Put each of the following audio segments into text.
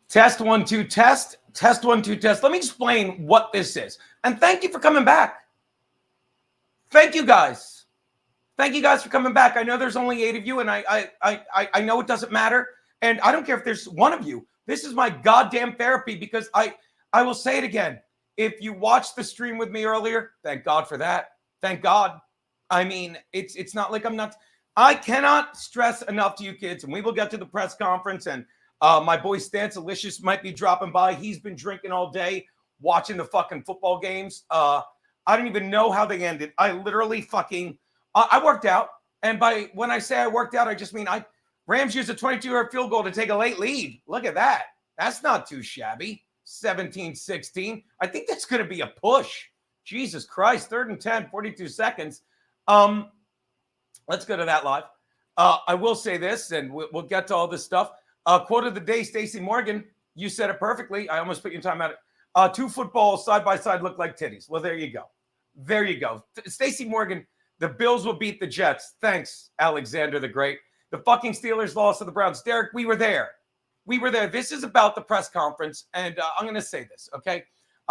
Test 1 2 test. Test 1 2 test. Let me explain what this is. And thank you for coming back. Thank you guys. Thank you guys for coming back. I know there's only 8 of you, and I know it doesn't matter. And I don't care if there's one of you. This is my goddamn therapy because I will say it again. If you watched the stream with me earlier, thank God for that. Thank God. I mean, it's not like I'm not. I cannot stress enough to you kids, and we will get to the press conference, and my boy Stancil might be dropping by. He's been drinking all day, watching the fucking football games. I don't even know how they ended. I literally I worked out. And when I say I worked out, I just mean Rams used a 22-yard field goal to take a late lead. Look at that. That's not too shabby. 17-16. I think that's going to be a push. Jesus Christ. 3rd and 10, 42 seconds. Let's go to that live. I will say this, and we'll get to all this stuff. Quote of the day, Stacey Morgan. You said it perfectly. I almost put your time at it. 2 footballs side by side look like titties. Well, there you go. There you go. Stacey Morgan, the Bills will beat the Jets. Thanks, Alexander the Great. The fucking Steelers lost to the Browns. Derek, we were there. We were there. This is about the press conference, and I'm going to say this, okay?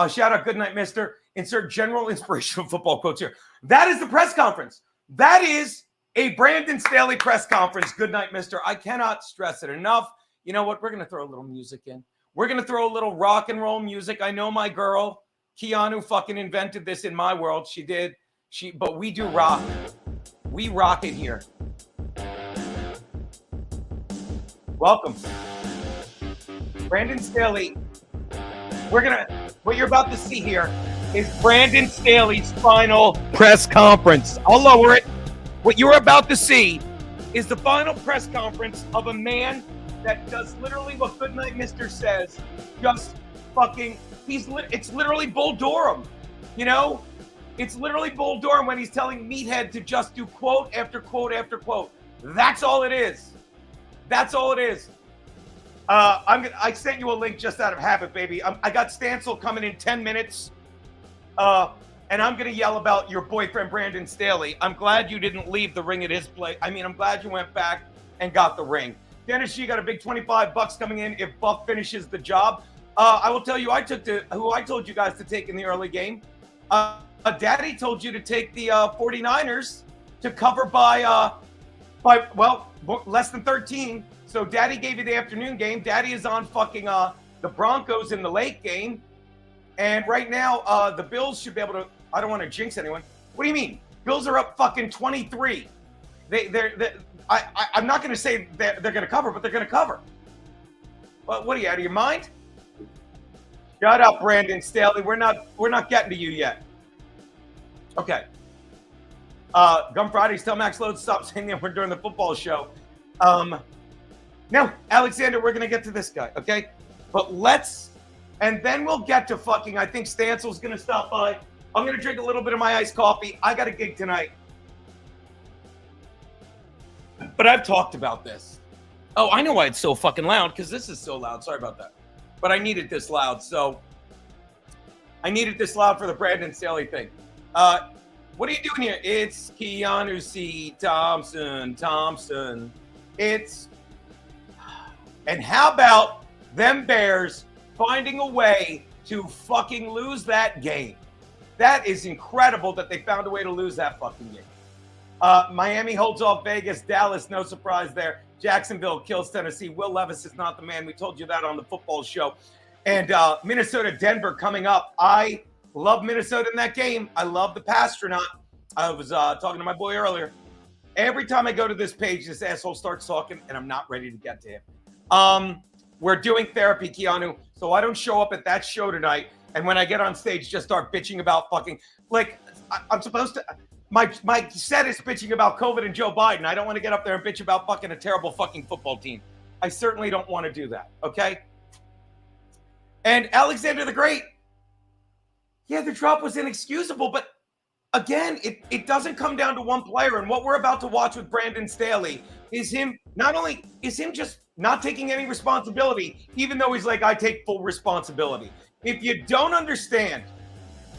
Shout out, good night, mister. Insert general inspirational football quotes here. That is the press conference. That is a Brandon Staley press conference. Good night, mister. I cannot stress it enough. You know what? We're going to throw a little music in. We're going to throw a little rock and roll music. I know my girl, Keanu, fucking invented this in my world. She did. But we do rock. We rock it here. Welcome. Brandon Staley. What you're about to see here is Brandon Staley's final press conference. I'll lower it. What you're about to see is the final press conference of a man that does literally what Goodnight Mister says. Just fucking, it's literally Bull Durham. You know? It's literally Bull Durham when he's telling Meathead to just do quote after quote after quote. That's all it is. That's all it is. I sent you a link just out of habit, baby. I got Stancil coming in 10 minutes. And I'm going to yell about your boyfriend, Brandon Staley. I'm glad you didn't leave the ring at his place. I mean, I'm glad you went back and got the ring. Dennis, you got a big $25 coming in if Buff finishes the job. I will tell you, who I told you guys to take in the early game. Daddy told you to take the 49ers to cover by less than 13. So Daddy gave you the afternoon game. Daddy is on fucking the Broncos in the late game. And right now, the Bills should be able to, I don't want to jinx anyone. What do you mean? Bills are up fucking 23. I'm not going to say they're going to cover, but they're going to cover. Well, what are you, out of your mind? Shut up, Brandon Staley. We're not getting to you yet. Okay. Gum Fridays, tell Max Load stop saying that we're during the football show. No, Alexander, we're going to get to this guy, okay? But and then we'll get to fucking, I think Stancil's going to stop by. I'm going to drink a little bit of my iced coffee. I got a gig tonight. But I've talked about this. Oh, I know why it's so fucking loud, because this is so loud. Sorry about that. But I needed this loud, so I needed this loud for the Brandon Staley thing. What are you doing here? It's Keanu C. Thompson. And how about them Bears finding a way to fucking lose that game? That is incredible that they found a way to lose that fucking game. Miami holds off Vegas. Dallas, no surprise there. Jacksonville kills Tennessee. Will Levis is not the man. We told you that on the football show. And Minnesota, Denver coming up. I love Minnesota in that game. I love the Pastronaut. I was talking to my boy earlier. Every time I go to this page, this asshole starts talking, and I'm not ready to get to him. We're doing therapy, Keanu, so I don't show up at that show tonight. And when I get on stage, just start bitching about fucking, like, I'm supposed to, my set is bitching about COVID and Joe Biden. I don't want to get up there and bitch about fucking a terrible fucking football team. I certainly don't want to do that, okay? And Alexander the Great, yeah, the drop was inexcusable, but again, it doesn't come down to one player. And what we're about to watch with Brandon Staley is him, not only is him just not taking any responsibility, even though he's like, I take full responsibility. If you don't understand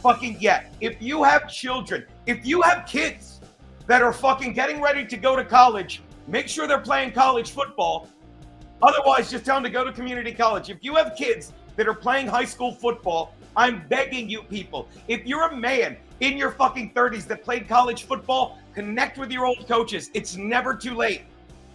fucking yet, if you have children, if you have kids that are fucking getting ready to go to college, make sure they're playing college football. Otherwise, just tell them to go to community college. If you have kids that are playing high school football, I'm begging you people, if you're a man in your fucking 30s that played college football, connect with your old coaches. It's never too late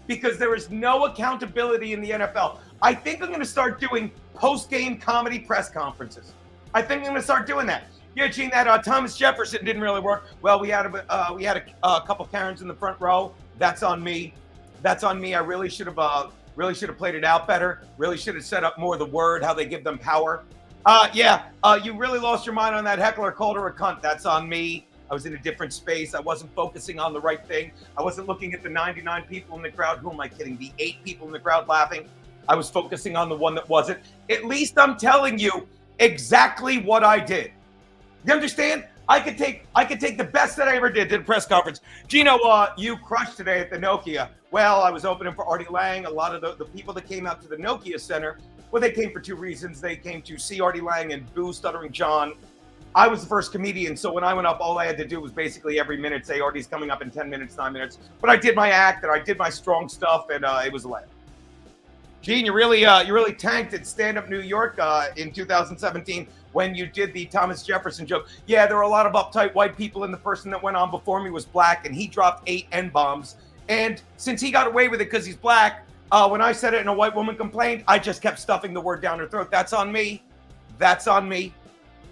because there is no accountability in the NFL. I think I'm going to start doing post-game comedy press conferences. I think I'm going to start doing that. Yeah, Gene, that Thomas Jefferson didn't really work. Well, we had a couple Karens in the front row. That's on me. That's on me. I really should have played it out better. Really should have set up more of the word, how they give them power. You really lost your mind on that heckler, called her a cunt. That's on me. I was in a different space. I wasn't focusing on the right thing. I wasn't looking at the 99 people in the crowd. Who am I kidding? The 8 people in the crowd laughing. I was focusing on the one that wasn't. At least I'm telling you exactly what I did. You understand? I could take the best that I ever did to the press conference. Geno, you crushed today at the Nokia. Well, I was opening for Artie Lang. A lot of the people that came out to the Nokia Center, well, they came for 2 reasons. They came to see Artie Lang and boo Stuttering John. I was the first comedian, so when I went up, all I had to do was basically every minute say Artie's coming up in 10 minutes, 9 minutes. But I did my act and I did my strong stuff, and it was a laugh. Gene, you really tanked at Stand Up New York in 2017 when you did the Thomas Jefferson joke. Yeah, there were a lot of uptight white people, and the person that went on before me was black, and he dropped 8 N-bombs. And since he got away with it because he's black, when I said it and a white woman complained, I just kept stuffing the word down her throat. That's on me. That's on me.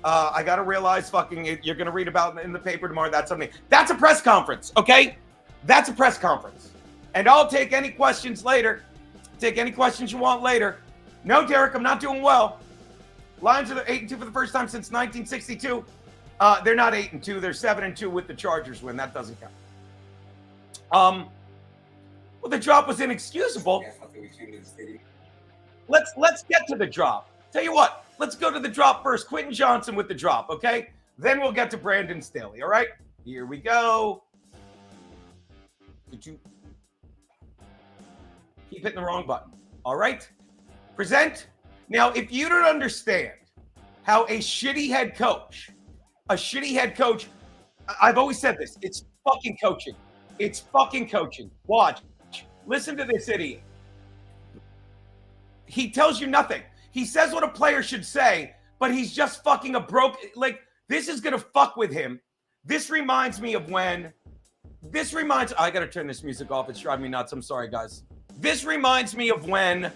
I got to realize you're going to read about it in the paper tomorrow. That's on me. That's a press conference, okay? That's a press conference. And I'll take any questions later. Take any questions you want later. No, Derek, I'm not doing well. Lions are 8-2 for the first time since 1962. They're not 8-2. They're 7-2 with the Chargers win. That doesn't count. Well, the drop was inexcusable. Let's get to the drop. Tell you what, let's go to the drop first. Quentin Johnson with the drop, okay? Then we'll get to Brandon Staley, all right? Here we go. Did you keep hitting the wrong button? All right. Present. Now, if you don't understand how a shitty head coach, I've always said this, it's fucking coaching. It's fucking coaching. Watch. Listen to this idiot. He tells you nothing. He says what a player should say, but he's just fucking this is going to fuck with him. This reminds me of when, I got to turn this music off. It's driving me nuts. I'm sorry, guys. This reminds me of when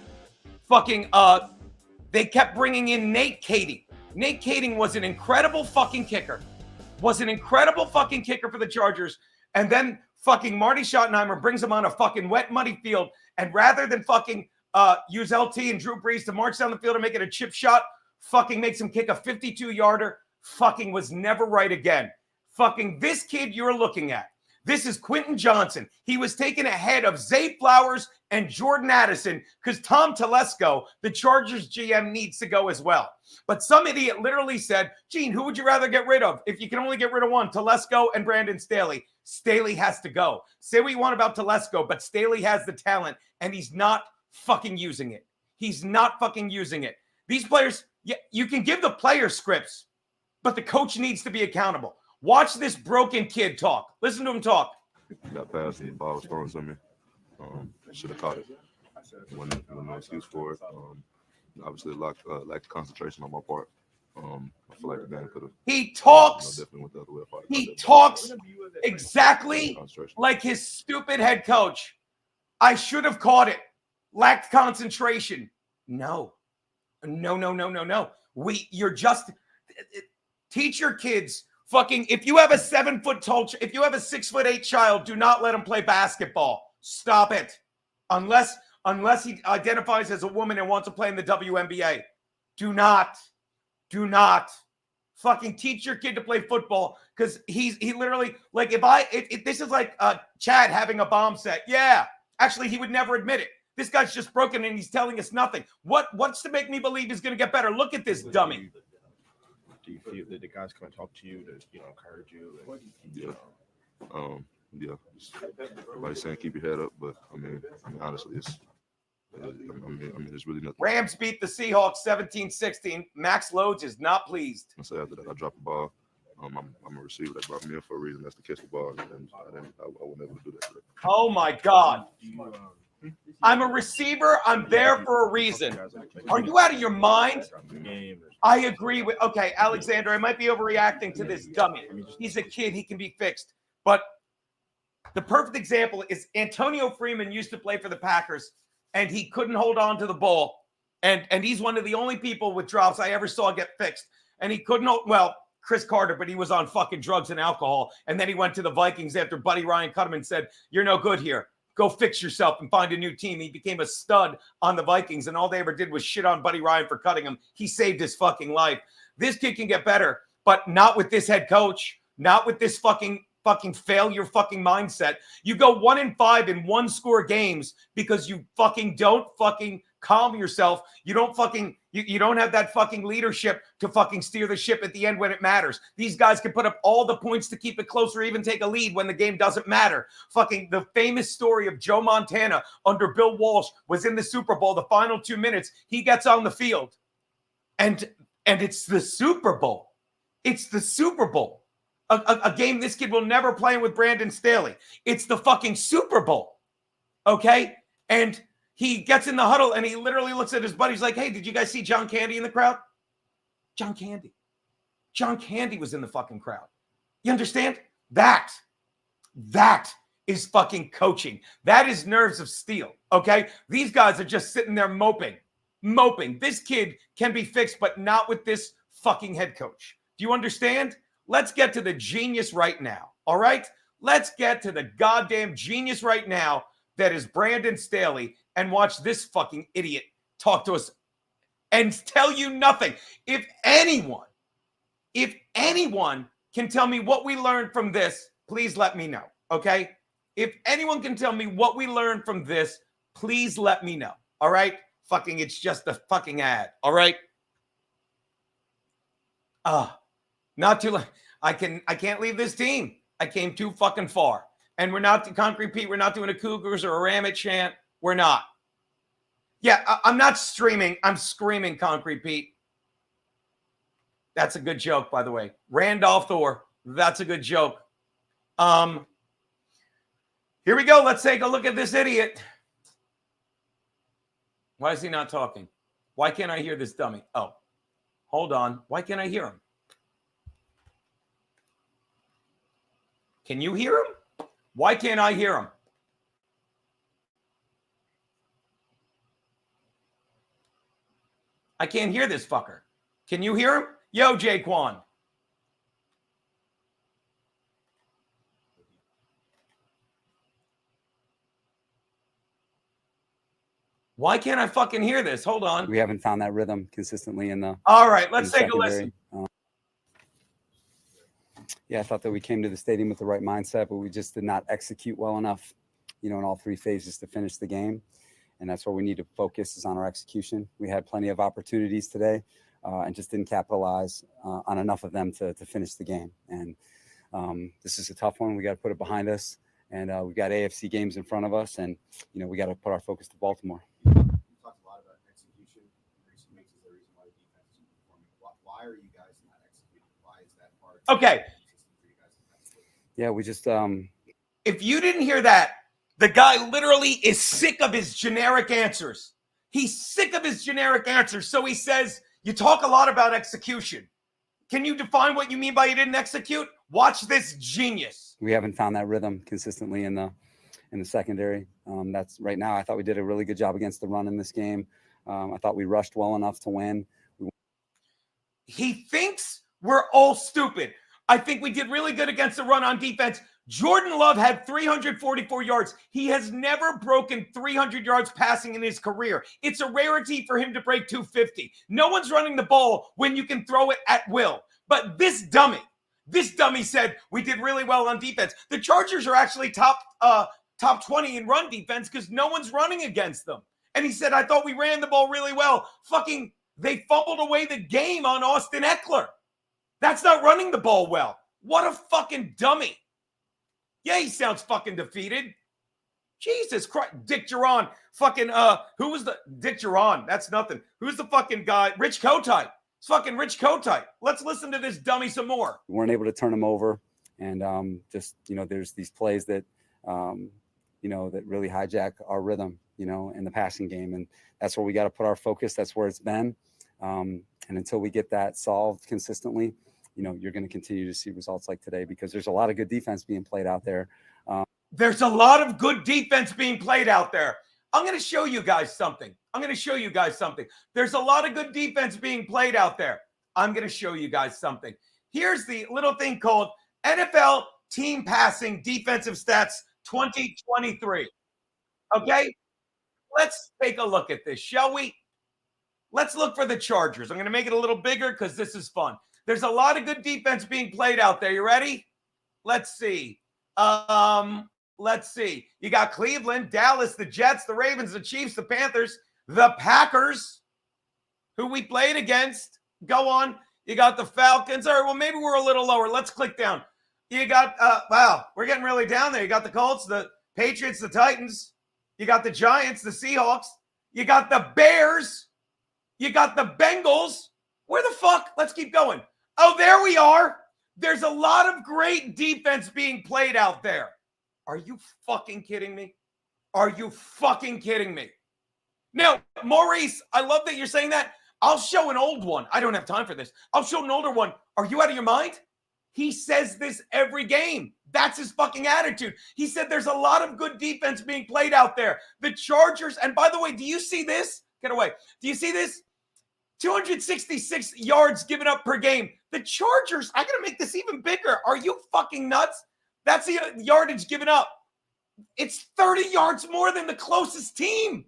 they kept bringing in Nate Kading. Nate Kading was an incredible fucking kicker. For the Chargers. And then fucking Marty Schottenheimer brings him on a fucking wet, muddy field. And rather than fucking use LT and Drew Brees to march down the field and make it a chip shot, fucking makes him kick a 52-yarder. Fucking was never right again. Fucking this kid you're looking at. This is Quentin Johnson. He was taken ahead of Zay Flowers and Jordan Addison because Tom Telesco, the Chargers GM, needs to go as well. But some idiot literally said, Gene, who would you rather get rid of? If you can only get rid of one, Telesco and Brandon Staley. Staley has to go. Say what you want about Telesco, but Staley has the talent, and he's not fucking using it. He's not fucking using it. These players, you can give the player scripts, but the coach needs to be accountable. Watch this broken kid talk. Listen to him talk. Got past and the ball was thrown to me. Should have caught it. Wasn't no excuse for it. Obviously, lacked concentration on my part. I feel like the game could have. He talks. Definitely went the other way. He talks exactly like his stupid head coach. I should have caught it. Lacked concentration. No. You're just teach your kids. Fucking, if you have a 7-foot tall, if you have a 6'8" child, do not let him play basketball. Stop it. Unless he identifies as a woman and wants to play in the WNBA. Do not fucking teach your kid to play football because he literally, like, if this is like Chad having a bomb set. Yeah. Actually, he would never admit it. This guy's just broken and he's telling us nothing. What's to make me believe he's going to get better? Look at this dummy. Do you feel that the guys come and talk to you to, encourage you? And, yeah. Everybody's saying keep your head up, but I mean honestly, it's there's really nothing. Rams beat the Seahawks 17-16. Max Loads is not pleased. I say after that, I dropped the ball. I'm a receiver that brought me in for a reason. That's to catch the ball, and I wasn't able to do that today. Oh my God! I'm a receiver. I'm there for a reason. Are you out of your mind? I agree with, okay, Alexander, I might be overreacting to this dummy. He's a kid. He can be fixed. But the perfect example is Antonio Freeman used to play for the Packers, and he couldn't hold on to the ball. And he's one of the only people with drops I ever saw get fixed. And he couldn't hold, well, Chris Carter, but he was on fucking drugs and alcohol. And then he went to the Vikings after Buddy Ryan cut him and said, "You're no good here. Go fix yourself and find a new team." He became a stud on the Vikings, and all they ever did was shit on Buddy Ryan for cutting him. He saved his fucking life. This kid can get better, but not with this head coach, not with this fucking failure fucking mindset. You go 1-5 in one score games because you fucking don't fucking calm yourself. You don't fucking you don't have that fucking leadership to fucking steer the ship at the end when it matters. These guys can put up all the points to keep it close or even take a lead when the game doesn't matter. Fucking the famous story of Joe Montana under Bill Walsh was in the Super Bowl, the final 2 minutes, he gets on the field. And it's the Super Bowl. It's the Super Bowl. A game this kid will never play with Brandon Staley. It's the fucking Super Bowl. Okay? And he gets in the huddle and he literally looks at his buddies like, "Hey, did you guys see John Candy in the crowd?" John Candy. John Candy was in the fucking crowd. You understand? That is fucking coaching. That is nerves of steel. Okay? These guys are just sitting there moping. This kid can be fixed, but not with this fucking head coach. Do you understand? Let's get to the genius right now. All right? Let's get to the goddamn genius right now that is Brandon Staley, and watch this fucking idiot talk to us and tell you nothing. If anyone can tell me what we learned from this, please let me know, okay? If anyone can tell me what we learned from this, please let me know, all right? Fucking, it's just a fucking ad, all right? Not too long. I can't leave this team. I came too fucking far. And we're not, Concrete Pete, we're not doing a Cougars or a Ramit chant. We're not. Yeah, I'm not streaming. I'm screaming, Concrete Pete. That's a good joke, by the way. Randolph Thor. That's a good joke. Here we go. Let's take a look at this idiot. Why is he not talking? Why can't I hear this dummy? Oh, hold on. Why can't I hear him? Can you hear him? Why can't I hear him? I can't hear this fucker. Can you hear him? Yo, Jaquan. Why can't I fucking hear this? Hold on. We haven't found that rhythm consistently in the. All right, let's take a listen. Yeah, I thought that we came to the stadium with the right mindset, but we just did not execute well enough, in all three phases to finish the game. And that's where we need to focus, is on our execution. We had plenty of opportunities today and just didn't capitalize on enough of them to finish the game. And this is a tough one. We got to put it behind us. And we've got AFC games in front of us. And, we got to put our focus to Baltimore. You talked a lot about execution in recent weeks as the reason why the defense is performing. Why are you guys not executing? Why is that part? Okay. Yeah, we just if you didn't hear that, the guy literally is sick of his generic answers. He's sick of his generic answers. So he says, you talk a lot about execution. Can you define what you mean by you didn't execute? Watch this genius. We haven't found that rhythm consistently in the secondary. That's right now. I thought we did a really good job against the run in this game. I thought we rushed well enough to win. He thinks we're all stupid. I think we did really good against the run on defense. Jordan Love had 344 yards. He has never broken 300 yards passing in his career. It's a rarity for him to break 250. No one's running the ball when you can throw it at will. But this dummy said we did really well on defense. The Chargers are actually top 20 in run defense because no one's running against them. And he said, I thought we ran the ball really well. Fucking, they fumbled away the game on Austin Eckler. That's not running the ball well. What a fucking dummy. Yeah, he sounds fucking defeated. Jesus Christ. Dick Duran. Fucking, who was the Dick Duran? That's nothing. Who's the fucking guy? Rich Kotite. It's fucking Rich Kotite. Let's listen to this dummy some more. We weren't able to turn him over. And just, there's these plays that, that really hijack our rhythm. in the passing game. And that's where we got to put our focus. That's where it's been. And until we get that solved consistently, you're going to continue to see results like today, because there's a lot of good defense being played out there. There's a lot of good defense being played out there. I'm going to show you guys something. There's a lot of good defense being played out there. I'm going to show you guys something. Here's the little thing called NFL Team Passing Defensive Stats 2023. Okay? Let's take a look at this, shall we? Let's look for the Chargers. I'm going to make it a little bigger because this is fun. There's a lot of good defense being played out there. You ready? Let's see. Let's see. You got Cleveland, Dallas, the Jets, the Ravens, the Chiefs, the Panthers, the Packers, who we played against. Go on. You got the Falcons. All right, well, maybe we're a little lower. Let's click down. You got, wow, we're getting really down there. You got the Colts, the Patriots, the Titans. You got the Giants, the Seahawks. You got the Bears. You got the Bengals. Where the fuck? Let's keep going. Oh, there we are. There's a lot of great defense being played out there. Are you fucking kidding me? Are you fucking kidding me? Now, Maurice, I love that you're saying that. I'll show an old one. I don't have time for this. I'll show an older one. Are you out of your mind? He says this every game. That's his fucking attitude. He said there's a lot of good defense being played out there. The Chargers, and by the way, do you see this? Get away. Do you see this? 266 yards given up per game. The Chargers, I got to make this even bigger. Are you fucking nuts? That's the yardage given up. It's 30 yards more than the closest team.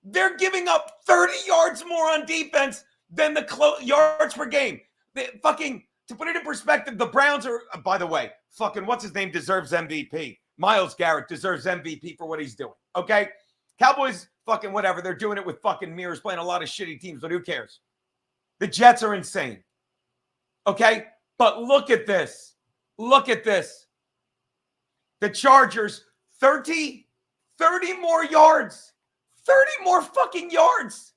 They're giving up 30 yards more on defense than the yards per game. To put it in perspective, the Browns are, by the way, fucking what's his name deserves MVP. Myles Garrett deserves MVP for what he's doing. Okay? Cowboys, fucking whatever. They're doing it with fucking mirrors, playing a lot of shitty teams, but who cares? The Jets are insane. Okay? But look at this. Look at this. The Chargers, 30 more yards. 30 more fucking yards.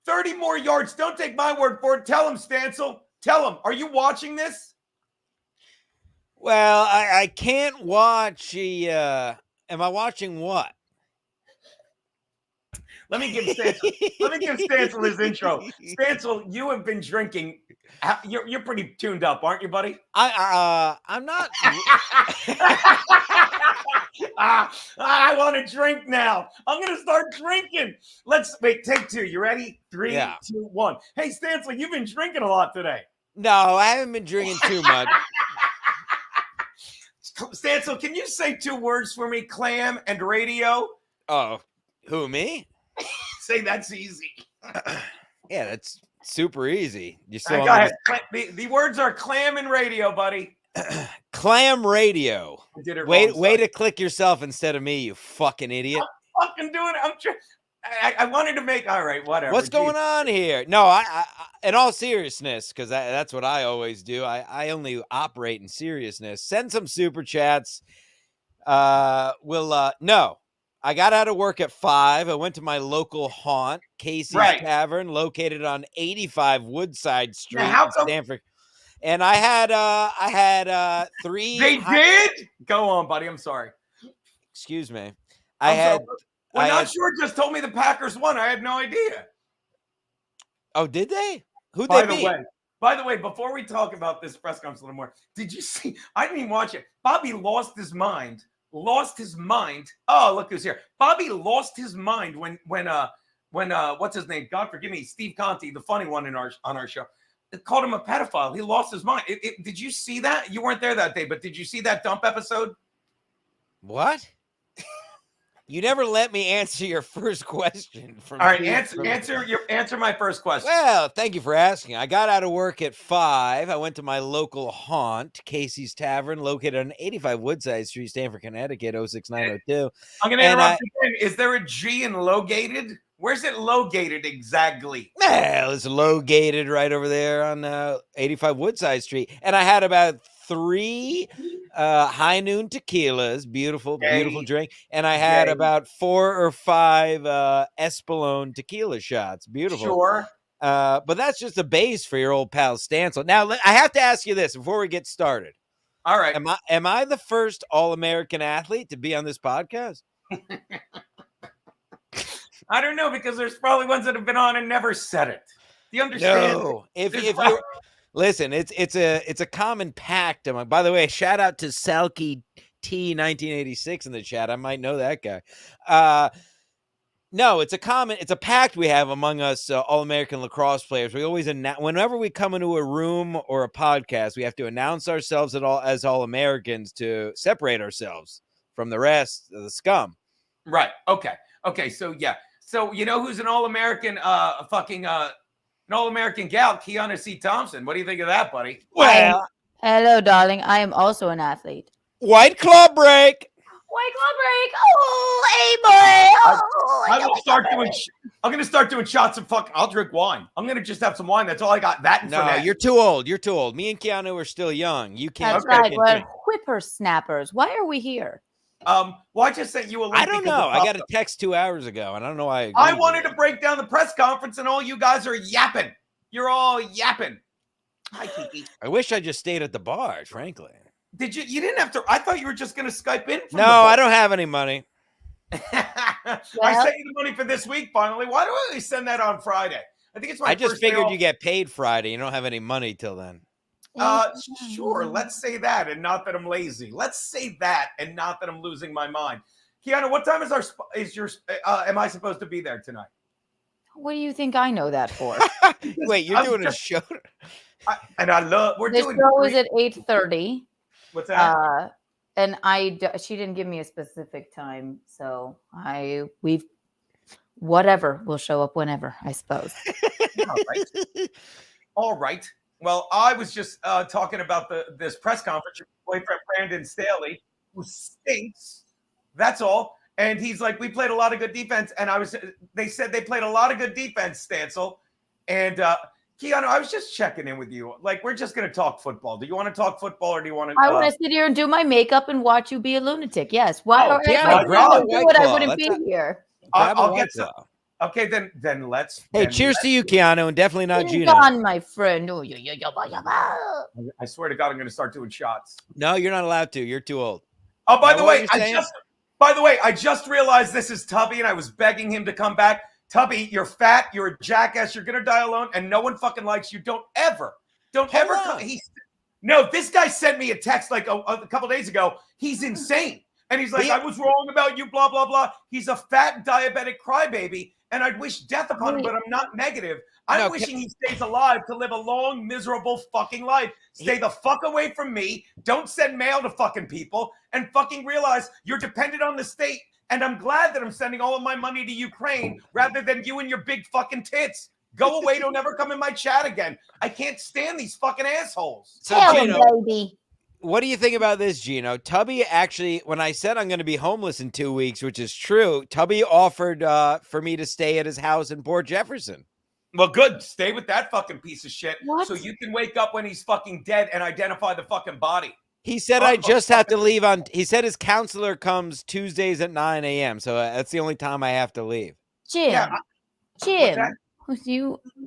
30 more yards. Don't take my word for it. Tell him, Stancil. Tell him. Are you watching this? Well, I can't watch am I watching what? Let me give Stancil his intro. Stancil, you have been drinking. You're pretty tuned up, aren't you, buddy? I'm not. I want to drink now. I'm going to start drinking. Let's wait. Take two. You ready? 3, 2, 1. Hey, Stancil, you've been drinking a lot today. No, I haven't been drinking too much. Stancil, can you say 2 words for me? Clam and radio. Oh, who, me? Say that's easy. Yeah, that's super easy. You go ahead. The words are clam and radio, buddy. Clam radio. I did it Way wrong, to click yourself instead of me, you fucking idiot. I'm fucking doing it. I wanted to make, all right, whatever. What's going on here? No, I in all seriousness, because that's what I always do. I only operate in seriousness. Send some super chats. No. I got out of work at 5. I went to my local haunt, Casey's Tavern, located on 85 Woodside Street in Stanford. And I had 3. They did? Go on, buddy. I'm sorry. Excuse me. Not sure. Just told me the Packers won. I had no idea. Oh, did they? Who'd they beat? By the way, before we talk about this press conference a little more, did you see? I didn't even watch it. Bobby lost his mind. Oh, look who's here. Bobby lost his mind when what's his name? God forgive me, Steve Conti, the funny one on our show, it called him a pedophile. He lost his mind. Did you see that? You weren't there that day, but did you see that dump episode? What? You never let me answer your first question. All right, answer my first question. Well, thank you for asking. I got out of work at 5. I went to my local haunt, Casey's Tavern, located on 85 Woodside Street, Stanford, Connecticut, 06902. I'm going to interrupt again. Is there a G in located? Where's it located exactly? Well, it's located right over there on 85 Woodside Street. And I had about 3 high noon tequilas, beautiful drink. And I had about 4 or 5 Espolón tequila shots. Beautiful. Sure. But that's just a base for your old pal Stancil. Now, I have to ask you this before we get started. All right. Am I the first All-American athlete to be on this podcast? I don't know, because there's probably ones that have been on and never said it. Do you understand? No, if There's you listen, it's a common pact. By the way, shout out to Salky T 1986 in the chat. I might know that guy. No, it's a pact we have among us All-American lacrosse players. We always whenever we come into a room or a podcast, we have to announce ourselves as All-Americans to separate ourselves from the rest of the scum. Right. Okay. So yeah. So you know who's an All-American? An All-American gal, Kiana C. Thompson. What do you think of that, buddy? Well, Hello, darling. I am also an athlete. White Claw break. White Claw break. Oh, hey, boy. Oh, I'm gonna start doing shots of fucking. I'll drink wine. I'm gonna just have some wine. That's all I got. That and No, Fernet. you're too old. You're too old. Me and Keanu are still young. You can't. That's right. We're whippersnappers. Why are we here? Well, I just sent you a link. I don't know. I got a text 2 hours ago, and I don't know why. I wanted to break down the press conference, and all you guys are yapping. You're all yapping. Hi, Kiki. I wish I just stayed at the bar, frankly. Did you? You didn't have to. I thought you were just going to Skype in. From No, I don't have any money. I sent you the money for this week. Finally, why do I send that on Friday? I think it's my. I just first day figured off. you get paid Friday. You don't have any money till then. Sure. Let's say that, and not that I'm lazy. Let's say that, and not that I'm losing my mind. Kiana, what time am I supposed to be there tonight? What do you think I know that for? Wait, you're doing a show? We're The doing. show is at 8:30. What's that? And she didn't give me a specific time, so whatever, we'll show up whenever, I suppose. All right. Well, I was just talking about this press conference. Your boyfriend Brandon Staley, who stinks. That's all. And he's like, we played a lot of good defense, and they said they played a lot of good defense, Stancil. And Keanu, I was just checking in with you. Like, we're just going to talk football. Do you want to talk football, or do you want to? I want to sit here and do my makeup and watch you be a lunatic. Yes. Why? Oh, Or yeah, if I grab a didn't do White it, I Claw. wouldn't be here. I'll get some. Okay, then let's. Hey, cheers to you, Keanu, and definitely not Bring it Geno. on, my friend. Oh, I swear to God, I'm going to start doing shots. No, you're not allowed to. You're too old. Oh, by Now, the what way, you're saying? I just realized this is Tubby, and I was begging him to come back. Tubby, you're fat, you're a jackass, you're gonna die alone, and no one fucking likes you. Don't ever come. No, this guy sent me a text like a couple days ago. He's insane. And he's like, I was wrong about you, blah, blah, blah. He's a fat diabetic crybaby, and I'd wish death upon him, but I'm not negative. I'm wishing he stays alive to live a long, miserable fucking life. Stay the fuck away from me. Don't send mail to fucking people, and fucking realize you're dependent on the state. And I'm glad that I'm sending all of my money to Ukraine rather than you and your big fucking tits. Go away. Don't ever come in my chat again. I can't stand these fucking assholes. So, Tell him, Geno, baby. what do you think about this, Geno? Tubby actually, when I said I'm going to be homeless in 2 weeks, which is true, Tubby offered for me to stay at his house in Port Jefferson. Well, good. Stay with that fucking piece of shit. What? So you can wake up when he's fucking dead and identify the fucking body. He said I just have to leave on. He said his counselor comes Tuesdays at 9 a.m. So that's the only time I have to leave. Jim, that?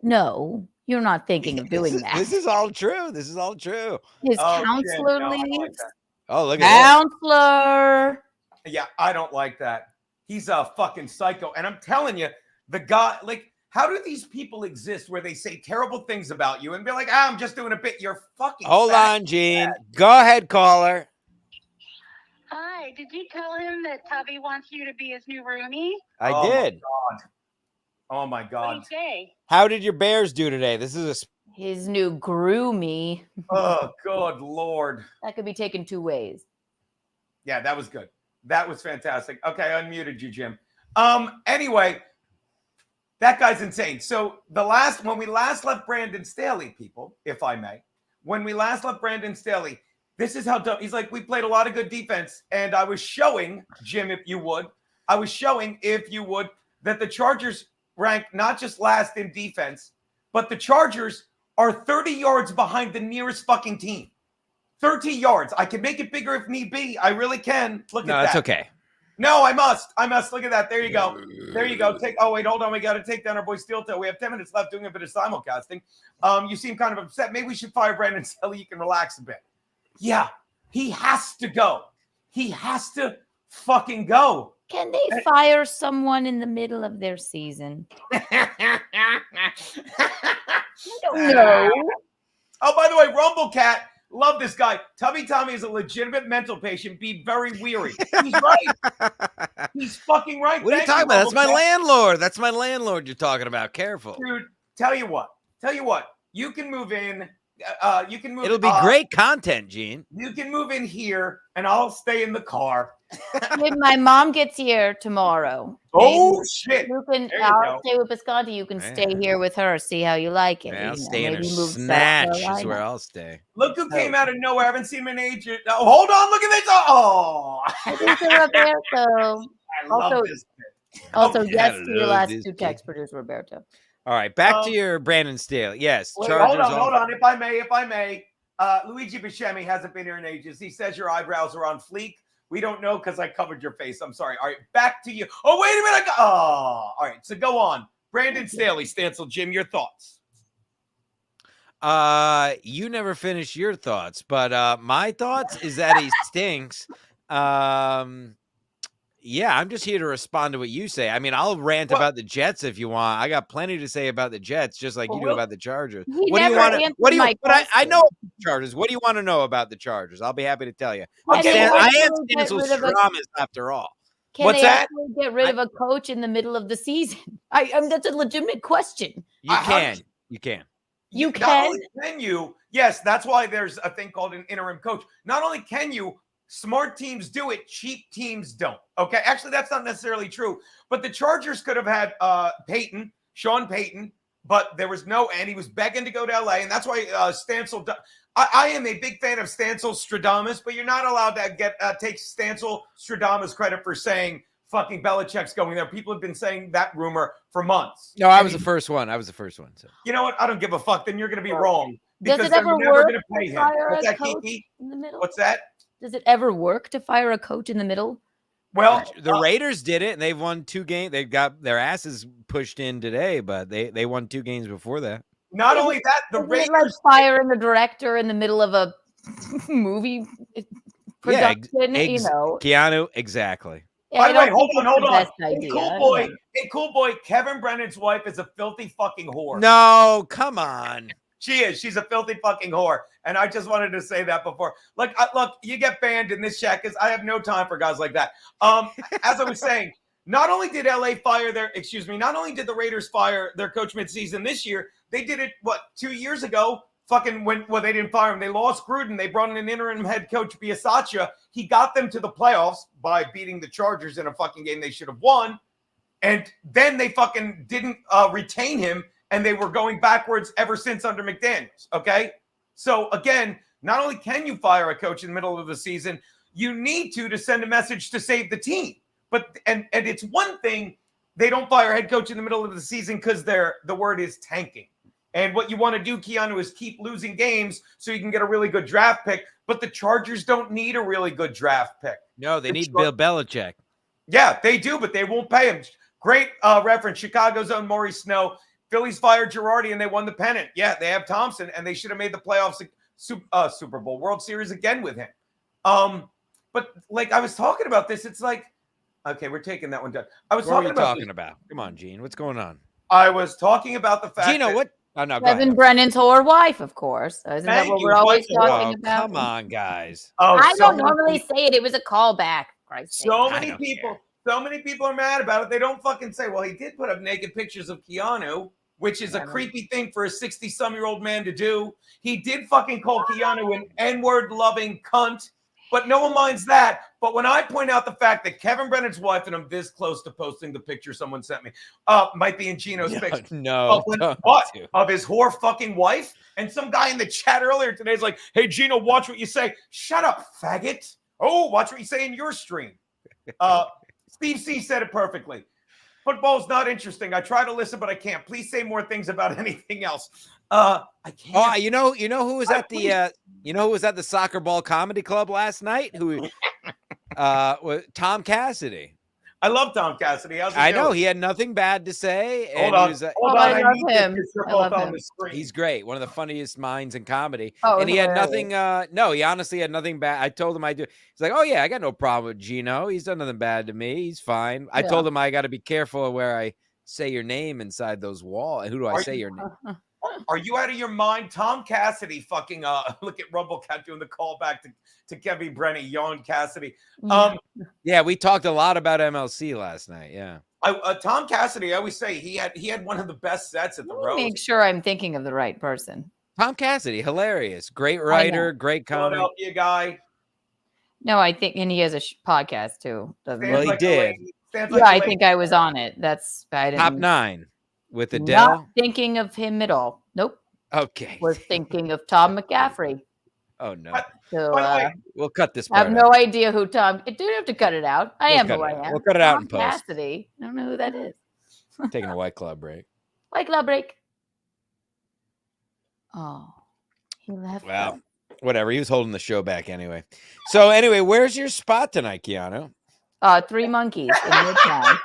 no, you're not thinking of doing that. This is all true. This is all true. His Oh, counselor shit. No, I don't like leaves. that. Oh, look at Counselor. Yeah, I don't like that. He's a fucking psycho. And I'm telling you, the guy, like, how do these people exist where they say terrible things about you and be like, I'm just doing a bit. You're fucking this. Hold fat. on, Gene. Go ahead, caller. Hi, did you tell him that Tubby wants you to be his new roomie? I Oh, did. Oh my What God. did he say? How did your Bears do today? This is His new groomie. Oh, good Lord. That could be taken two ways. Yeah, that was good. That was fantastic. Okay, I unmuted you, Jim. Anyway, that guy's insane. So when we last left Brandon Staley, people, if I may, when we last left Brandon Staley, this is how dumb. He's like, we played a lot of good defense, and I was showing, Jim, if you would, that the Chargers rank not just last in defense, but the Chargers are 30 yards behind the nearest fucking team. 30 yards. I can make it bigger if need be. I really can. Look at that. no, that's okay. No, I must. Look at that. There you go. There you go. Wait, hold on. We got to take down our boy Steel Toe. We have 10 minutes left doing a bit of simulcasting. You seem kind of upset. Maybe we should fire Brandon Staley. You can relax a bit. Yeah, he has to go. He has to fucking go. Can they fire someone in the middle of their season? I don't know. Oh, by the way, Rumble Cat, love this guy. Tubby Tommy is a legitimate mental patient. Be very weary. He's right. He's fucking right. What are you Thank talking about? That's my Rumble Cat. landlord. That's my landlord you're talking about. Careful. Dude, tell you what. You can move in. You can move. It'll be great content, Gene. You can move in here, and I'll stay in the car. If my mom gets here tomorrow, Oh shit! you can. There you I'll go. stay with Bisconti. You can stay Yeah. here with her. See how you like it. Yeah, I'll you know, stay in her maybe move to South snatch is Carolina. where I'll stay. Look who came out of nowhere. I haven't seen him in ages. Oh, hold on, look at this. Oh, Producer Roberto. I love Also- this. Also, Okay. yes I to your love last this two kid. texts, producer Roberto. All right, back to your Brandon Staley. Yes, Wait, Chargers. hold on. If I may. Luigi Buscemi hasn't been here in ages. He says your eyebrows are on fleek. We don't know because I covered your face. I'm sorry. All right, back to you. Oh, wait a minute. All right. So go on. Brandon Staley, Stancil, Jim, your thoughts. You never finished your thoughts, but my thoughts is that he stinks. Yeah, I'm just here to respond to what you say. I mean, I'll rant about the Jets if you want. I got plenty to say about the Jets, just like you do about the Chargers. He What do you never want? answered What do you? my But I question. know about the Chargers. What do you want to know about the Chargers? I'll be happy to tell you. Okay, Can well, they I am actually get Stancil rid of a- Stramus after all. Can What's they that? actually get rid of a coach in the middle of the season? I mean, that's a legitimate question. You how can. does- You can. You Not can? only can you, yes, that's why there's a thing called an interim coach. Not only can you, smart teams do it, cheap teams don't. Okay, actually, that's not necessarily true. But the Chargers could have had Sean Payton, but there was no, and he was begging to go to LA, and that's why Stancil. I am a big fan of Stancil Stradamus, but you're not allowed to take Stancil Stradamus credit for saying fucking Belichick's going there. People have been saying that rumor for months. No, I was the first one. So. You know what? I don't give a fuck. Then you're going to be wrong. Does Because it ever they're never work going to pay to him. fire What's a that, coach Kiki? in the middle? What's that? Does it ever work to fire a coach in the middle? Well, The Raiders did it, and they've won 2 games. They got their asses pushed in today, but they won 2 games before that. not only that, the Isn't it like Raiders. firing the director in the middle of a movie production? You know, Keanu, exactly. Yeah, By I the way, don't hold think on. it's the best idea. Hey, cool boy. Kevin Brennan's wife is a filthy fucking whore. No, come on. She is. She's a filthy fucking whore. And I just wanted to say that before. Look, you get banned in this chat because I have no time for guys like that. As I was saying, not only did not only did the Raiders fire their coach midseason this year, they did it, 2 years ago? They didn't fire him. They lost Gruden. They brought in an interim head coach, Biasaccia. He got them to the playoffs by beating the Chargers in a fucking game they should have won. And then they fucking didn't retain him. And they were going backwards ever since under McDaniels. Okay. So again, not only can you fire a coach in the middle of the season, you need to send a message to save the team. But and it's one thing they don't fire a head coach in the middle of the season because the word is tanking. And what you want to do, Keanu, is keep losing games so you can get a really good draft pick. But the Chargers don't need a really good draft pick. No, they need Bill Belichick. Yeah, they do, but they won't pay him. Great reference. Chicago's own Maurice Snow. Phillies fired Girardi and they won the pennant. Yeah, they have Thompson and they should have made the playoffs, Super Bowl, World Series again with him. But like I was talking about this, it's like, okay, we're taking that one down. What are you talking about? Come on, Gene. What's going on? I was talking about the fact Gino, that what? Oh, no, go Kevin ahead. Brennan's whore wife, of course. Isn't that Thank what you. we're always What's talking about? Come on, guys. I so don't many normally people- say it. It was a callback. Christ's sake. So I many don't people, so many people are mad about it. They don't fucking say, well, he did put up naked pictures of Keanu, which is a creepy thing for a 60-some-year-old man to do. He did fucking call Keanu an N-word loving cunt, but no one minds that. But when I point out the fact that Kevin Brennan's wife, and I'm this close to posting the picture someone sent me, might be in Geno's picture. No, Of his whore fucking wife? And some guy in the chat earlier today is like, hey, Geno, watch what you say. Shut up, faggot. Oh, watch what you say in your stream. Steve C said it perfectly. Football's not interesting. I try to listen, but I can't. Please say more things about anything else. I can't. Oh, you know who was at the Soccer Ball Comedy Club last night? Who? Tom Cassidy. I love Tom Cassidy. How's it I know going? he had nothing bad to say, Hold and on. he was. Hold Oh, on. I I love need this him. because you're I both love on him. the screen. He's great. One of the funniest minds in comedy. Oh, And he had hilarious. nothing. No, he honestly had nothing bad. I told him I do. He's like, oh yeah, I got no problem with Geno. He's done nothing bad to me. He's fine. I Yeah. told him I got to be careful of where I say your name inside those walls. Who do I Are say you- your name? Are you out of your mind? Tom Cassidy fucking look at Rumblecat doing the call back to Kevin Brennan, Yon Cassidy. Yeah, we talked a lot about MLC last night. Yeah. Tom Cassidy, I always say he had one of the best sets at the Let me Rose. make sure I'm thinking of the right person. Tom Cassidy, hilarious. Great writer, great comic. Philadelphia guy. No, I think, and he has a podcast too. Doesn't Well, he? he Stands like a did. lady. Stands Yeah, like a I lady. think I was on it. That's I didn't. Top 9 with Not Adele. thinking of him at all. Nope. Okay. We're thinking of Tom McCaffrey. Oh no. So By the way, We'll cut this I have part no out. idea who Tom. You do have to cut it out. I We'll am cut who it I out. am. We'll cut it out Tom in post. Cassidy. I don't know who that is. Taking a White Claw break. White Club break. Oh, he left. Well, whatever. He was holding the show back anyway. So anyway, where's your spot tonight, Keanu? Three Monkeys in Midtown.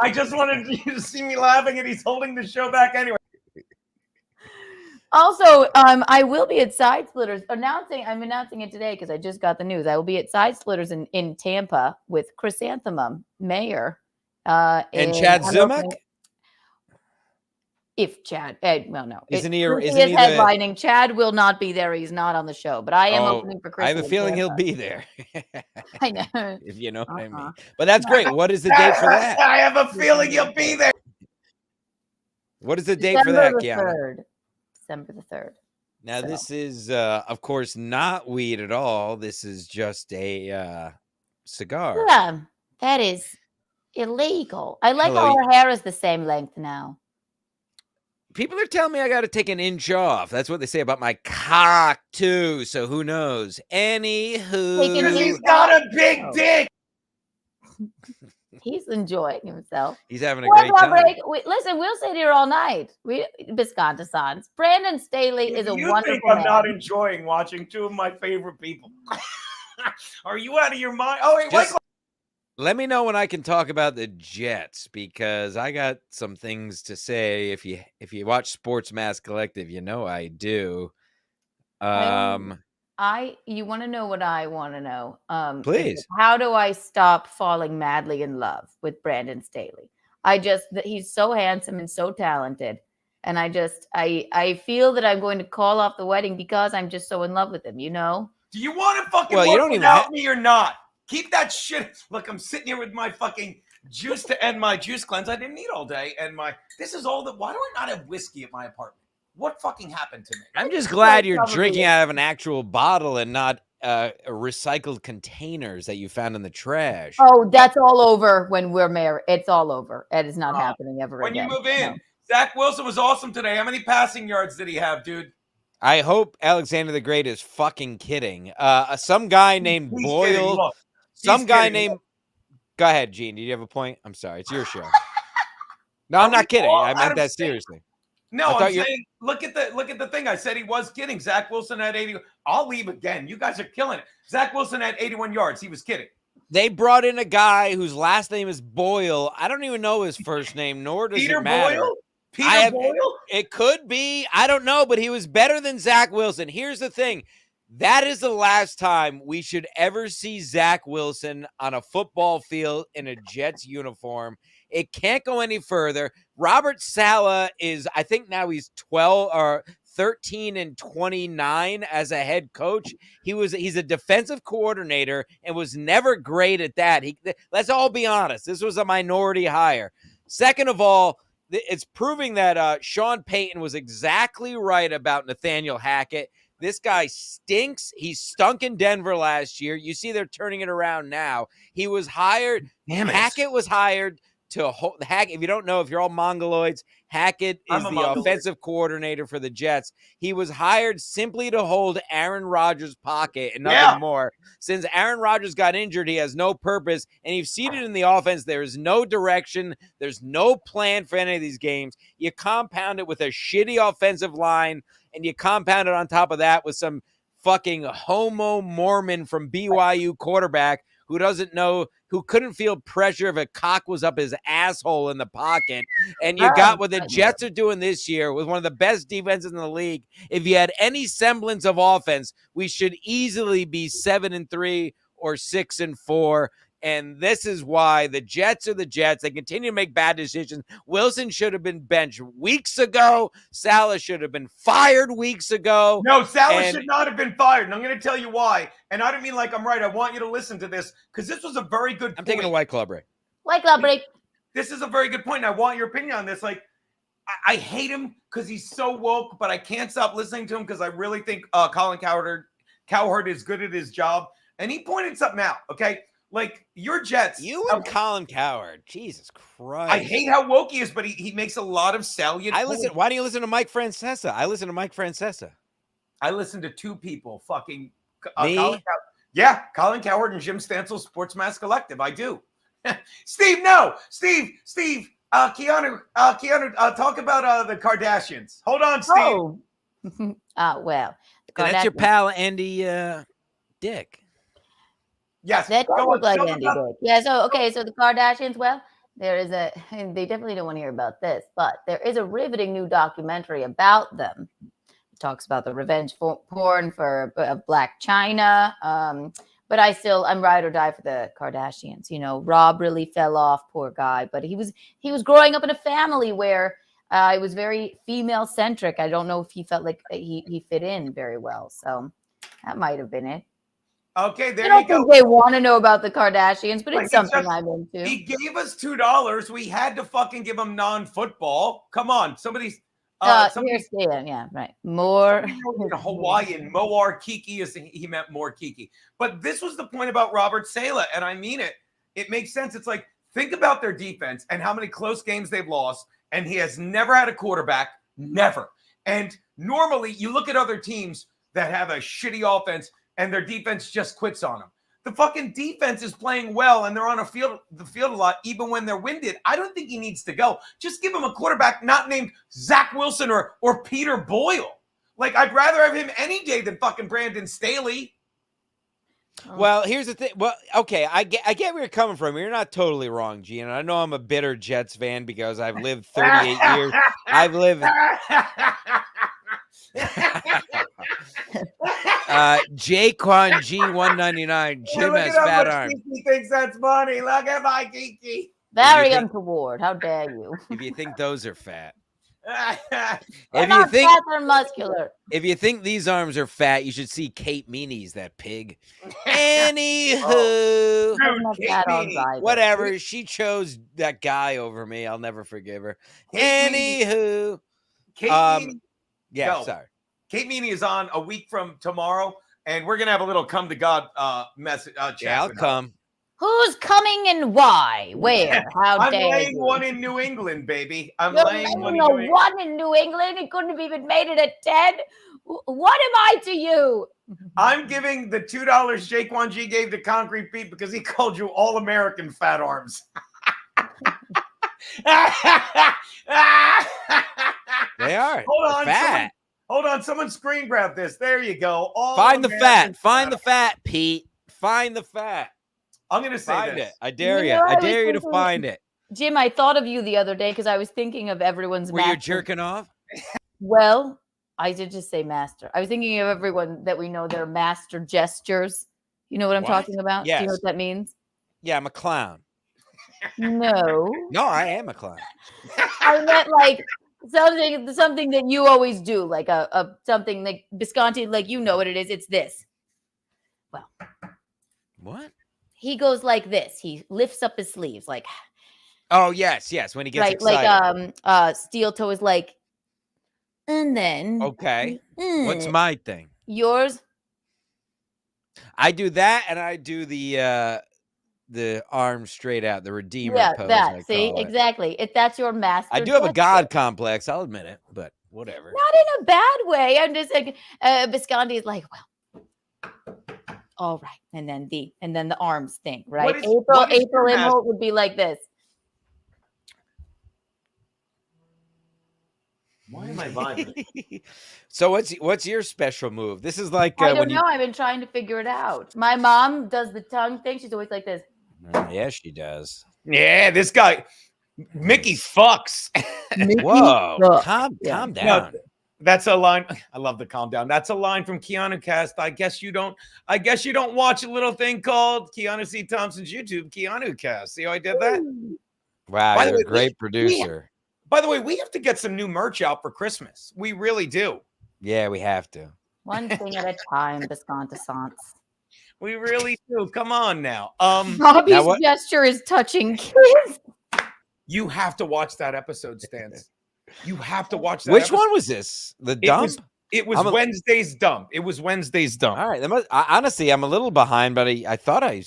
I just wanted you to see me laughing, and he's holding the show back anyway. Also, I will be at Side Splitters I'm announcing it today because I just got the news. I will be at Side Splitters in Tampa with Chrysanthemum Mayor. And Chad Zumock? If Chad, well, no. Isn't he Chrissy isn't is he headlining. Chad will not be there. He's not on the show, but I am Oh, opening for Chris. I have a feeling he'll be there. I know. If you know what I mean. Uh-uh. But that's great. What is the date for that? I have a feeling you'll be there. What is the date for that, the Keanu? 3rd. December the 3rd. Now, So. this is, of course, not weed at all. This is just a cigar. Yeah, that is illegal. I like Hello. how our hair is the same length now. People are telling me I got to take an inch off. That's what they say about my cock, too. So who knows? Anywho. Because he's got a big dick. He's enjoying himself. He's having a One great more time. break. Listen, we'll sit here all night. Biscontessons. Brandon Staley is a You wonderful think I'm man. not enjoying watching two of my favorite people? Are you out of your mind? Oh wait, Just let me know when I can talk about the Jets because I got some things to say. If you watch Sports Mass Collective, you know I do. You want to know what I want to know? Please. How do I stop falling madly in love with Brandon Staley? He's so handsome and so talented. And I feel that I'm going to call off the wedding because I'm just so in love with him, you know? Do you want to fucking Well, you work don't even without ha- me or not? Keep that shit. Look, I'm sitting here with my fucking juice to end my juice cleanse. I didn't eat all day, and this is all that. Why do I not have whiskey at my apartment? What fucking happened to me? I'm just glad you're Probably drinking is. out of an actual bottle and not recycled containers that you found in the trash. Oh, that's all over when we're married. It's all over. It is not happening ever When again. you move in, No. Zach Wilson was awesome today. How many passing yards did he have, dude? I hope Alexander the Great is fucking kidding. Some guy named He's Boyle. kidding. Look, Some he's guy kidding. named. Go ahead, Gene. Did you have a point? I'm sorry. It's your show. No, I'm not kidding. all I out meant of that sync? seriously. No, I thought I'm you- saying look at the thing. I said he was kidding. Zach Wilson had 80. I'll leave again. You guys are killing it. Zach Wilson had 81 yards. He was kidding. They brought in a guy whose last name is Boyle. I don't even know his first name, nor does Peter it matter. Boyle? Peter Boyle? It could be. I don't know, but he was better than Zach Wilson. Here's the thing. That is the last time we should ever see Zach Wilson on a football field in a Jets uniform. It can't go any further. Robert Saleh is, I think now he's 13-29 as a head coach. He's a defensive coordinator and was never great at that. Let's all be honest. This was a minority hire. Second of all, it's proving that Sean Payton was exactly right about Nathaniel Hackett. This guy stinks. He stunk in Denver last year. You see they're turning it around now. He was hired. Damn it. Hackett was hired to hold Hackett. If you don't know, if you're all mongoloids, Hackett is I'm a the mongoloid. offensive coordinator for the Jets. He was hired simply to hold Aaron Rodgers' pocket and nothing more. Since Aaron Rodgers got injured, he has no purpose. And you've seen it in the offense. There is no direction. There's no plan for any of these games. You compound it with a shitty offensive line, and you compound it on top of that with some fucking homo Mormon from BYU quarterback who doesn't know, who couldn't feel pressure if a cock was up his asshole in the pocket. And you got what the Jets are doing this year with one of the best defenses in the league. If you had any semblance of offense, we should easily be 7-3 or 6-4. And this is why the Jets are the Jets. They continue to make bad decisions. Wilson should have been benched weeks ago. Salah should have been fired weeks ago. No, Salah should not have been fired. And I'm going to tell you why. And I don't mean like I'm right. I want you to listen to this because this was a very good point. I'm taking a White Claw break. White Claw break. This is a very good point. And I want your opinion on this. Like, I hate him because he's so woke, but I can't stop listening to him because I really think Colin Cowherd is good at his job. And he pointed something out, okay? Like, your Jets. You and Colin Cowherd. Jesus Christ. I hate how woke he is, but he makes a lot of salient points. Why do you listen to Mike Francesa? I listen to Mike Francesa. I listen to two people, fucking me? Colin Cowherd and Jim Stancil, Sports Mass Collective. I do. Steve, Keanu, talk about the Kardashians. Hold on, Steve. Oh. Well. That's your pal, Andy Dick. Yes. That does look like Andy Dick. Yeah, so the Kardashians, well, and they definitely don't want to hear about this, but there is a riveting new documentary about them. It talks about the revenge porn for Black China. But I'm ride or die for the Kardashians. You know, Rob really fell off, poor guy, but he was growing up in a family where it was very female centric. I don't know if he felt like he fit in very well. So that might have been it. Okay, there you go. I don't think they want to know about the Kardashians, but it's something I'm into. He gave us $2. We had to fucking give him non-football. Come on, somebody's yeah, right. More Hawaiian, Moar Kiki he meant more Kiki. But this was the point about Robert Saleh, and I mean it. It makes sense. It's like, think about their defense and how many close games they've lost, and he has never had a quarterback, never. And normally, you look at other teams that have a shitty offense, and their defense just quits on them. The fucking defense is playing well, and they're on the field a lot, even when they're winded. I don't think he needs to go. Just give him a quarterback not named Zach Wilson or Peter Boyle. Like, I'd rather have him any day than fucking Brandon Staley. Well, here's the thing. Well, okay, I get where you're coming from. You're not totally wrong, Gene. I know I'm a bitter Jets fan because I've lived 38 years. I've lived... Jaquan G199. Jim has fat arms. Kiki thinks that's funny. Look at my Kiki. Very untoward. How dare you? If you think those are fat. If you think fat, they're muscular. If you think these arms are fat, you should see Kate Meany's, that pig. Anywho, whatever. She chose that guy over me. I'll never forgive her. Anywho, sorry. Kate Meany is on a week from tomorrow, and we're gonna have a little come to God message. Yeah, I'll come. Who's coming and why? Where? How I'm dare laying you? one in New England, baby. You're laying one in New England. It couldn't have even made it a 10. What am I to you? I'm giving the $2 Jaquan G gave to Concrete Pete because he called you all-American fat arms. They are. Hold on, fat. Hold on, someone screen grab this. There you go. Find the fat. Find the fat, Pete. Find the fat. I'm going to say find this. It. I dare you. I dare you to find it. Jim, I thought of you the other day because I was thinking of everyone's Were you jerking off? Well, I did just say master. I was thinking of everyone that we know their master gestures. You know what I'm talking about? Yes. Do you know what that means? Yeah, I'm a clown. No. No, I am a clown. I meant like something that you always do, like a something like Visconti, like you know what it is. It's this. Well, what? He goes like this. He lifts up his sleeves, like. Oh yes. When he gets excited. Like steel toe is like, and then. Okay. What's my thing? Yours. I do that, and I do the arm straight out, the Redeemer pose. Yeah, that. See, exactly. If that's your master. I do have a God complex. I'll admit it, but whatever. Not in a bad way. I'm just like, Visconti is like, well, all right, and then the arms thing, right? April Inholt would be like this. Why am I vibing? So what's your special move? This is like I when don't you. know. I've been trying to figure it out. My mom does the tongue thing. She's always like this. Yeah, she does. Yeah, this guy, Mickey fucks. Whoa, Fuck. calm Yeah. No, down. that's a line. I love the calm down. That's a line from Keanu Cast. I guess you don't watch a little thing called Keanu C. Thompson's YouTube, Keanu Cast. See how I did that? Wow, By the you're way, a great producer. By the way, we have to get some new merch out for Christmas. We really do. Yeah, we have to. One thing at a time, Descantissance. We really do. Come on now. Bobby's what- gesture is touching kids. You have to watch that episode, Stans. You have to watch that. Which episode. one was this? The It dump? was, it was I'm a- Wednesday's dump. It was Wednesday's dump. All right. Honestly, I'm a little behind, but I thought I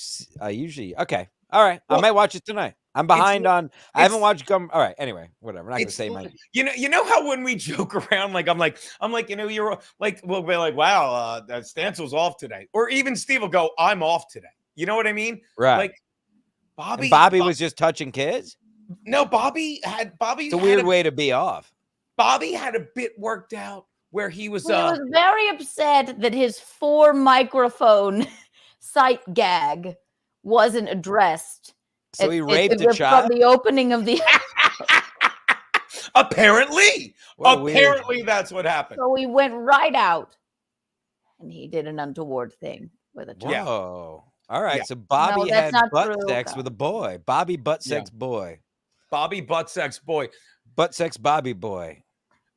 usually. Okay. All right. I Well, might watch it tonight. I'm behind on. I haven't it's- watched Gum. All right. Anyway, whatever. I'm not gonna It's say my. you know how when we joke around, like I'm like, you're like, we'll be like, wow, Stancil's off today, or even Steve will go, I'm off today. You know what I mean? Right. Like And Bobby was just touching kids. no, Bobby. It's a weird way to be off. Bobby had a bit worked out where he was. He was very upset that his 4 microphone sight gag wasn't addressed. So he raped a from child. the opening of the. Apparently, What a weird- apparently that's what happened. So he went right out, and he did an untoward thing with a child. Yeah. Whoa. All right. Yeah. So Bobby that's had not butt true, sex God. with a boy. Bobby butt sex boy. Bobby butt sex boy. Butt sex Bobby boy.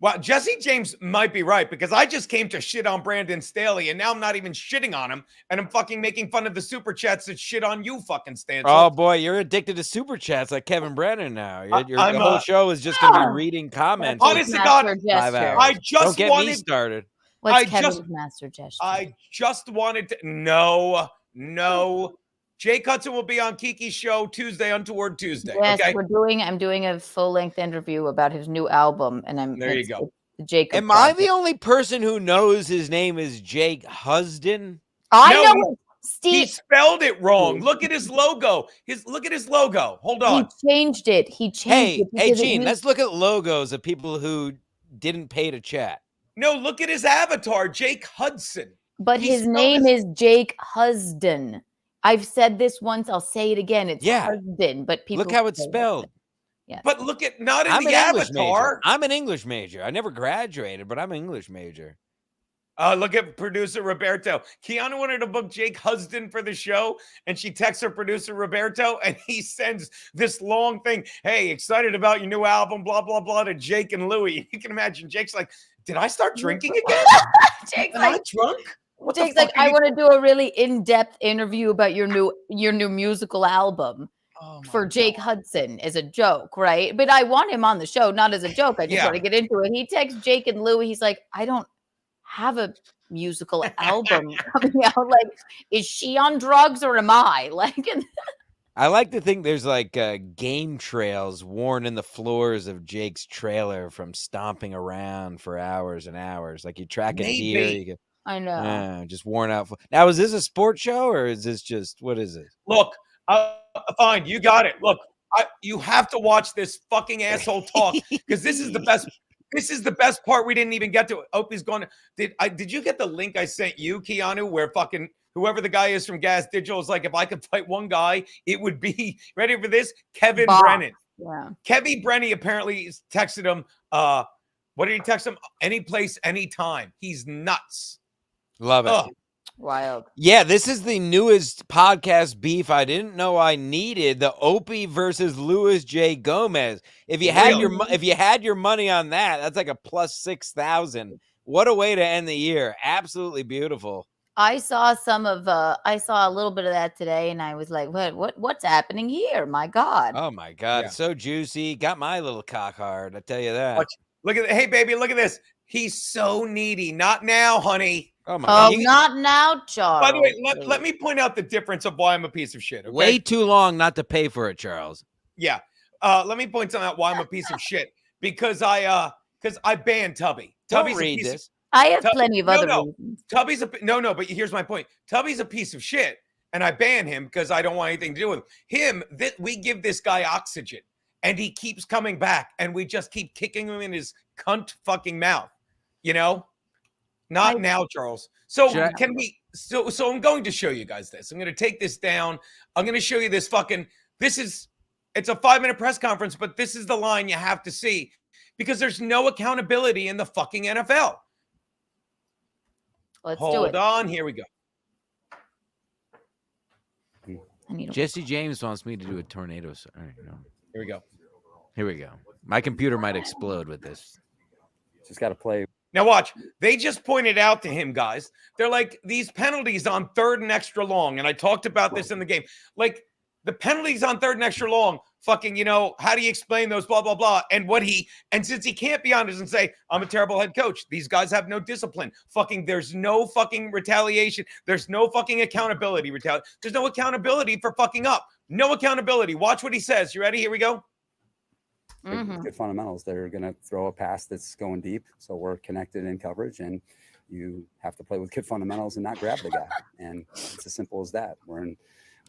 Well, Jesse James might be right because I just came to shit on Brandon Staley and now I'm not even shitting on him and I'm fucking making fun of the super chats that shit on you fucking Stancil. Oh boy, you're addicted to super chats like Kevin Brennan now. Your I'm, whole show is just gonna be reading comments. Honest His to God, master 5 gesture. hours. I just Don't get me wanted started. What's I Kevin's just- master gesture? I just wanted to no. Jake Hudson will be on Kiki's show Tuesday, Untoward Tuesday. Yes, Okay. I'm doing a full-length interview about his new album, and There you it's go. the Jacob. Am I the Project. only person who knows his name is Jake Husden? I No, know He Steve. spelled it wrong. Look at his logo. Look at his logo. Hold He on. changed it. He changed Hey, it. hey, because it Gene, used- let's look at logos of people who didn't pay to chat. No, look at his avatar, Jake Hudson. But he his spelled name his- is Jake Husden. I've said this once. I'll say it again. It's Yeah. Husden, but people Look how it's say spelled. Husden. Yes. But look at not in I'm the an English avatar. major. I'm an English major. I never graduated, but I'm an English major. Look at producer Roberto. Keanu wanted to book Jake Husden for the show, and she texts her producer Roberto, and he sends this long thing. Hey, excited about your new album, blah, blah, blah, to Jake and Louie. You can imagine Jake's like, did I start drinking again? Jake's Am I like, drunk? What the Jake's fuck like, are I you- want to do a really in-depth interview about your new musical album Oh my for Jake God. Hudson as a joke, right? But I want him on the show, not as a joke. I just Yeah. want to get into it. He texts Jake and Louie. He's like, I don't have a musical album coming out. Like, is she on drugs or am I? Like, I like to think there's like game trails worn in the floors of Jake's trailer from stomping around for hours and hours. Like you track a deer, Maybe. you get I know. just worn out. Now, is this a sports show or is this just what is it? Look, fine, you got it. Look, you have to watch this fucking asshole talk because this is the best. This is the best part. We didn't even get to. Opie's going to. Did you get the link I sent you, Keanu? Where fucking whoever the guy is from Gas Digital is like, if I could fight one guy, it would be ready for this. Kevin Bob. Brennan. Yeah. Kevin Brennan apparently texted him. What did he text him? Any place, anytime. He's nuts. Love it. Ugh. Wild. Yeah, this is the newest podcast beef I didn't know I needed. The Opie versus Louis J. Gomez. If you had your money on that, that's like a plus 6,000. What a way to end the year. Absolutely beautiful. I saw I saw a little bit of that today, and I was like, what's happening here? My God. Oh my God, Yeah. so juicy. Got my little cock hard, I tell you that. Watch. Look at hey baby, look at this. He's so needy. Not now, honey. Oh my Oh, God. not now, Charles. By the way, let me point out the difference of why I'm a piece of shit. Okay? Way too long not to pay for it, Charles. Yeah. Let me point out why I'm a piece of shit. Because I banned Tubby. Don't Tubby's a read piece of- this. I have Tub- plenty of no, other no. reasons. Tubby's but here's my point. Tubby's a piece of shit, and I ban him because I don't want anything to do with him. We give this guy oxygen, and he keeps coming back, and we just keep kicking him in his cunt fucking mouth. You know, not now, Charles. So can we? So I'm going to show you guys this. I'm going to take this down. I'm going to show you this fucking. It's a 5-minute press conference, but this is the line you have to see because there's no accountability in the fucking NFL. Let's Hold do it. on. Here we go. Jesse James wants me to do a tornado. All right, no. Here we go. Here we go. My computer might explode with this. Just got to play. Now watch. They just pointed out to him, guys. They're like, these penalties on 3rd and extra long. And I talked about this in the game. Like, the penalties on 3rd and extra long, fucking, you know, how do you explain those, blah, blah, blah. And since he can't be honest and say, I'm a terrible head coach, these guys have no discipline. Fucking, there's no fucking retaliation. There's no fucking accountability. There's no accountability for fucking up. No accountability. Watch what he says. You ready? Here we go. Good fundamentals. They're going to throw a pass that's going deep. So we're connected in coverage, and you have to play with good fundamentals and not grab the guy. And it's as simple as that.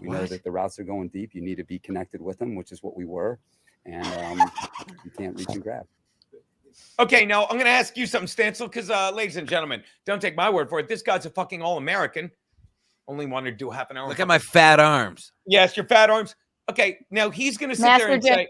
We know that the routes are going deep. You need to be connected with them, which is what we were. And you can't reach and grab. Okay, now I'm going to ask you something, Stancil, because, ladies and gentlemen, don't take my word for it. This guy's a fucking All-American. Only wanted to do half an hour. Look at my fat arms. Yes, your fat arms. Okay, now he's going to sit there and say,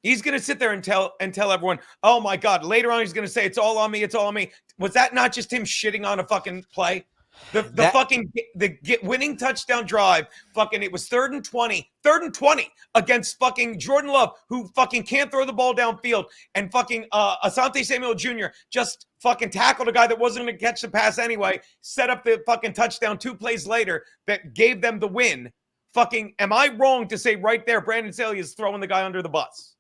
he's going to sit there and tell everyone, oh my God, later on he's going to say, it's all on me, it's all on me. Was that not just him shitting on a fucking play? The winning touchdown drive, fucking, it was 3rd and 20 against fucking Jordan Love, who fucking can't throw the ball downfield, and fucking Asante Samuel Jr. just fucking tackled a guy that wasn't going to catch the pass anyway, set up the fucking touchdown 2 plays later that gave them the win. Fucking, am I wrong to say right there, Brandon Staley is throwing the guy under the bus?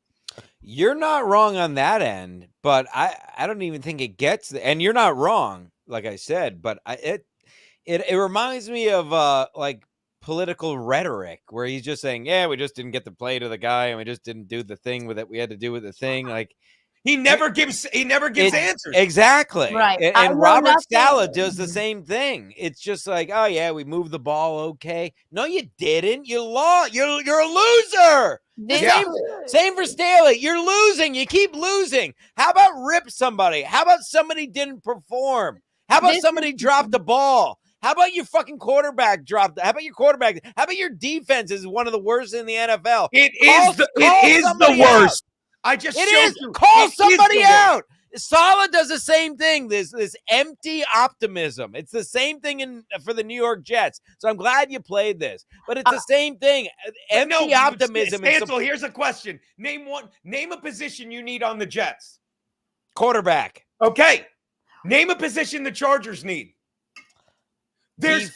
You're not wrong on that end, but I don't even think it gets there. And you're not wrong, like I said, but it reminds me of like political rhetoric where he's just saying, yeah, we just didn't get the play to the guy and we just didn't do the thing with it we had to do with the thing. Like he never gives answers. Exactly. Right. And Robert Saleh does the same thing. It's just like, oh yeah, we moved the ball okay. No, you didn't. You lost. You're a loser. Same for Staley. You're losing. You keep losing. How about rip somebody? How about somebody didn't perform? How about somebody dropped the ball? How about your fucking quarterback dropped? How about your quarterback? How about your defense is one of the worst in the NFL? It is the worst. I just showed you. Call somebody out. Saleh does the same thing. This empty optimism. It's the same thing for the New York Jets. So I'm glad you played this, but it's the same thing. Empty optimism. Stancil, here's a question. Name a position you need on the Jets. Quarterback. Okay. Name a position the Chargers need. There's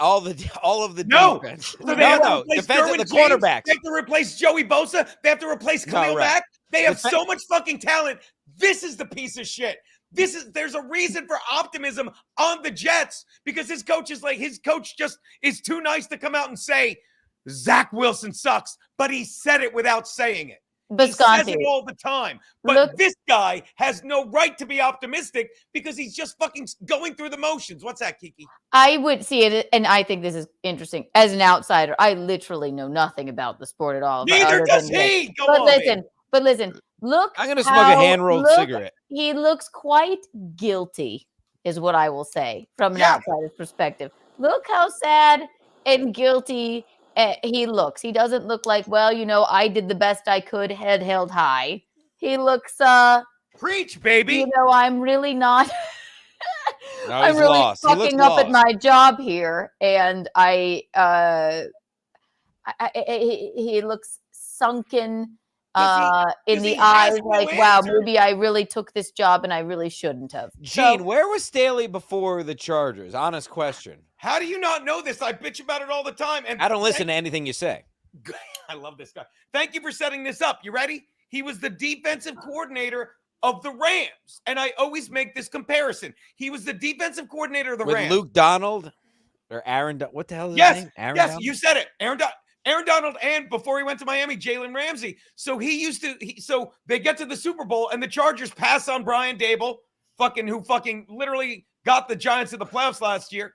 all of the defense. So they have to replace defense, the quarterbacks. They have to replace Joey Bosa. They have to replace Khalil Mack. They have so much fucking talent. This is the piece of shit. There's a reason for optimism on the Jets because his coach just is too nice to come out and say Zach Wilson sucks, but he said it without saying it. He says it all the time. But this guy has no right to be optimistic because he's just fucking going through the motions. What's that, Kiki? I would see it, and I think this is interesting. As an outsider, I literally know nothing about the sport at all. Neither does he. But listen, look. I'm going to smoke a hand-rolled cigarette. He looks quite guilty, is what I will say from an outsider's perspective. Look how sad and guilty he looks. He doesn't look like, well, I did the best I could, head held high. He looks preach, baby. I'm really not no, I'm really lost. fucking up at my job here, and he looks sunken in the eyes, like, wow, maybe I really took this job and I really shouldn't have. Gene, where was Staley before the Chargers? Honest question. How do you not know this? I bitch about it all the time. And I don't listen to anything you say. I love this guy. Thank you for setting this up. You ready? He was the defensive coordinator of the Rams. And I always make this comparison. He was the defensive coordinator of the Rams. Luke Donald or Aaron. What the hell is his name? Aaron yes, Donald? You said it. Aaron Donald, and before he went to Miami, Jalen Ramsey. So so they get to the Super Bowl, and the Chargers pass on Brian Dable, who literally got the Giants to the playoffs last year.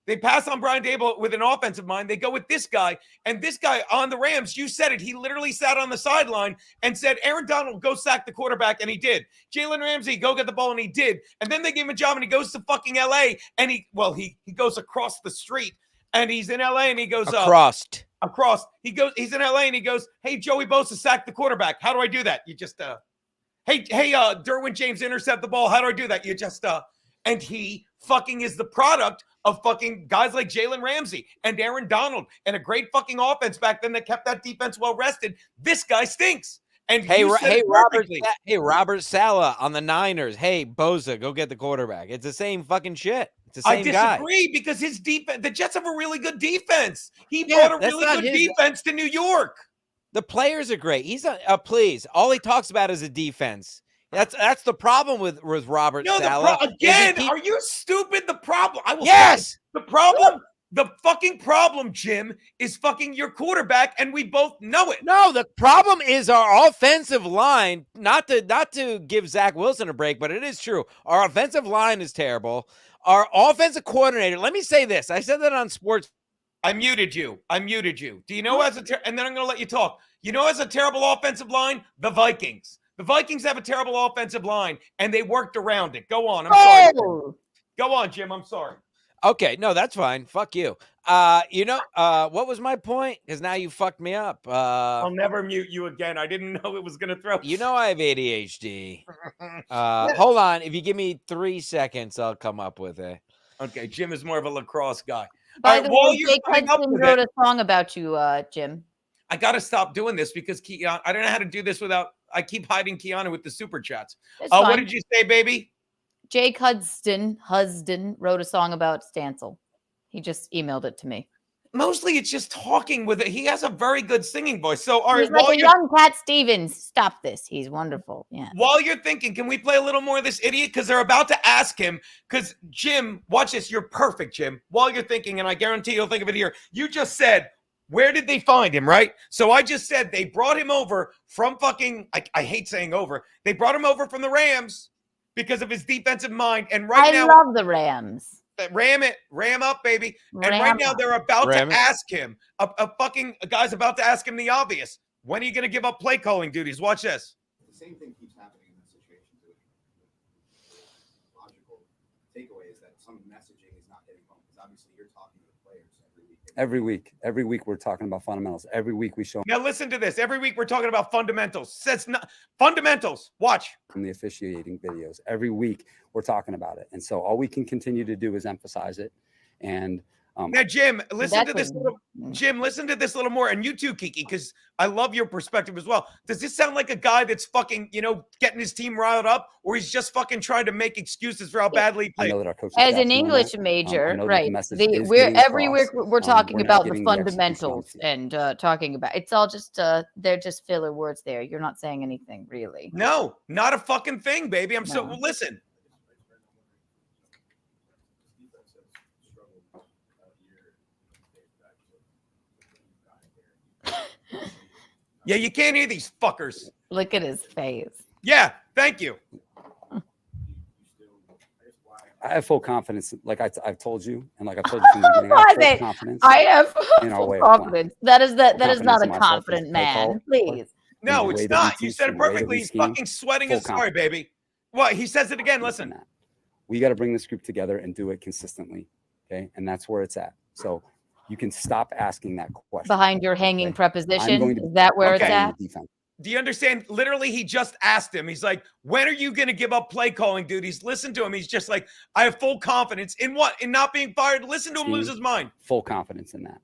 They pass on Brian Dable with an offensive mind. They go with this guy. And this guy on the Rams, you said it. He literally sat on the sideline and said, Aaron Donald, go sack the quarterback. And he did. Jalen Ramsey, go get the ball. And he did. And then they gave him a job and he goes to fucking LA. And he goes across the street and he's in LA and he goes across. He's in LA and he goes, hey, Joey Bosa, sack the quarterback. How do I do that? You just, hey, Derwin James, intercept the ball. How do I do that? You just, and he fucking is the product of fucking guys like Jalen Ramsey and Aaron Donald and a great fucking offense back then that kept that defense well rested. This guy stinks. And Robert Saleh on the Niners. Hey, Bosa, go get the quarterback. It's the same fucking shit. It's the same guy. I disagree because his defense, the Jets have a really good defense. He brought a really good defense to New York. The players are great. He's please. All he talks about is a defense. That's the problem with Robert Saleh. Are you stupid? The problem. The fucking problem, Jim, is fucking your quarterback, and we both know it. No, the problem is our offensive line. Not to give Zach Wilson a break, but it is true. Our offensive line is terrible. Our offensive coordinator. Let me say this. I said that on Sports. I muted you. Do you know and then I'm going to let you talk. You know, as a terrible offensive line, the Vikings. The Vikings have a terrible offensive line, and they worked around it. Go on. I'm sorry. Go on, Jim. I'm sorry. Okay. No, that's fine. Fuck you. What was my point? Because now you fucked me up. I'll never mute you again. I didn't know it was going to throw. You know I have ADHD. Hold on. If you give me 3 seconds, I'll come up with it. Okay. Jim is more of a lacrosse guy. By the way, Jake Hudson wrote a song about you, Jim. I got to stop doing this because I don't know how to do this without. I keep hiding Keanu with the super chats. What did you say, baby? Jake Huston wrote a song about Stancil. He just emailed it to me. Mostly it's just talking with it. He has a very good singing voice. So, all right. He's like a young Cat Stevens. Stop this. He's wonderful. Yeah. While you're thinking, can we play a little more of this idiot? Because they're about to ask him. Because, Jim, watch this. You're perfect, Jim. While you're thinking, and I guarantee you'll think of it here. You just said, where did they find him, right? So I just said they brought him over from fucking, I hate saying over. They brought him over from the Rams because of his defensive mind. And right now. I love the Rams. Ram up, baby. And right now they're about to ask him. A guy's about to ask him the obvious. When are you going to give up play calling duties? Watch this. The same thing keeps happening in this situation. The logical takeaway is that some messaging is not hitting home because obviously you're talking to the players Every week we're talking about fundamentals. Every week we show. Now listen to this. Every week we're talking about fundamentals. Says not fundamentals. Watch from the officiating videos. Every week we're talking about it, and so all we can continue to do is emphasize it. And now, Jim, listen to this. Listen to this a little more, and you too, Kiki, because I love your perspective as well. Does this sound like a guy that's fucking, getting his team riled up, or he's just fucking trying to make excuses for how badly he played? I know that our coach as an English major, right? Every week we're talking about the fundamentals and talking about it's all just they're just filler words there. You're not saying anything really. No, not a fucking thing, baby. Listen. Yeah, you can't hear these fuckers. Look at his face. Yeah, thank you. I have full confidence, like I've told you, and like I've told you from the beginning. I have full confidence. I have full confidence. That is not a confident man. Please. No, it's not. You said it perfectly. He's fucking sweating his sorry, baby. What? He says it again. Listen. We got to bring this group together and do it consistently. Okay, and that's where it's at. So. You can stop asking that question. Behind your hanging preposition, is that where it's at? Do you understand? Literally, he just asked him. He's like, when are you going to give up play calling duties? Listen to him. He's just like, I have full confidence. In what? In not being fired? Listen to him lose his mind. Full confidence in that.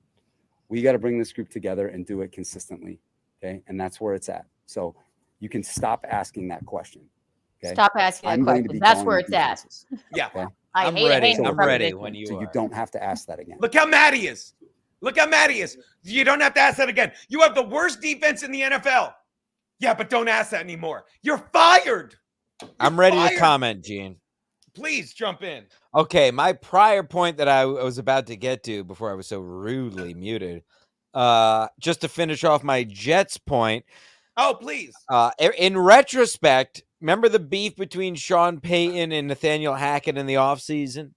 We got to bring this group together and do it consistently. Okay, and that's where it's at. So you can stop asking that question. Okay? Stop asking that question. That's where it's at. Yeah. Okay? I'm ready when you are. So you don't have to ask that again. Look how mad he is. You don't have to ask that again. You have the worst defense in the NFL. Yeah, but don't ask that anymore. You're fired. I'm ready to comment, Gene. Please jump in. Okay, my prior point that I was about to get to before I was so rudely muted, just to finish off my Jets point. Oh, please. In retrospect, remember the beef between Sean Payton and Nathaniel Hackett in the offseason?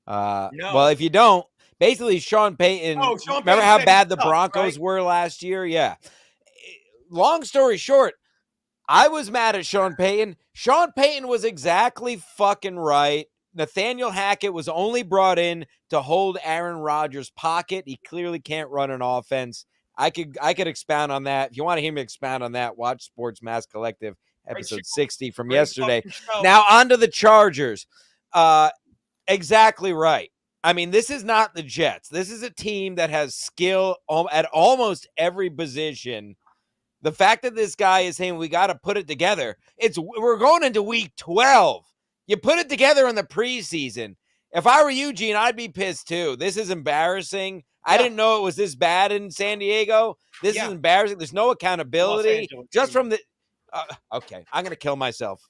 Well, if you don't, basically Sean Payton. Oh, Sean remember Payton how said bad he the sucked, Broncos right? were last year? Yeah. Long story short, I was mad at Sean Payton. Sean Payton was exactly fucking right. Nathaniel Hackett was only brought in to hold Aaron Rodgers' pocket. He clearly can't run an offense. I could expound on that. If you want to hear me expound on that, watch Sports Mass Collective episode 60 from Great yesterday. fucking show. Now on to the Chargers. Exactly right. I mean, this is not the Jets. This is a team that has skill at almost every position. The fact that this guy is saying we got to put it together, we're going into week 12. You put it together in the preseason. If I were you, Gene, I'd be pissed too. This is embarrassing. I didn't know it was this bad in San Diego. This is embarrassing. There's no accountability. Just from the okay, I'm gonna kill myself.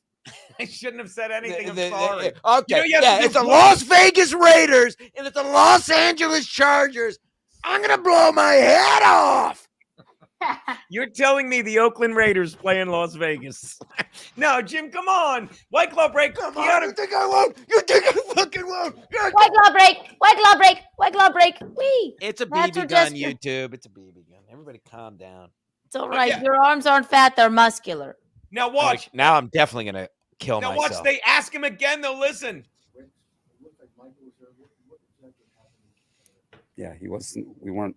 I shouldn't have said anything. I'm sorry. Okay, it's the Las Vegas Raiders and it's the Los Angeles Chargers. I'm gonna blow my head off. You're telling me the Oakland Raiders play in Las Vegas? No, Jim, come on. White Claw break. Come on. You think I won't? You think I fucking won't? White Claw break. White Claw break. White Claw break. Wee. It's a That's BB what gun, just- YouTube. It's a BB gun. Everybody calm down. It's all right. Your arms aren't fat. They're muscular. Now watch. Now I'm definitely going to kill Now myself. watch. They ask him again. They'll listen. Yeah, he wasn't. We weren't.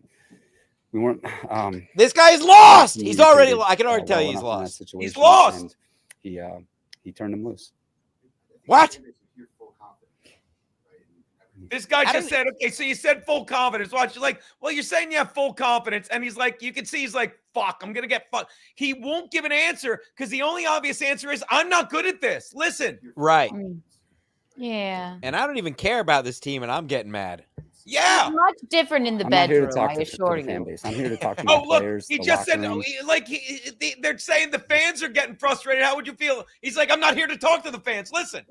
This guy's lost. He's already. I can already tell you he's well enough in that lost. situation, He's lost. And he turned him loose. What? This guy just said, okay, so you said full confidence. Watch, you're like, well, you're saying you have full confidence. And he's like, you can see he's like, fuck, I'm going to get fucked. He won't give an answer because the only obvious answer is, I'm not good at this. Listen. Right. Yeah. And I don't even care about this team, and I'm getting mad. Yeah. It's much different in the I'm not here to bedroom, talk I to assure the fan you. base. I'm here to talk to my Oh, look, players. he the just said, locker room. they're saying the fans are getting frustrated. How would you feel? He's like, I'm not here to talk to the fans. Listen.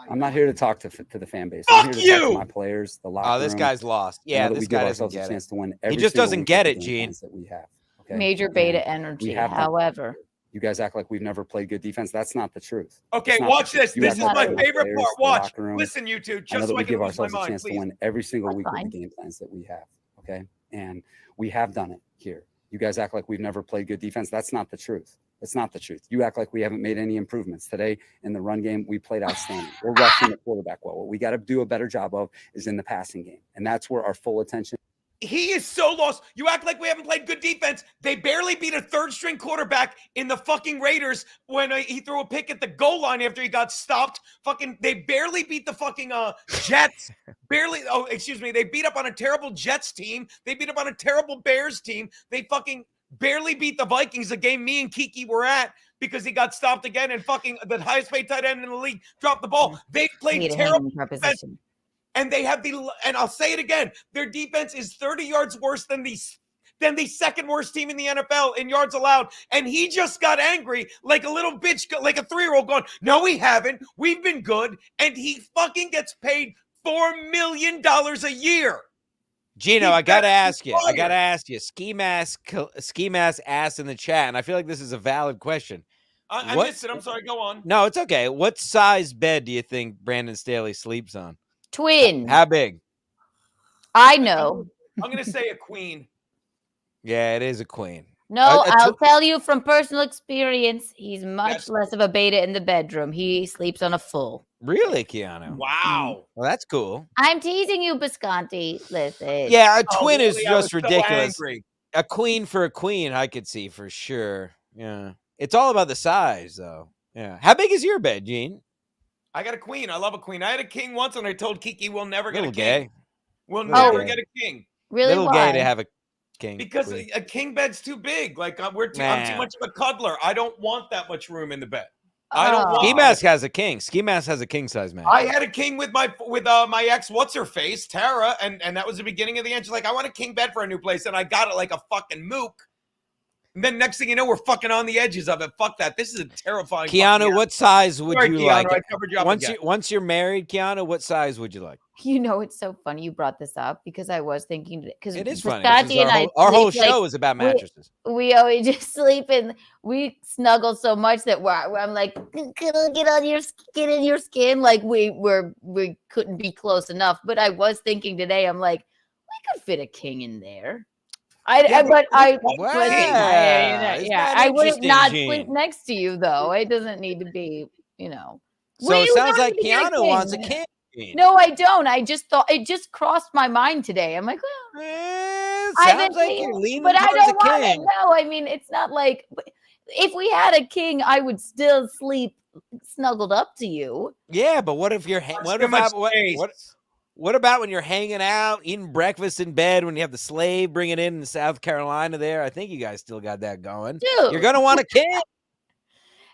I'm not here to talk to the fan base. Fuck I'm here to talk you! to my players, the locker Oh, this room. guy's lost. I know Yeah, that this we guy give doesn't ourselves a get chance it. to win every just single doesn't week get with it, the game Gene. plans that we have. Okay? Major And beta energy. have that. However, you guys act like we've never played good defense. That's not the truth. Okay, It's not watch the truth. this. You This act is like my the favorite players, part. the Watch. locker room. Listen, you two, I know just that so I we can give lose my ourselves a mind, chance to please. win every single That's week with fine. the game plans that we have. Okay. And we have done it here. You guys act like we've never played good defense. That's not the truth. That's not the truth. You act like we haven't made any improvements. Today in the run game, we played outstanding. We're rushing the quarterback well. What we got to do a better job of is in the passing game. And that's where our full attention. He is so lost. You act like we haven't played good defense. They barely beat a third-string quarterback in the fucking Raiders when he threw a pick at the goal line after he got stopped. They barely beat the fucking Jets. Barely. Oh, excuse me. They beat up on a terrible Jets team. They beat up on a terrible Bears team. They fucking barely beat the Vikings, a game me and Kiki were at, because he got stopped again and fucking the highest paid tight end in the league dropped the ball. They played need a terrible hanging preposition. and they have and I'll say it again, their defense is 30 yards worse than the second worst team in the NFL in yards allowed. And he just got angry like a little bitch, like a 3-year-old going, no, we haven't. We've been good. And he fucking gets paid $4 million a year. Geno, He I gotta better be ask you. fired. Ski mask asked in the chat, and I feel like this is a valid question. I What- missed it. I'm sorry. Go on. No, it's okay. What size bed do you think Brandon Staley sleeps on? Twin. How big? I know. I'm going to say a queen. Yeah, it is a queen. No, A I'll tell you from personal experience, he's much Yes. less of a beta in the bedroom. He sleeps on a full. Really, Keanu? Wow. Well, that's cool. I'm teasing you, Bisconti. Listen. Yeah, a Oh, twin is really? I was just so ridiculous. angry. A queen for a queen, I could see for sure. Yeah. It's all about the size, though. Yeah. How big is your bed, Gene? I got a queen. I love a queen. I had a king once, and I told Kiki we'll never get Little a king. gay. We'll Little never gay. get a king. Really? Little Why? gay to have a king. Because queen. a king bed's too big. Like I'm too Nah. much of a cuddler. I don't want that much room in the bed. I don't Oh. want. Ski Mask has a king. Ski Mask has a king size man. I had a king with my ex, what's her face, Tara, and that was the beginning of the end. She's like, I want a king bed for a new place, and I got it like a fucking mook. And then next thing you know, we're fucking on the edges of it. Fuck that. This is a terrifying. Keanu, what size would Sorry, you Keanu, like? I covered you up again. Once you're married, Keanu, what size would you like? You know, it's so funny you brought this up because I was thinking because It is funny. Biscotti and I Our whole sleep, like, show is about we- mattresses. we always just sleep and we snuggle so much that I'm like, get in your skin. Like we couldn't be close enough. But I was thinking today, I'm like, we could fit a king in there. Wow, I isn't that would interesting, not Gene? sleep next to you though. It doesn't need to be, you know. So it You sounds don't like need to get Keanu wants a king. king. No, I don't. I just thought it just crossed my mind today. I'm like, well, Sounds like you're leaning but I towards a don't want it. king. No, I mean, it's not like if we had a king, I would still sleep snuggled up to you. Yeah, but what if you're what about when you're hanging out, eating breakfast in bed, when you have the slave bringing in South Carolina there? I think you guys still got that going. Dude. You're gonna want a king.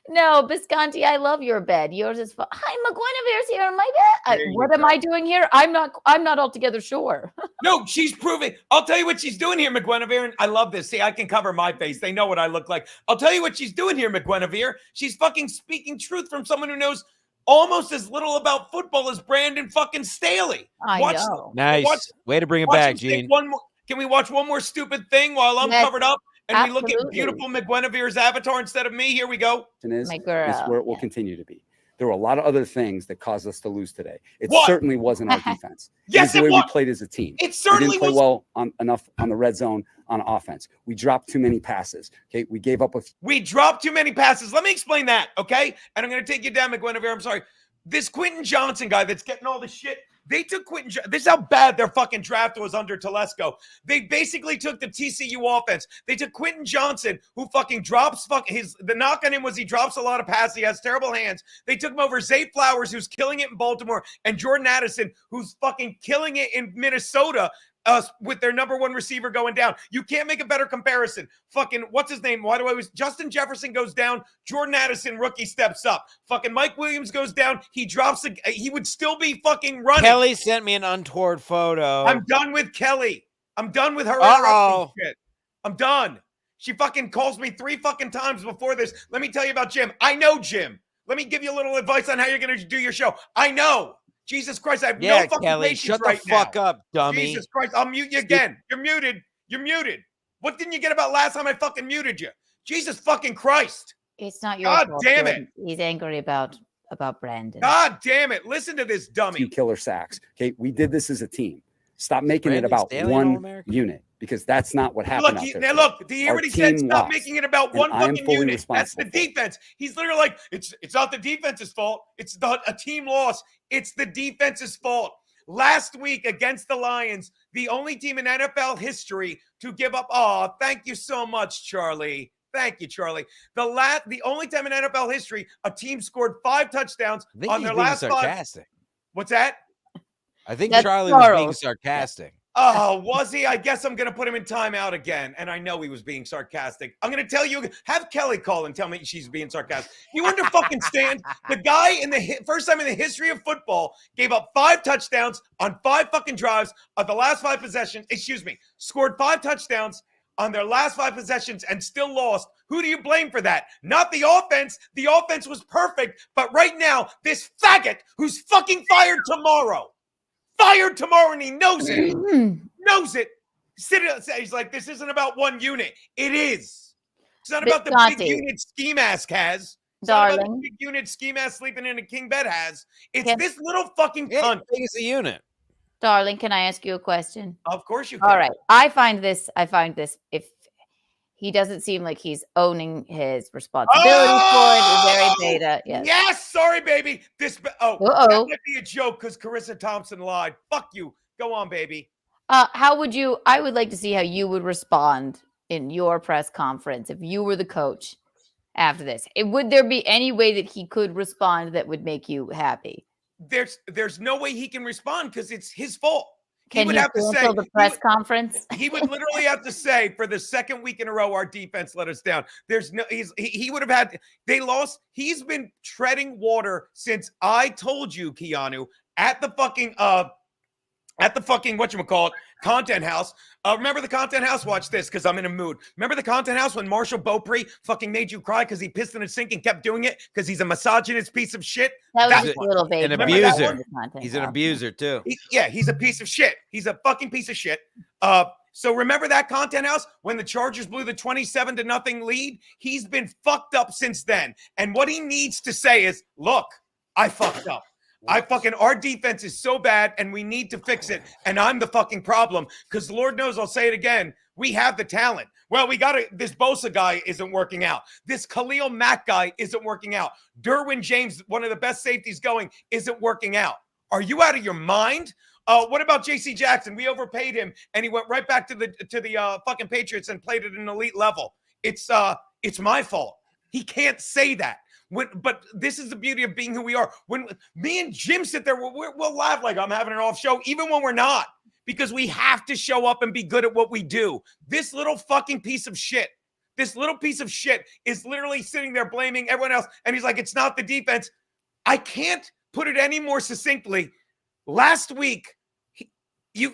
No, Bisconti, I love your bed. Yours is fun. Hi, McGuinevere's here in my bed. What am I doing here? I'm not altogether sure. No, she's proving. I'll tell you what she's doing here, McGuinevere. And I love this. See, I can cover my face. They know what I look like. I'll tell you what she's doing here, McGuinevere. She's fucking speaking truth from someone who knows almost as little about football as Brandon fucking Staley. I know. Nice. Way to bring it back, Gene. Can we watch one more stupid thing while I'm Yes, covered up? And we look at absolutely. beautiful McGuinevere's avatar instead of me. Here we go. My girl, is where it will continue to be. There were a lot of other things that caused us to lose today. It What? certainly wasn't our defense. Yes, it it was the way was. we played as a team. It certainly we didn't play was. well enough on the red zone on offense. We dropped too many passes. Okay, we gave up We dropped too many passes. Let me explain that, okay? And I'm going to take you down, McGuinevere. I'm sorry. This Quentin Johnson guy that's getting all the shit. They took this is how bad their fucking draft was under Telesco. They basically took the TCU offense. They took Quentin Johnson, who fucking drops the knock on him was he drops a lot of passes. He has terrible hands. They took him over Zay Flowers, who's killing it in Baltimore, and Jordan Addison, who's fucking killing it in Minnesota. With their number one receiver going down. You can't make a better comparison. Fucking, what's his name? Justin Jefferson goes down. Jordan Addison, rookie, steps up. Fucking Mike Williams goes down. He drops he would still be fucking running. Kelly sent me an untoward photo. I'm done with Kelly. I'm done with her. Shit. I'm done. She fucking calls me 3 fucking times before this. Let me tell you about Jim. I know Jim. Let me give you a little advice on how you're going to do your show. I know. Jesus Christ, I have no fucking Kelly, patience shut right the fuck now. up, dummy. Jesus Christ, I'll mute you again. You're muted. You're muted. What didn't you get about last time I fucking muted you? Jesus fucking Christ. It's not your God fault. damn Jordan. it. He's angry about Brandon. God damn it. Listen to this dummy. 2 killer sacks. Okay, we did this as a team. Stop making Brandon it about Staley one All-American? unit because that's not what happened out there. Look, do you hear Our what he said? team Stop lost, making it about and one I am fucking fully unit. That's the responsible for it. defense. He's literally like, it's not the defense's fault. It's not a team loss. It's the defense's fault. Last week against the Lions, the only team in NFL history to give up. Oh, thank you so much, Charlie. Thank you, Charlie. The only time in NFL history a team scored 5 touchdowns I think on he's their being last 5. sarcastic. What's that? I think That's Charlie was being Charles. sarcastic. Oh, was he? I guess I'm going to put him in timeout again. And I know he was being sarcastic. I'm going to tell you, have Kelly call and tell me she's being sarcastic. You understand? The guy in the first time in the history of football gave up 5 touchdowns on 5 fucking drives of the last 5 possessions. Scored 5 touchdowns on their last 5 possessions and still lost. Who do you blame for that? Not the offense. The offense was perfect. But right now, this faggot who's fucking fired tomorrow, and he knows it. Knows it. He's like, this isn't about one unit. It is. It's not about the big unit ski mask has. It's not about the big unit ski mask sleeping in a king bed has. It's this little fucking cunt. It's a unit. Darling, can I ask you a question? Of course you can. All right. I find this if he doesn't seem like he's owning his responsibility for it. He's very beta. Yes. Yes. Sorry, baby. That might be a joke because Carissa Thompson lied. Fuck you. Go on, baby. How would you? I would like to see how you would respond in your press conference if you were the coach after this. Would there be any way that he could respond that would make you happy? There's no way he can respond because it's his fault. Can he cancel the press conference? He would literally have to say for the second week in a row, our defense let us down. He would have had, they lost. He's been treading water since I told you, Keanu, at the fucking, at the fucking whatchamacallit content house. Remember the content house? Watch this because I'm in a mood. Remember the content house when Marshall Beaupre fucking made you cry because he pissed in a sink and kept doing it because he's a misogynist piece of shit? That was That's a little baby. An Remember that abuser. one? He's an abuser too. He's a piece of shit. He's a fucking piece of shit. So remember that content house when the Chargers blew the 27-0 lead? He's been fucked up since then. And what he needs to say is, look, I fucked up. Our defense is so bad and we need to fix it. And I'm the fucking problem because Lord knows I'll say it again. We have the talent. Well, this Bosa guy isn't working out. This Khalil Mack guy isn't working out. Derwin James, one of the best safeties going, isn't working out. Are you out of your mind? What about J.C. Jackson? We overpaid him and he went right back to the fucking Patriots and played at an elite level. It's my fault. He can't say that. But this is the beauty of being who we are. When me and Jim sit there, we'll laugh like I'm having an off show, even when we're not, because we have to show up and be good at what we do. This little fucking piece of shit is literally sitting there blaming everyone else. And he's like, it's not the defense. I can't put it any more succinctly. Last week, you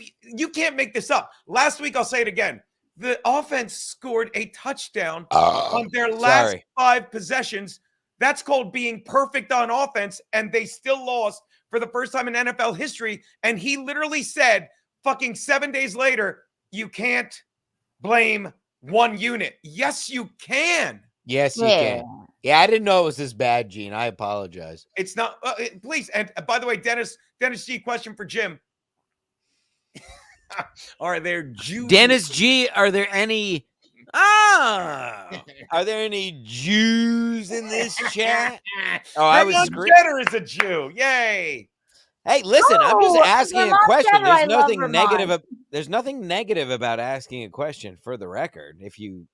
can't make this up. Last week, I'll say it again. The offense scored a touchdown on their last 5 possessions. That's called being perfect on offense, and they still lost for the first time in NFL history. And he literally said, fucking 7 days later, you can't blame one unit. Yes, you can. Yes, you can. Yeah, I didn't know it was this bad, Gene. I apologize. It's not. Please. And by the way, Dennis G, question for Jim. Are there Jews? Dennis G, are there any... are there any Jews in this chat? Oh, I was Jenner is a Jew. Yay. Hey, listen, I'm just asking a question. Jenner, There's I nothing love negative. There's nothing negative about asking a question, for the record. If you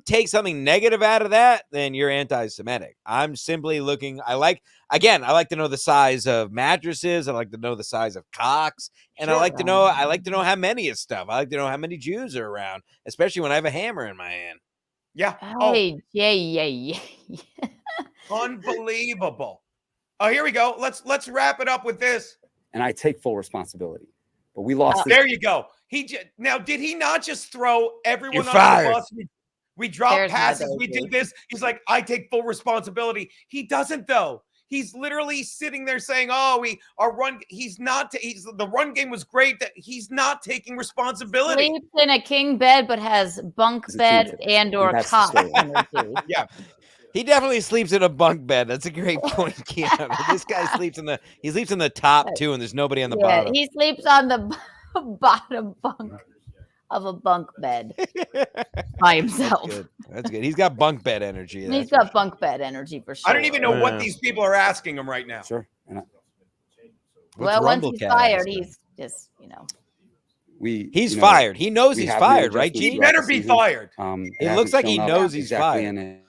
take something negative out of that, then you're anti-Semitic. I'm simply looking. I like to know the size of mattresses. I like to know the size of cocks, and I like to know how many of stuff. I like to know how many Jews are around, especially when I have a hammer in my hand. Yeah. Hey, yeah. Unbelievable. Oh, here we go. Let's wrap it up with this. And I take full responsibility. But we lost. There you go. Now, did he not just throw everyone You're under the bus? We dropped passes. my We baby. did this. He's like, I take full responsibility. He doesn't, though. He's literally sitting there saying, the run game was great. That he's not taking responsibility. Sleeps in a king bed, but has bunk bed and or That's cot the story. energy. Yeah. He definitely sleeps in a bunk bed. That's a great point, Keanu. This guy sleeps in the top 2, and there's nobody on the bottom. He sleeps on the bottom bunk of a bunk bed by himself. That's good. He's got bunk bed energy. He's got bunk bed energy for sure. I don't even know what these people are asking him right now. Sure. And Well, once he's fired, he's just, he's fired. He knows he's fired, right, He Gene? better be fired. It looks like he knows he's fired.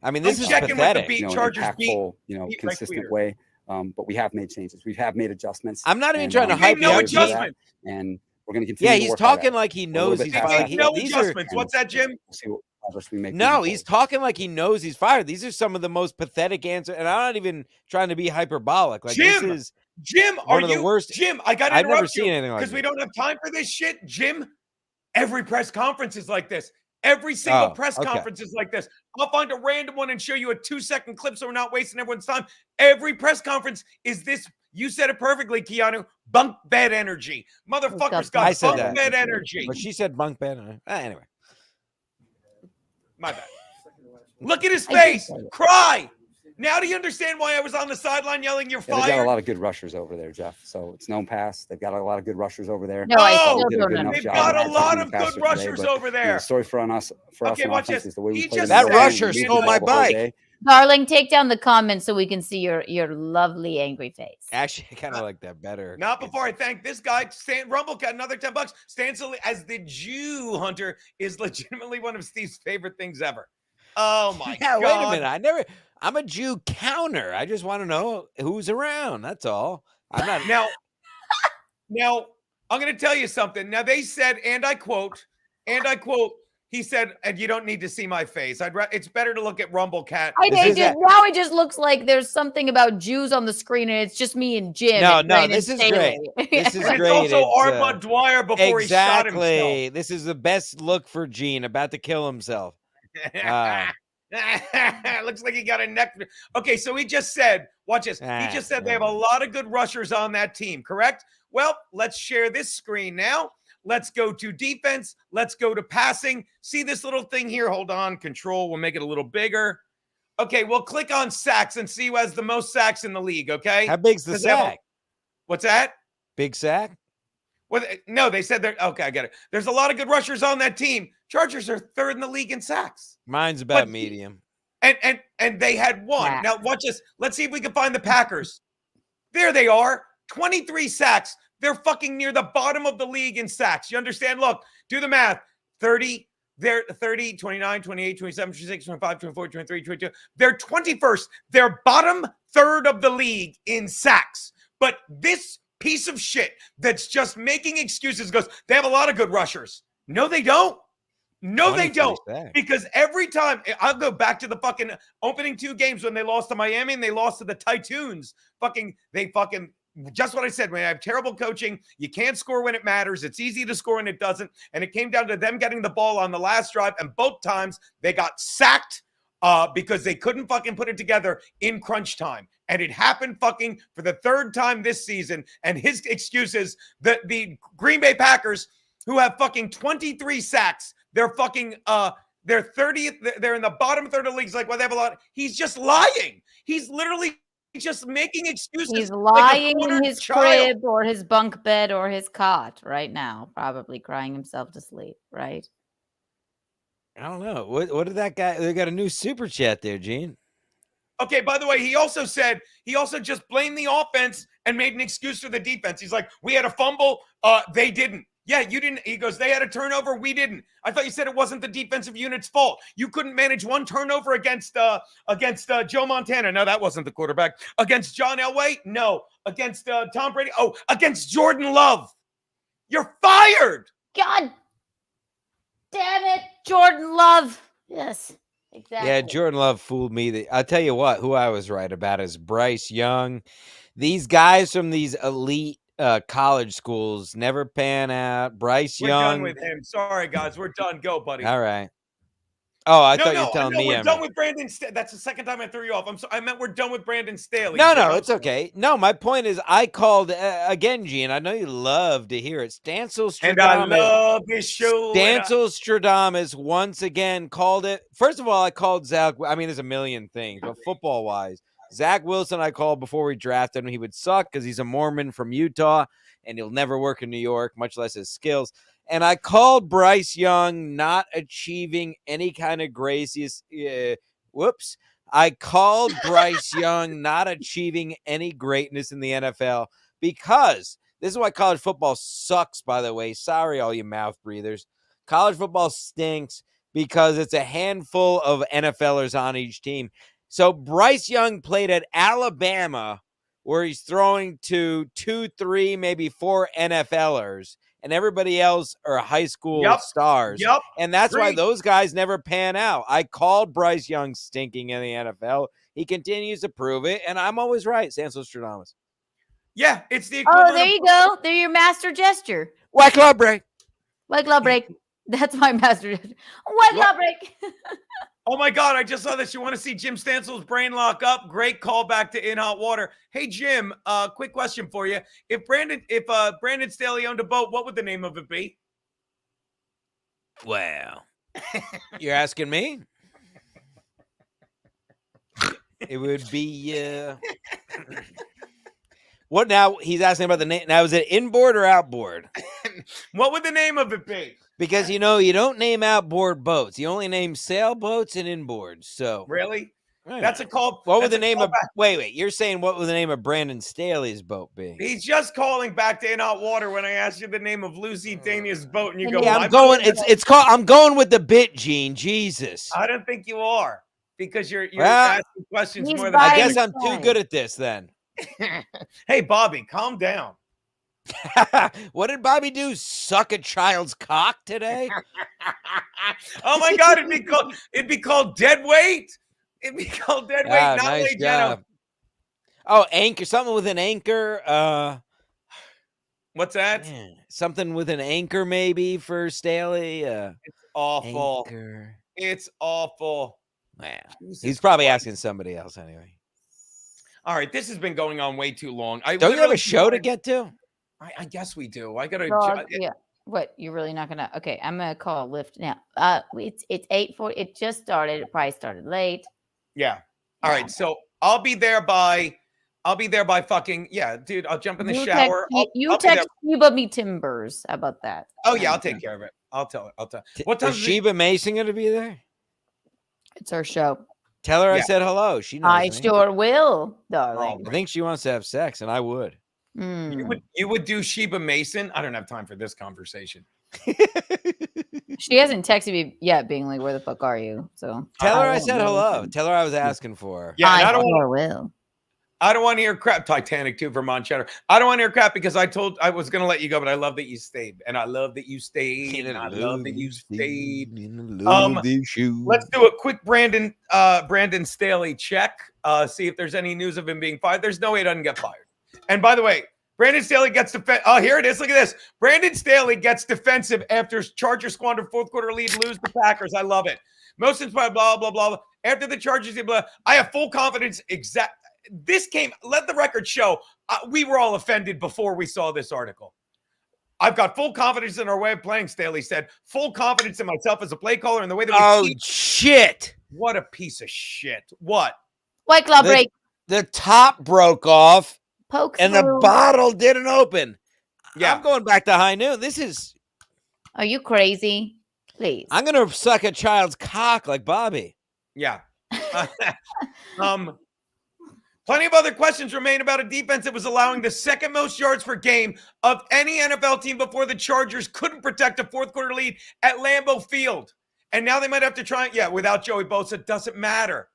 I mean, this is pathetic. Impactful, consistent way. But we have made changes. We have made adjustments. I'm not even trying to hype no you adjustment. And we're going to continue. Yeah, he's talking like he knows he's fired. No adjustments. What's that, Jim? We'll see what progress we make. No, he's talking like he knows he's fired. These are some of the most pathetic answers, and I'm not even trying to be hyperbolic. Like Jim, this is Jim, one of the worst. Jim, I got to I've never interrupt seen you anything like because we this. don't have time for this shit. Jim, every press conference is like this. Every single press conference is like this. I'll find a random one and show you a 2-second clip so we're not wasting everyone's time. Every press conference is this. You said it perfectly, Keanu. Bunk bed energy. Motherfuckers got bunk bed energy. But she said bunk bed. Anyway. My bad. Look at his face. Cry. Now do you understand why I was on the sideline yelling, you're fired? They've got a lot of good rushers over there, Jeff. So it's known pass. They've got a lot of good rushers over there. No, I still don't know. They've got a lot of good rushers over there. The story for us on offense is the way we play. That rusher stole my bike. Darling, take down the comments so we can see your lovely angry face. Actually, I kind of like that better. Not before I thank this guy, Rumblecat, another $10. Stancil as the Jew hunter is legitimately one of Steve's favorite things ever. Oh my God. Wait a minute. I'm a Jew counter. I just want to know who's around. That's all. I'm not now I'm going to tell you something. Now they said, and I quote, He said, and you don't need to see my face. It's better to look at Rumble Cat. Now it just looks like there's something about Jews on the screen, and it's just me and Jim. No, and no, Brandon this is Staley. great. This is And great. it's also Arbud Dwyer before he shot himself. Exactly. This is the best look for Gene, about to kill himself. Looks like he got a neck. Okay, so he just said, watch this. He just said they have a lot of good rushers on that team, correct? Well, let's share this screen now. Let's go to defense. Let's go to passing. See this little thing here? Hold on. Control. We'll make it a little bigger. Okay, we'll click on sacks and see who has the most sacks in the league, okay? How big's the sack? What's that? Big sack? Well, no, they said they're okay. I get it. There's a lot of good rushers on that team. Chargers are third in the league in sacks. Mine's about medium. And they had one. Yeah. Now watch this. Let's see if we can find the Packers. There they are. 23 sacks. They're fucking near the bottom of the league in sacks. You understand? Look, do the math. 30. They're 30, 29, 28, 27, 26, 25, 24, 23, 22. They're 21st. They're bottom third of the league in sacks. But this piece of shit that's just making excuses goes, they have a lot of good rushers. No, they don't. No, they don't. Because every time, I'll go back to the fucking opening 2 games when they lost to Miami and they lost to the Titans. Just what I said, when I have terrible coaching, you can't score when it matters. It's easy to score when it doesn't. And it came down to them getting the ball on the last drive. And both times they got sacked because they couldn't fucking put it together in crunch time. And it happened fucking for the 3rd time this season. And his excuse is that the Green Bay Packers, who have fucking 23 sacks, they're fucking, they're 30th, they're in the bottom third of the league. He's like, well, they have a lot. He's just lying. He's literally just making excuses. He's lying like in his crib or his bunk bed or his cot right now, probably crying himself to sleep, right? I don't know. What did that guy? They got a new super chat there, Gene. Okay, by the way, he also just blamed the offense and made an excuse for the defense. He's like, we had a fumble. They didn't. Yeah, you didn't. He goes, they had a turnover. We didn't. I thought you said it wasn't the defensive unit's fault. You couldn't manage one turnover against Joe Montana. No, that wasn't the quarterback. Against John Elway? No. Against Tom Brady? Oh, against Jordan Love. You're fired. God damn it, Jordan Love. Yes, exactly. Yeah, Jordan Love fooled me. I'll tell you what, who I was right about is Bryce Young. These guys from these elite college schools never pan out. Bryce Young. We're done with him. Sorry, guys. We're done. Go, buddy. All right. Oh, I thought you were telling me. We're done with Brandon. That's the second time I threw you off. I'm sorry. I meant we're done with Brandon Staley. No, it's okay. No, my point is I called again, Gene. I know you love to hear it. Stancil Stradamus. And I love this show. Stancil Stradamus once again called it. First of all, I called Zach. I mean, there's a million things, but football-wise, Zach Wilson I called before we drafted him. He would suck because he's a Mormon from Utah, and he'll never work in New York, much less his skills. And I called Bryce Young not achieving any kind of gracious. I called Bryce Young not achieving any greatness in the NFL because this is why college football sucks, by the way. Sorry, all you mouth breathers. College football stinks because it's a handful of NFLers on each team. So Bryce Young played at Alabama where he's throwing to 2, 3, maybe 4 NFLers. And everybody else are high school stars. And that's why those guys never pan out. I called Bryce Young stinking in the NFL. He continues to prove it. And I'm always right, Stancil Stradamus. Yeah, it's the equivalent. Oh, there you go. They're your master gesture. White Claw break. White Claw break. That's my master gesture. White Claw break. Oh my God, I just saw this. You want to see Jim Stancil's brain lock up? Great callback to In Hot Water. Hey, Jim, quick question for you. If Brandon Staley owned a boat, what would the name of it be? Well, you're asking me? It would be what now? He's asking about the name. Now, is it inboard or outboard? What would the name of it be? Because, you don't name outboard boats. You only name sailboats and inboards. So really? Right. That's a call. What would the name of wait, you're saying what would the name of Brandon Staley's boat be? He's just calling back to In Hot Water when I asked you the name of Lucy Dania's boat and you go, yeah, I'm going with the bit, Gene. Jesus. I don't think you are because you're asking questions more than I guess I'm too good at this then. Hey, Bobby, calm down. What did Bobby do? Suck a child's cock today? Oh my God, it'd be called dead weight. It'd be called dead weight. Ah, Not nice only Geno. job. Oh, anchor, something with an anchor. What's that? Man, something with an anchor maybe for Staley. Awful. Anchor. It's awful. Wow. Jesus He's probably Christ. asking somebody else anyway. All right, this has been going on way too long. Don't you have literally a show to wanted- get to? I guess we do. I gotta. Dog, yeah. What? You're really not gonna? Okay, I'm gonna call a Lyft now. It's 8:40. It just started. It probably started late. Yeah. All Yeah. right. So I'll be there by fucking dude. I'll jump in the You shower. text, you I'll be there. text Cuba me Timbers. How about that? Oh yeah, I'll take care of it. I'll tell her. What time Is Sheba Mason going to be there? It's our show. Tell her I Yeah. said hello. She knows I me. sure will, darling. I think she wants to have sex, and I would. Mm. You would do Sheba Mason? I don't have time for this conversation. She hasn't texted me yet, being like, "Where the fuck are you?" So Tell her I won't said know. hello. Tell her I was asking for her. Yeah, and I I don't want. sure will. I don't want to hear crap. Titanic too, Vermont Cheddar. I don't want to hear crap because I was going to let you go, but I love that you stayed, and I love that you stayed, and I love that you stayed. Let's do a quick Brandon Staley check. See if there's any news of him being fired. There's no way he doesn't get fired. And by the way, Brandon Staley gets oh, here it is. Look at this. Brandon Staley gets defensive after Chargers squander fourth quarter lead, lose the Packers. I love it. Most inspired, blah, blah, blah. After the Chargers, blah, I have full confidence. Let the record show, we were all offended before we saw this article. I've got full confidence in our way of playing, Staley said. Full confidence in myself as a play caller and the way that we Shit. What a piece of shit. What? White Claw break. The top broke off Poke and through. the bottle didn't open. Yeah. I'm going back to high noon. Are you crazy? Please. I'm going to suck a child's cock like Bobby. Yeah. Plenty of other questions remain about a defense that was allowing the second most yards per game of any NFL team before the Chargers couldn't protect a fourth quarter lead at Lambeau Field. And now they might have to try. Yeah, without Joey Bosa, doesn't matter.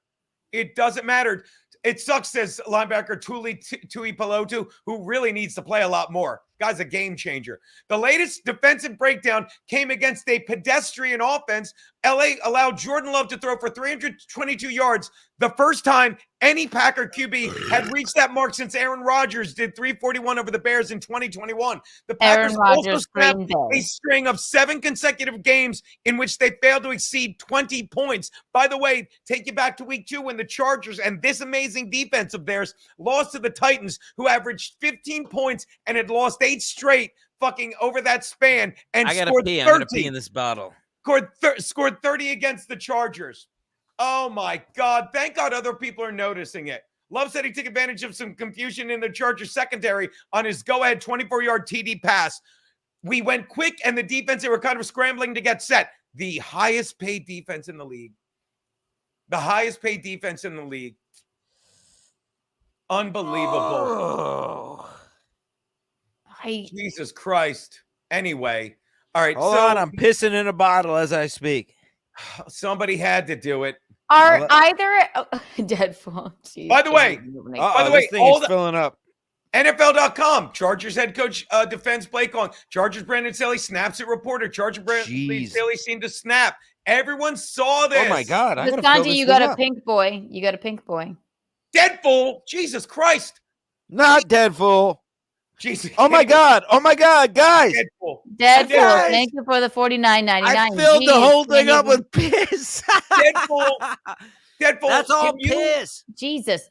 It doesn't matter. It sucks, says linebacker Tui Pelotu, who really needs to play a lot more. Guy's a game changer. The latest defensive breakdown came against a pedestrian offense. LA allowed Jordan Love to throw for 322 yards, the first time any Packer QB had reached that mark since Aaron Rodgers did 341 over the Bears in 2021. The Packers Aaron also Rodgers, snapped Green Bay. a string of 7 consecutive games in which they failed to exceed 20 points. By the way, take you back to week 2 when the Chargers and this amazing defense of theirs lost to the Titans, who averaged 15 points and had lost 8 straight fucking over that span and I got to scored pee. 30. I'm going to pee in this bottle. Scored 30 against the Chargers. Oh my God. Thank God other people are noticing it. Love said he took advantage of some confusion in the Chargers secondary on his go-ahead 24-yard TD pass. We went quick and the defense, they were kind of scrambling to get set. The highest paid defense in the league. The highest paid defense in the league. Unbelievable. Oh. Jesus Christ. Anyway. All right. Hold on. I'm pissing in a bottle as I speak. Somebody had to do it. Are either dead phone? By the way, This thing is filling up. NFL.com. Chargers head coach defends play calling. Chargers Brandon Staley snaps at reporter. Chargers Brandon Staley seemed to snap. Everyone saw this. Oh my God. I Visconti, you got a pink boy. You got a pink boy. Dead fool. Jesus Christ. Not dead fool. Jesus. Oh my God. Oh my God, guys. Dead fool. Dead fool. Guys. Thank you for the $49.99. I filled the whole thing up with piss. Dead fool. Dead fool. That's all Can you- piss. Jesus.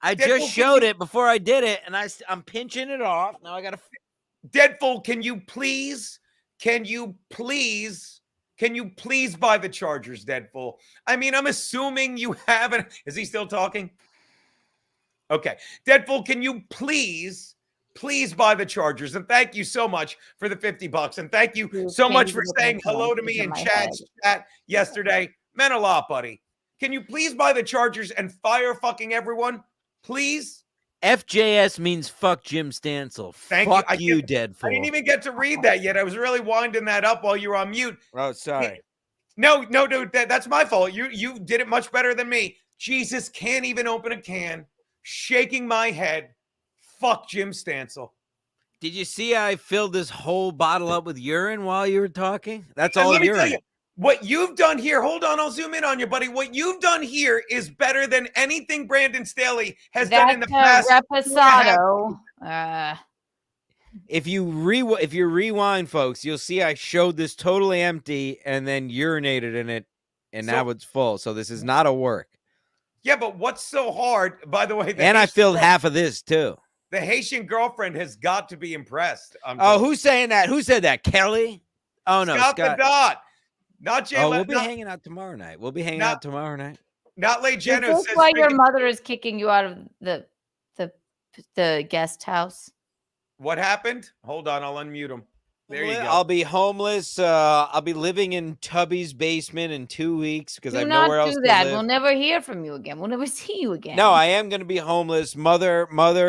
I Deadpool, just showed it before I did it, and I'm pinching it off. Now I got to. Deadpool, can you please buy the Chargers, Deadpool? I mean, I'm assuming you haven't. Is he still talking? Okay. Deadpool, can you please buy the Chargers? And thank you so much for the $50. And thank you so much for saying hello to me in Chad's chat yesterday. Meant a lot, buddy. Can you please buy the Chargers and fire fucking everyone? Please? FJS means fuck Jim Stancil. Thank fuck you. you, dead fool. I didn't even get to read that yet. I was really winding that up while you were on mute. Oh, sorry. No, dude, that's my fault. You did it much better than me. Jesus, can't even open a can. Shaking my head. Fuck Jim Stancil. Did you see I filled this whole bottle up with urine while you were talking? That's And all let me tell urine. you, what you've done here, hold on, I'll zoom in on you, buddy. What you've done here is better than anything Brandon Staley has done in the past. Reposado. If you rewind, folks, you'll see I showed this totally empty and then urinated in it, and now it's full. So this is not a work. Yeah, but what's so hard, by the way? And I filled half of this too. The Haitian girlfriend has got to be impressed. Who's saying that? Who said that? Kelly? Oh, no, Scott the Dot. Not Jay. Oh, we'll be hanging out tomorrow night. Not late Geno Is this says. why your mother is kicking you out of the guest house? What happened? Hold on, I'll unmute him. There you go. I'll be homeless. I'll be living in Tubby's basement in 2 weeks because I have nowhere else to live. We'll never hear from you again. We'll never see you again. No, I am going to be homeless. Mother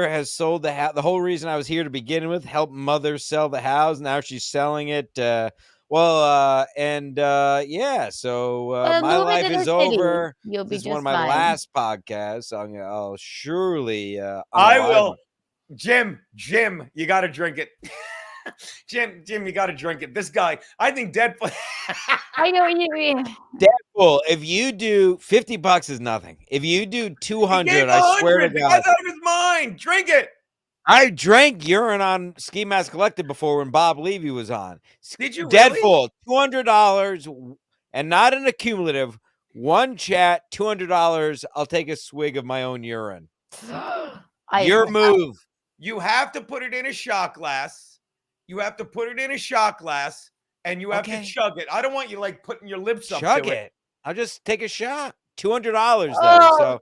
has sold the house. The whole reason I was here to begin with, help Mother sell the house. Now she's selling it. Yeah. So my life is over. You'll be this is just one of my fine. last podcasts. So I'll surely. I will. Jim, you got to drink it. Jim, you got to drink it. This guy, I think Deadpool. I know what you mean. Deadpool, if you do $50 is nothing. If you do 200, I swear to God. I thought it was mine. Drink it. I drank urine on Ski Mask Collective before when Bob Levy was on. Did you Deadpool, $200 and not an accumulative. One chat, $200. I'll take a swig of my own urine. Your move. You have to put it in a shot glass. You have to put it in a shot glass, and you have to chug it. I don't want you like putting your lips up chug to it. I'll just take a shot. $200 though. So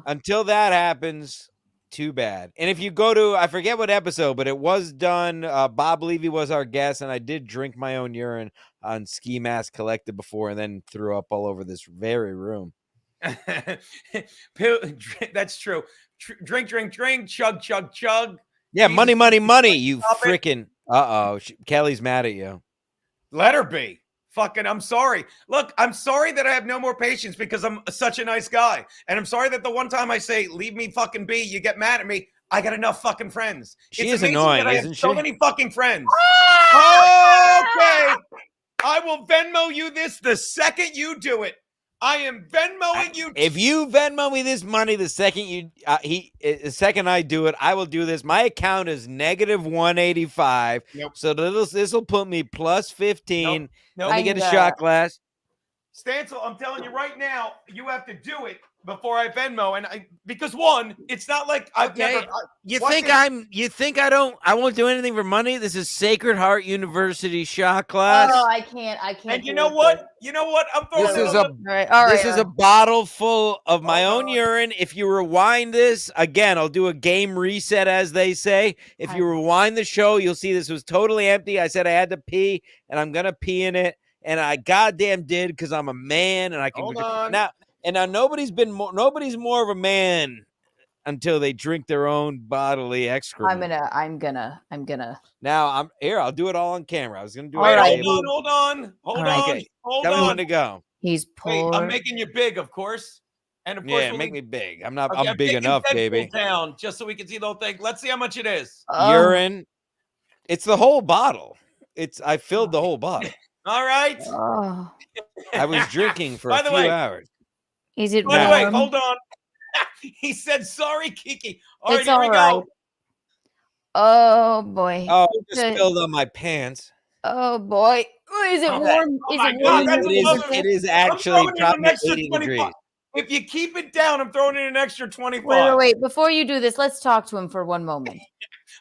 until that happens, too bad. And if you go to, I forget what episode, but it was done. Bob Levy was our guest, and I did drink my own urine on Ski Mask Collective before, and then threw up all over this very room. That's true. Drink, chug. Yeah, money, you freaking. Kelly's mad at you. Let her be. Fucking, I'm sorry. Look, I'm sorry that I have no more patience because I'm such a nice guy. And I'm sorry that the one time I say, leave me fucking be, you get mad at me. I got enough fucking friends. She is annoying, isn't she? So many fucking friends. Ah! Okay. I will Venmo you this the second you do it. I am Venmoing you. If you Venmo me this money, the second the second I do it, I will do this. My account is negative 185. Nope. So this will put me plus 15. Nope. Let me get a shot glass. Stancil, I'm telling you right now, you have to do it before I Venmo, and because one, it's not like I've never. You think I won't do anything for money? This is Sacred Heart University shot glass. Oh, I can't. And you know what? I'm throwing This is a bottle full of my own urine. If you rewind this again, I'll do a game reset, as they say. If you rewind the show, you'll see this was totally empty. I said I had to pee, and I'm gonna pee in it, and I goddamn did because I'm a man, and I can. Hold on. Now nobody's more of a man until they drink their own bodily excrement. I'm gonna. Now I'm here. I'll do it all on camera. I was gonna do it. Hold on. Tell me when to go. He's poor. Wait, I'm making you big, of course. And of course, make me big. I'm big enough, baby. Down just so we can see the whole thing. Let's see how much it is. Urine. It's the whole bottle. I filled the whole bottle. All right. Oh. I was drinking for a few hours. Is it? By the way, hold on. He said, "Sorry, Kiki." All right, here we go. Oh boy. Oh, it just spilled on my pants. Oh boy. Is it warm? It is actually probably 80 degrees. If you keep it down, I'm throwing in an extra 25. Wait. Before you do this, let's talk to him for one moment.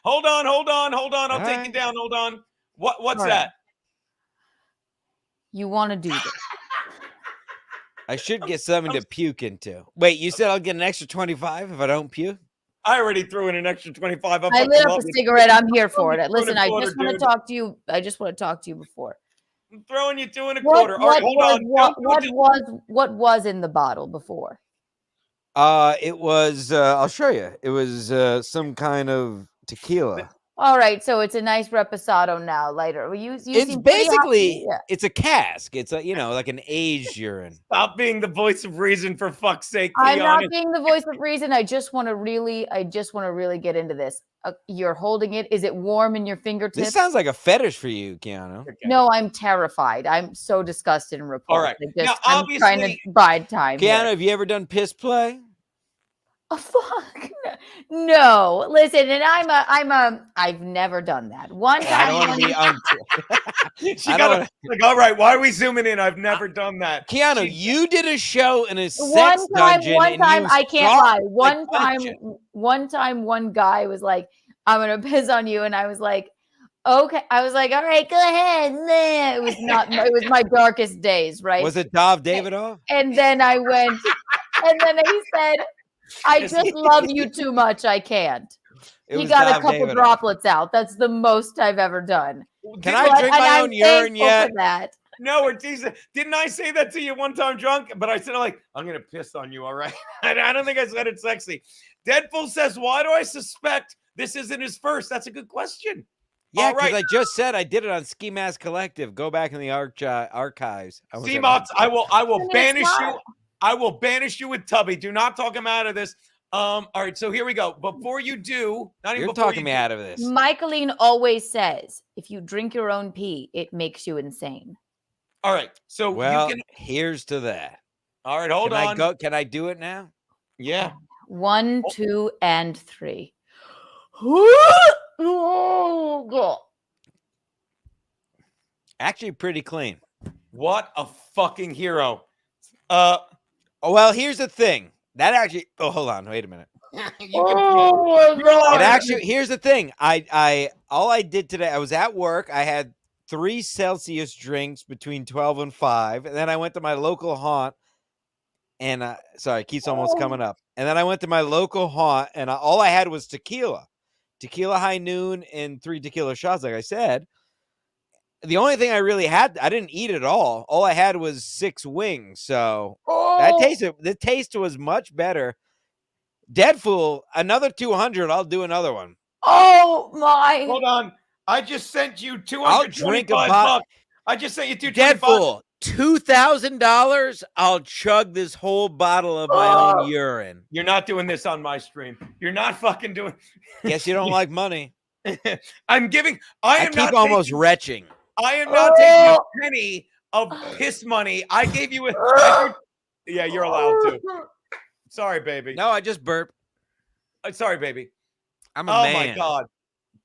Hold on. I'll take you down. Hold on. What's that? You want to do this? I should get something to puke into. Wait, you said I'll get an extra 25 if I don't puke? I already threw in an extra 25. I lit up a cigarette. I'm here for it. Listen, I just want to talk to you. I just want to talk to you before. I'm throwing you 2 1/4. All right, hold on. What was in the bottle before? It was. I'll show you. It was some kind of tequila. All right, so it's a nice reposado now. Later, you It's seem pretty happy. basically Yeah. it's a cask. It's a like an aged urine. Stop being the voice of reason, for fuck's sake, I'm not Keanu. being the voice of reason. I just want to really get into this. You're holding it. Is it warm in your fingertips? This sounds like a fetish for you, Keanu. Okay. No, I'm terrified. I'm so disgusted and repulsed. All right. Now, I'm trying to obviously- bide time. Keanu, here. have you ever done piss play? Oh, fuck. No. Listen, and I've never done that. One I time. don't want to be on. She I got don't like, all right, why are we zooming in? I've never done that. Keanu, She- you did a show in a sex dungeon. One and time, you I can't stalked lie. the One time, one guy was like, "I'm gonna piss on you," and I was like, "Okay." I was like, "All right, go ahead." Nah. It was not. It was my darkest days, right? Was it Dov Davidoff? And then I went, and then he said, "I just love you too much. I can't." It He was got a Dov couple Davidoff. droplets out. That's the most I've ever done. Can Didn't I drink my I'm own urine thankful yet? for that. No, or Jesus, didn't I say that to you one time drunk? But I said, like, I'm going to piss on you, all right? I don't think I said it sexy. Deadpool says, why do I suspect this isn't his first? That's a good question. Yeah, All because right. I just said I did it on Ski Mask Collective. Go back in the archives. I was at- C-Mox, I will And it's banish not- you. I will banish you with Tubby. Do not talk him out of this. All right, so here we go. Before you do, not even You're before talking you me do- out of this. Michaeline always says, if you drink your own pee, it makes you insane. All right, so Well, you can. here's to that. All right, hold Can on. I go? Can I do it now? Yeah. 1, 2, and 3. Oh, God. Actually, pretty clean. What a fucking hero. Oh well, here's the thing. That actually. Oh, hold on. Wait a minute. You can, Oh, my God. It actually. Here's the thing. All I did today. I was at work. I had 3 Celsius drinks between 12 and 5, and then I went to my local haunt. And sorry, Keith's almost coming up. And then I went to my local haunt, and all I had was tequila high noon, and 3 tequila shots. Like I said, the only thing I really had, I didn't eat it all. All I had was 6 wings. So the taste was much better. Deadpool, another 200. I'll do another one. Oh, my. hold on. I just sent you I'll drink a $225 bottle. I just sent you $225. Deadpool, $2,000. I'll chug this whole bottle of my own urine. You're not doing this on my stream. You're not fucking doing. Guess you don't like money. I'm giving. I am keep not almost taking, retching. I am not taking a penny of piss money. I gave you a. Yeah, you're allowed to. Sorry, baby. No, I just burp. Sorry, baby. I'm a Oh man. my God.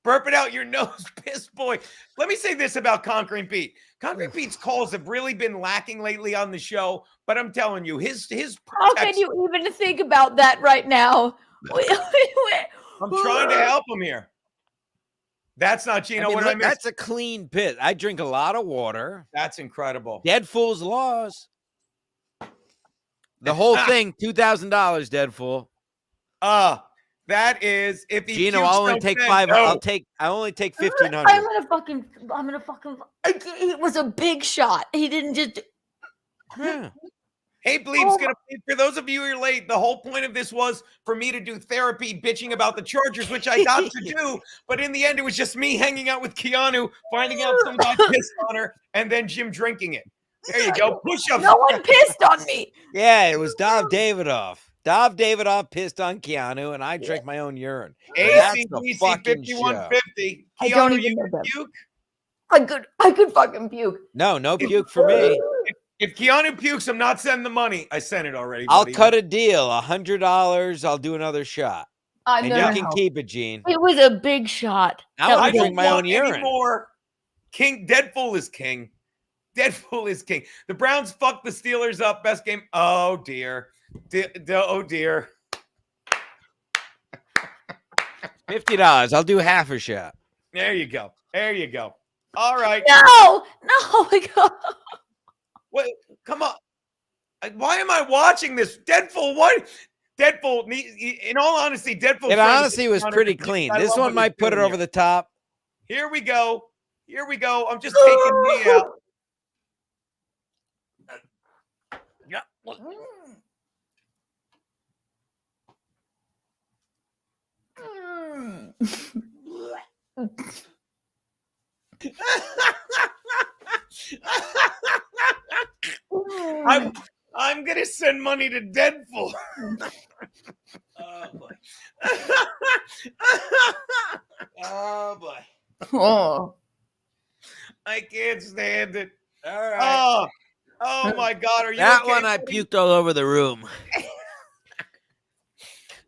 Burp it out your nose, piss boy. Let me say this about Conquering Pete. Conquering Pete's calls have really been lacking lately on the show, but I'm telling you, his How can you even think about that right now? I'm trying to help him here. That's not Geno. I mean, what did I look, miss? that's a clean piss. I drink a lot of water. That's incredible. Deadpool's laws. The whole thing, $2,000, Deadpool. That is if he Geno, pukes, I'll only don't take say 5. no. I only take 1,500. I'm gonna fucking. It was a big shot. He didn't just. Yeah. Hey, Bleep's gonna. For those of you who are late, the whole point of this was for me to do therapy, bitching about the Chargers, which I got to do. But in the end, it was just me hanging out with Keanu, finding out some guy pissed on her, and then Jim drinking it. There you go. Push-ups. No one pissed on me. Yeah, it was Dov Davidoff. Dov Davidoff pissed on Keanu, and I drank my own urine. That's the ACDC fucking show. 5150. I don't Keanu, even you know can them. puke? I could fucking puke. No puke for me. If Keanu pukes, I'm not sending the money. I sent it already. I'll buddy. cut a deal. $100. I'll do another shot. And No, you no, can no. keep it, Gene. It was a big shot. I That wanna I was a- drink my own urine. Anymore. Deadpool is king. Deadpool is king. The Browns fucked the Steelers up. Best game. Oh dear. Oh dear. $50. I'll do half a shot. There you go. There you go. All right. No, my God. Wait, come on. Why am I watching this? Deadpool, what? Deadpool, in all honesty, Deadpool. It honestly was pretty clean. I This love one what might he's put it doing over the top. Here we go. Here we go. I'm just taking me out. Yeah. I'm gonna send money to Deadpool. Oh boy. Oh boy. Oh. I can't stand it. All right. Oh my God. Are you That okay, one I buddy? puked all over the room.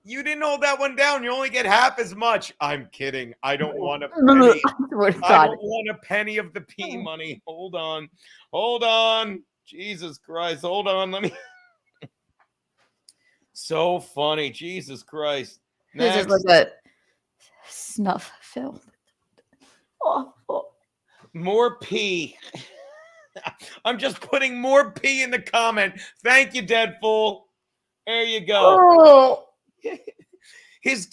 You didn't hold that one down. You only get half as much. I'm kidding. I don't want a I penny. swear to I God. don't want a penny of the pee money. Hold on. Hold on. Jesus Christ. Hold on. Let me. So funny. Jesus Christ. This is Next. like a snuff film. Oh. More pee. I'm just putting more pee in the comment. Thank you, Deadpool. There you go. Oh. He's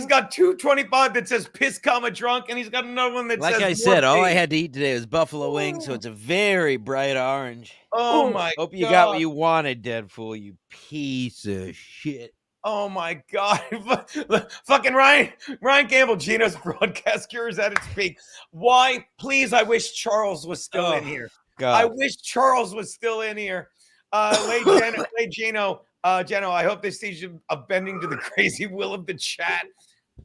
got 225 that says piss comma drunk, and he's got another one that Like says I more said, all I pee. had to eat today was buffalo wings, so it's a very bright orange. Oh my Hope you God. got what you wanted, Deadpool, you piece of shit. Oh my God. Fucking Ryan Campbell, Geno's broadcast cure is at its peak. Why? Please, I wish Charles was still in here. I God. wish Charles was still in here. Lay Geno. Geno, I hope this sees you bending to the crazy will of the chat.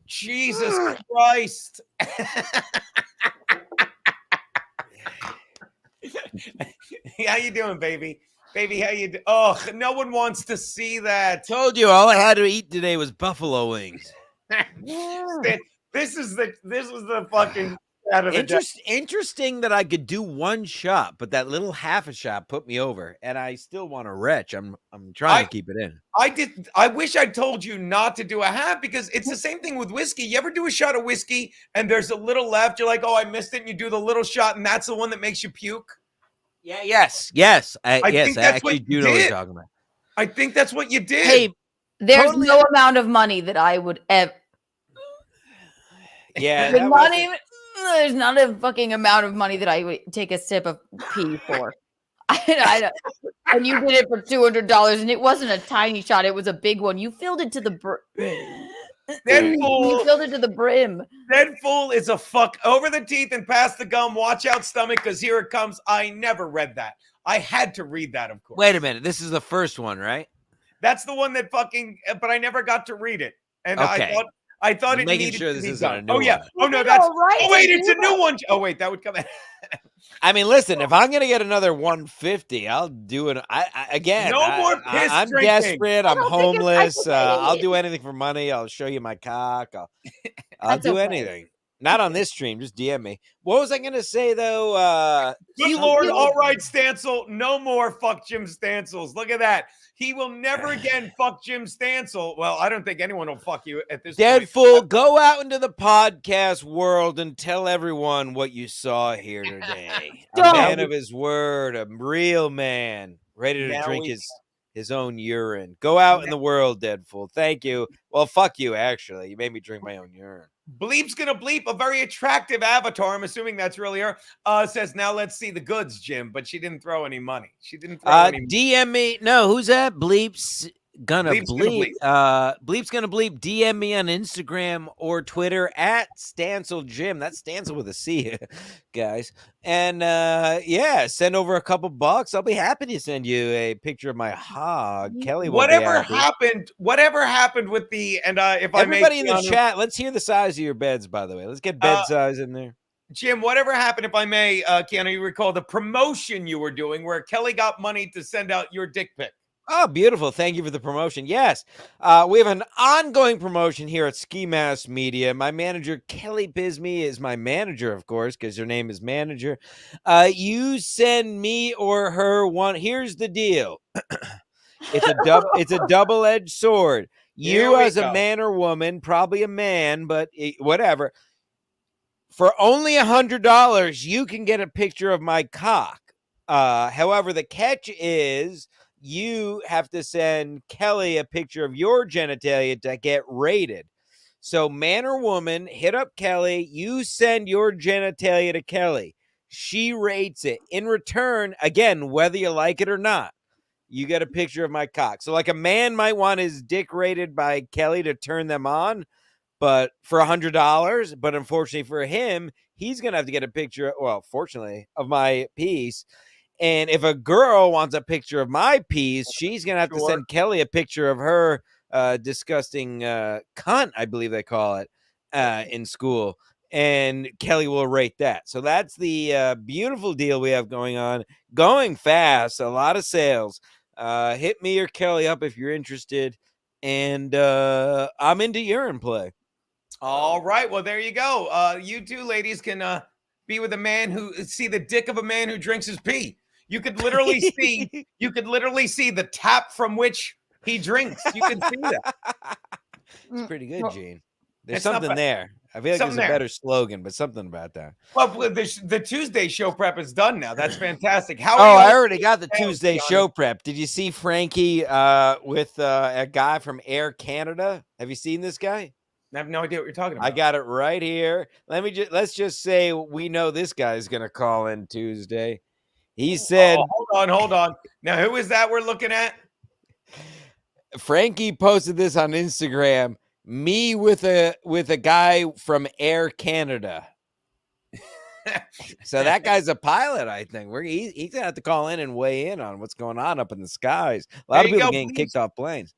Jesus Christ. How you doing, baby? Baby, how you doing? Oh, no one wants to see that. Told you all I had to eat today was buffalo wings. This was the fucking out of the day. Interesting that I could do one shot, but that little half a shot put me over, and I still want to retch. I'm trying to keep it in. I wish I told you not to do a half because it's the same thing with whiskey. You ever do a shot of whiskey and there's a little left? You're like, oh, I missed it. And you do the little shot, and that's the one that makes you puke. Yeah. Yes. I actually do know what you're talking about. I think that's what you did. Hey, There's totally- no amount of money that I would ever. Yeah. There's not a fucking amount of money that I would take a sip of pee for. I don't. And you did it for $200, and it wasn't a tiny shot; it was a big one. You filled it to the brim. You filled it to the brim. Deadpool is a fuck over the teeth and past the gum. Watch out, stomach, because here it comes. I never read that. I had to read that, of course. Wait a minute. This is the first one, right? That's the one that fucking. But I never got to read it, and Okay. I thought I'm it making needed sure to this be isn't done. a new Oh yeah. one. Oh no, You that's. did all right Oh wait, to it's do a new that. one. Oh wait, that would come in. I mean, listen, if I'm gonna get another 150, I'll do it. No more piss I'm drinking. desperate. I'm don't think it's- I homeless. think I'll do anything for money. I'll show you my cock. I'll That's do okay. anything. Not on this stream. Just DM me. What was I gonna say though? Good Lord, all right, Stancil. No more fuck Jim Stancils. Look at that. He will never again fuck Jim Stancil. Well, I don't think anyone will fuck you at this point. Deadpool, go out into the podcast world and tell everyone what you saw here today. A Don't. man of his word, a real man, ready to Now drink we- his own urine. Go out in the world, Deadpool. Thank you. Well, fuck you, actually. You made me drink my own urine. Bleep's gonna bleep a very attractive avatar. I'm assuming that's really her. Says now let's see the goods, Jim. But she didn't throw any money. She didn't throw any. DM me. No, who's that? Bleep's gonna Bleep's gonna bleep. Bleep's gonna bleep. DM me on Instagram or Twitter at Stancil Jim. That's Stancil with a C, guys. And yeah, send over a couple bucks. I'll be happy to send you a picture of my hog. Kelly won't be Whatever happy. happened with the if Everybody I in may, the chat, let's hear the size of your beds, by the way. Let's get bed size in there. Jim, whatever happened, if I may, Keanu, you recall the promotion you were doing where Kelly got money to send out your dick pic. Oh, beautiful. Thank you for the promotion. Yes, we have an ongoing promotion here at Ski Mask Media. My manager, Kelly Bisme, is my manager, of course, because her name is Manager. You send me or her one. Here's the deal. It's a double-edged sword. Here You we as a go. man or woman, probably a man, but whatever. For only $100, you can get a picture of my cock. However, the catch is you have to send Kelly a picture of your genitalia to get rated. So man or woman, hit up Kelly. You send your genitalia to Kelly. She rates it. In return, again, whether you like it or not, you get a picture of my cock. So like a man might want his dick rated by Kelly to turn them on. but for $100. But unfortunately for him, he's gonna have to get a picture. Well, fortunately, of my piece. And if a girl wants a picture of my piece, she's gonna have to send Kelly a picture of her disgusting cunt, I believe they call it, in school. And Kelly will rate that. So that's the beautiful deal we have going on. Going fast, a lot of sales. Hit me or Kelly up if you're interested. And I'm into urine play. All right. Well, there you go. You two ladies can be with a man see the dick of a man who drinks his pee. You could literally see the tap from which he drinks. You can see that. It's pretty good, Gene. There's It's not something bad. there. I feel like Something there's a there. better slogan, but something about that. Well, the Tuesday show prep is done now. That's fantastic. How Oh, are you? I already got the sales, Tuesday Keanu? show prep. Did you see Frankie with a guy from Air Canada? Have you seen this guy? I have no idea what you're talking about. I got it right here. Let's just say we know this guy's gonna call in Tuesday. He said, hold on. Now, who is that we're looking at? Frankie posted this on Instagram. Me with a guy from Air Canada. So that guy's a pilot, I think. He's gonna have to call in and weigh in on what's going on up in the skies. A lot of people getting kicked off planes.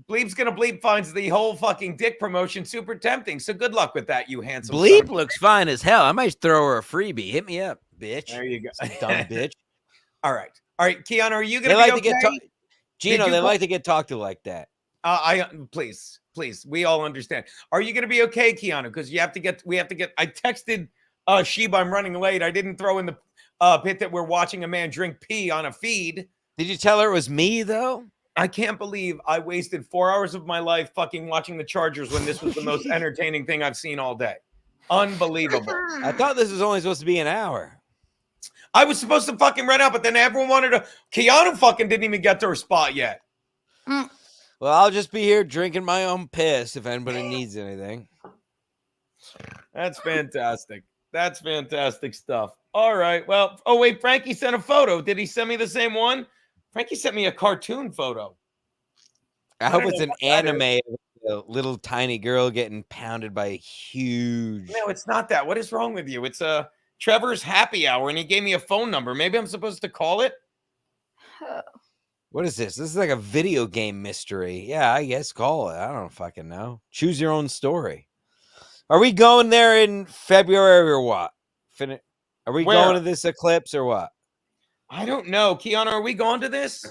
Bleep's gonna bleep finds the whole fucking dick promotion super tempting. So good luck with that, you handsome. Bleep looks fine as hell. I might throw her a freebie. Hit me up, bitch. There you go, dumb bitch. All right, Keanu, are you gonna They be like okay? to get Geno. you They go- like to get talked to like that. Please, we all understand. Are you gonna be okay, Keanu? Because we have to get. I texted Sheba, I'm running late. I didn't throw in the pit that we're watching a man drink pee on a feed. Did you tell her it was me though? I can't believe I wasted 4 hours of my life fucking watching the Chargers when this was the most entertaining thing I've seen all day. Unbelievable. I thought this was only supposed to be an hour. I was supposed to fucking run out, but then everyone wanted to. Keanu fucking didn't even get to her spot yet. Well, I'll just be here drinking my own piss if anybody needs anything. That's fantastic. That's fantastic stuff. All right. Well, oh, wait. Frankie sent a photo. Did he send me the same one? Frankie sent me a cartoon photo. I hope don't it's know an what that anime of a little tiny girl getting pounded by a huge. No, it's not that. What is wrong with you? It's Trevor's happy hour, and he gave me a phone number. Maybe I'm supposed to call it. What is this? This is like a video game mystery. Yeah, I guess call it. I don't fucking know. Choose your own story. Are we going there in February or what? Are we Where? going to this eclipse or what? I don't know. Keanu, are we going to this?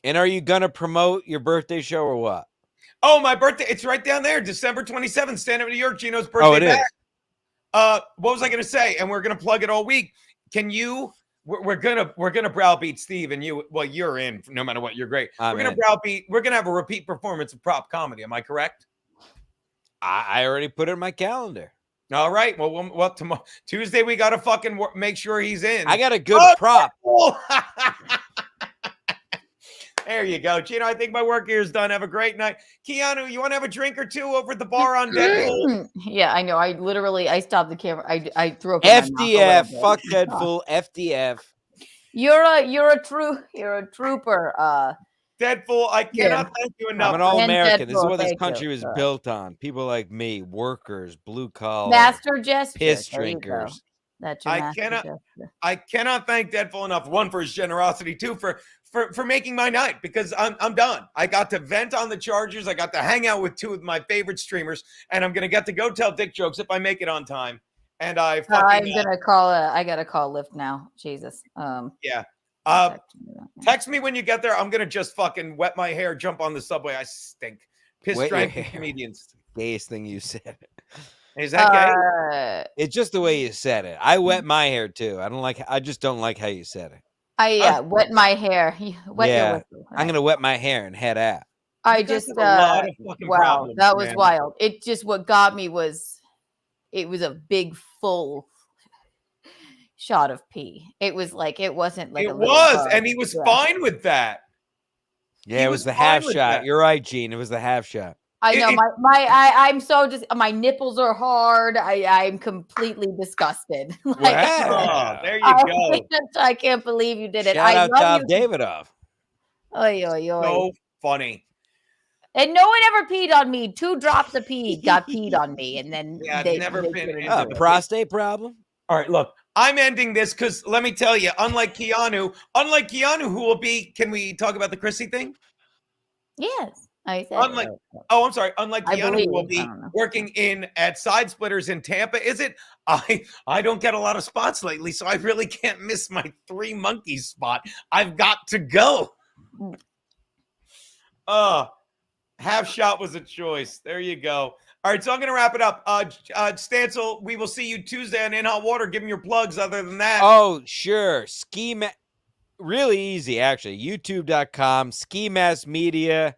And are you going to promote your birthday show or what? Oh, my birthday. It's right down there. December 27th, stand up in New York. Geno's birthday. Oh, it is. What was I going to say? And we're going to plug it all week. Can you? We're gonna browbeat Steve and you. Well, you're in no matter what. You're great. I'm we're gonna in. browbeat. We're gonna have a repeat performance of prop comedy. Am I correct? I already put it in my calendar. All right. Well, tomorrow Tuesday we gotta fucking make sure he's in. I got a good prop. There you go, Geno. I think my work here is done. Have a great night, Keanu. You want to have a drink or two over at the bar on Deadpool? Yeah, I know. I stopped the camera. I threw up in my mouth a FDF. little bit. Fuck Deadpool. FDF. You're a trooper. Deadpool, I cannot thank you enough. I'm an all-American. This is Deadpool, what this thank country you. was built on. People like me, workers, blue collar, Master gesture. piss There you go. drinkers. That's your I master cannot- gesture. I cannot thank Deadpool enough. One, for his generosity. Two, for making my night, because I'm done. I got to vent on the Chargers. I got to hang out with two of my favorite streamers, and I'm gonna get to go tell dick jokes if I make it on time. And I fucking I'm gonna call I gotta call Lyft now. Jesus. yeah. Text me when you get there. I'm gonna just fucking wet my hair, jump on the subway. I stink. Piss Wet your drank hair. comedians. Gayest thing you said. Is that gay? It's just the way you said it. I wet my hair too. I just don't like how you said it. I wet my hair. Wet Yeah, your whistle. I'm gonna wet my hair and head out. I You guys just have a lot of fucking wow, problems, that was man. wild. It just what got me was it was a big full shot of pee. It was like it wasn't like It a little was, bug. and he was Yeah. fine with that. Yeah, He it was was the fine half with shot. that. You're right, Gene. It was the half shot. I know I'm so just my nipples are hard. I'm completely disgusted. Like, Oh, there you go. I can't believe you did it. Shout I out love Davidoff. Oy, oy, oy. So funny. And no one ever peed on me. 2 drops of pee got peed on me, and then Yeah, they never they been couldn't into do the it. Prostate problem? All right, look, I'm ending this because let me tell you, unlike Keanu, who will be, can we talk about the Chrissy thing? Yes, I said. Unlike, oh, I'm sorry, unlike I Keanu, who will believe. I be don't know. working at Side Splitters in Tampa, is it? I don't get a lot of spots lately, so I really can't miss my 3 Monkeys spot. I've got to go. Half shot was a choice. There you go. All right, so I'm going to wrap it up. Stancil, we will see you Tuesday on In Hot Water. Give me your plugs other than that. Oh, sure. Really easy, actually. YouTube.com, Ski Mask Media.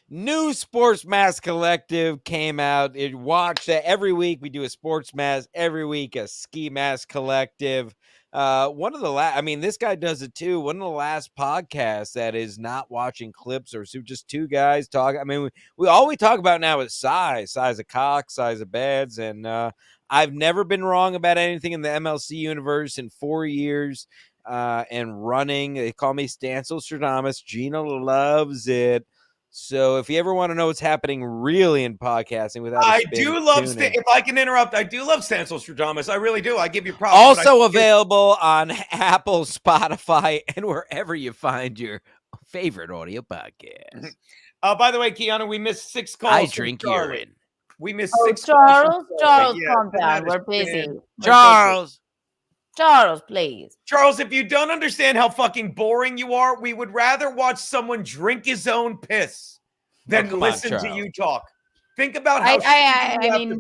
New Sports Mask Collective came out. Watch that every week. We do a sports mask every week, a ski mask collective. One of the last, I mean, this guy does it too. One of the last podcasts that is not watching clips or just 2 guys talking. I mean, we all we talk about now is size of cock, size of beds. And I've never been wrong about anything in the MLC universe in 4 years and running. They call me Stancil Stradamus. Geno loves it. So if you ever want to know what's happening really in podcasting without I do love, if I can interrupt, I do love Stancil Stradamus. I really do. I give you props. Also available on Apple, Spotify, and wherever you find your favorite audio podcast. By the way, Keanu, we missed 6 calls. I drink urine. We missed Oh, 6 Charles, calls. calm down. We're busy. Charles, please. Charles, if you don't understand how fucking boring you are, we would rather watch someone drink his own piss than listen to you talk. Think about how I mean,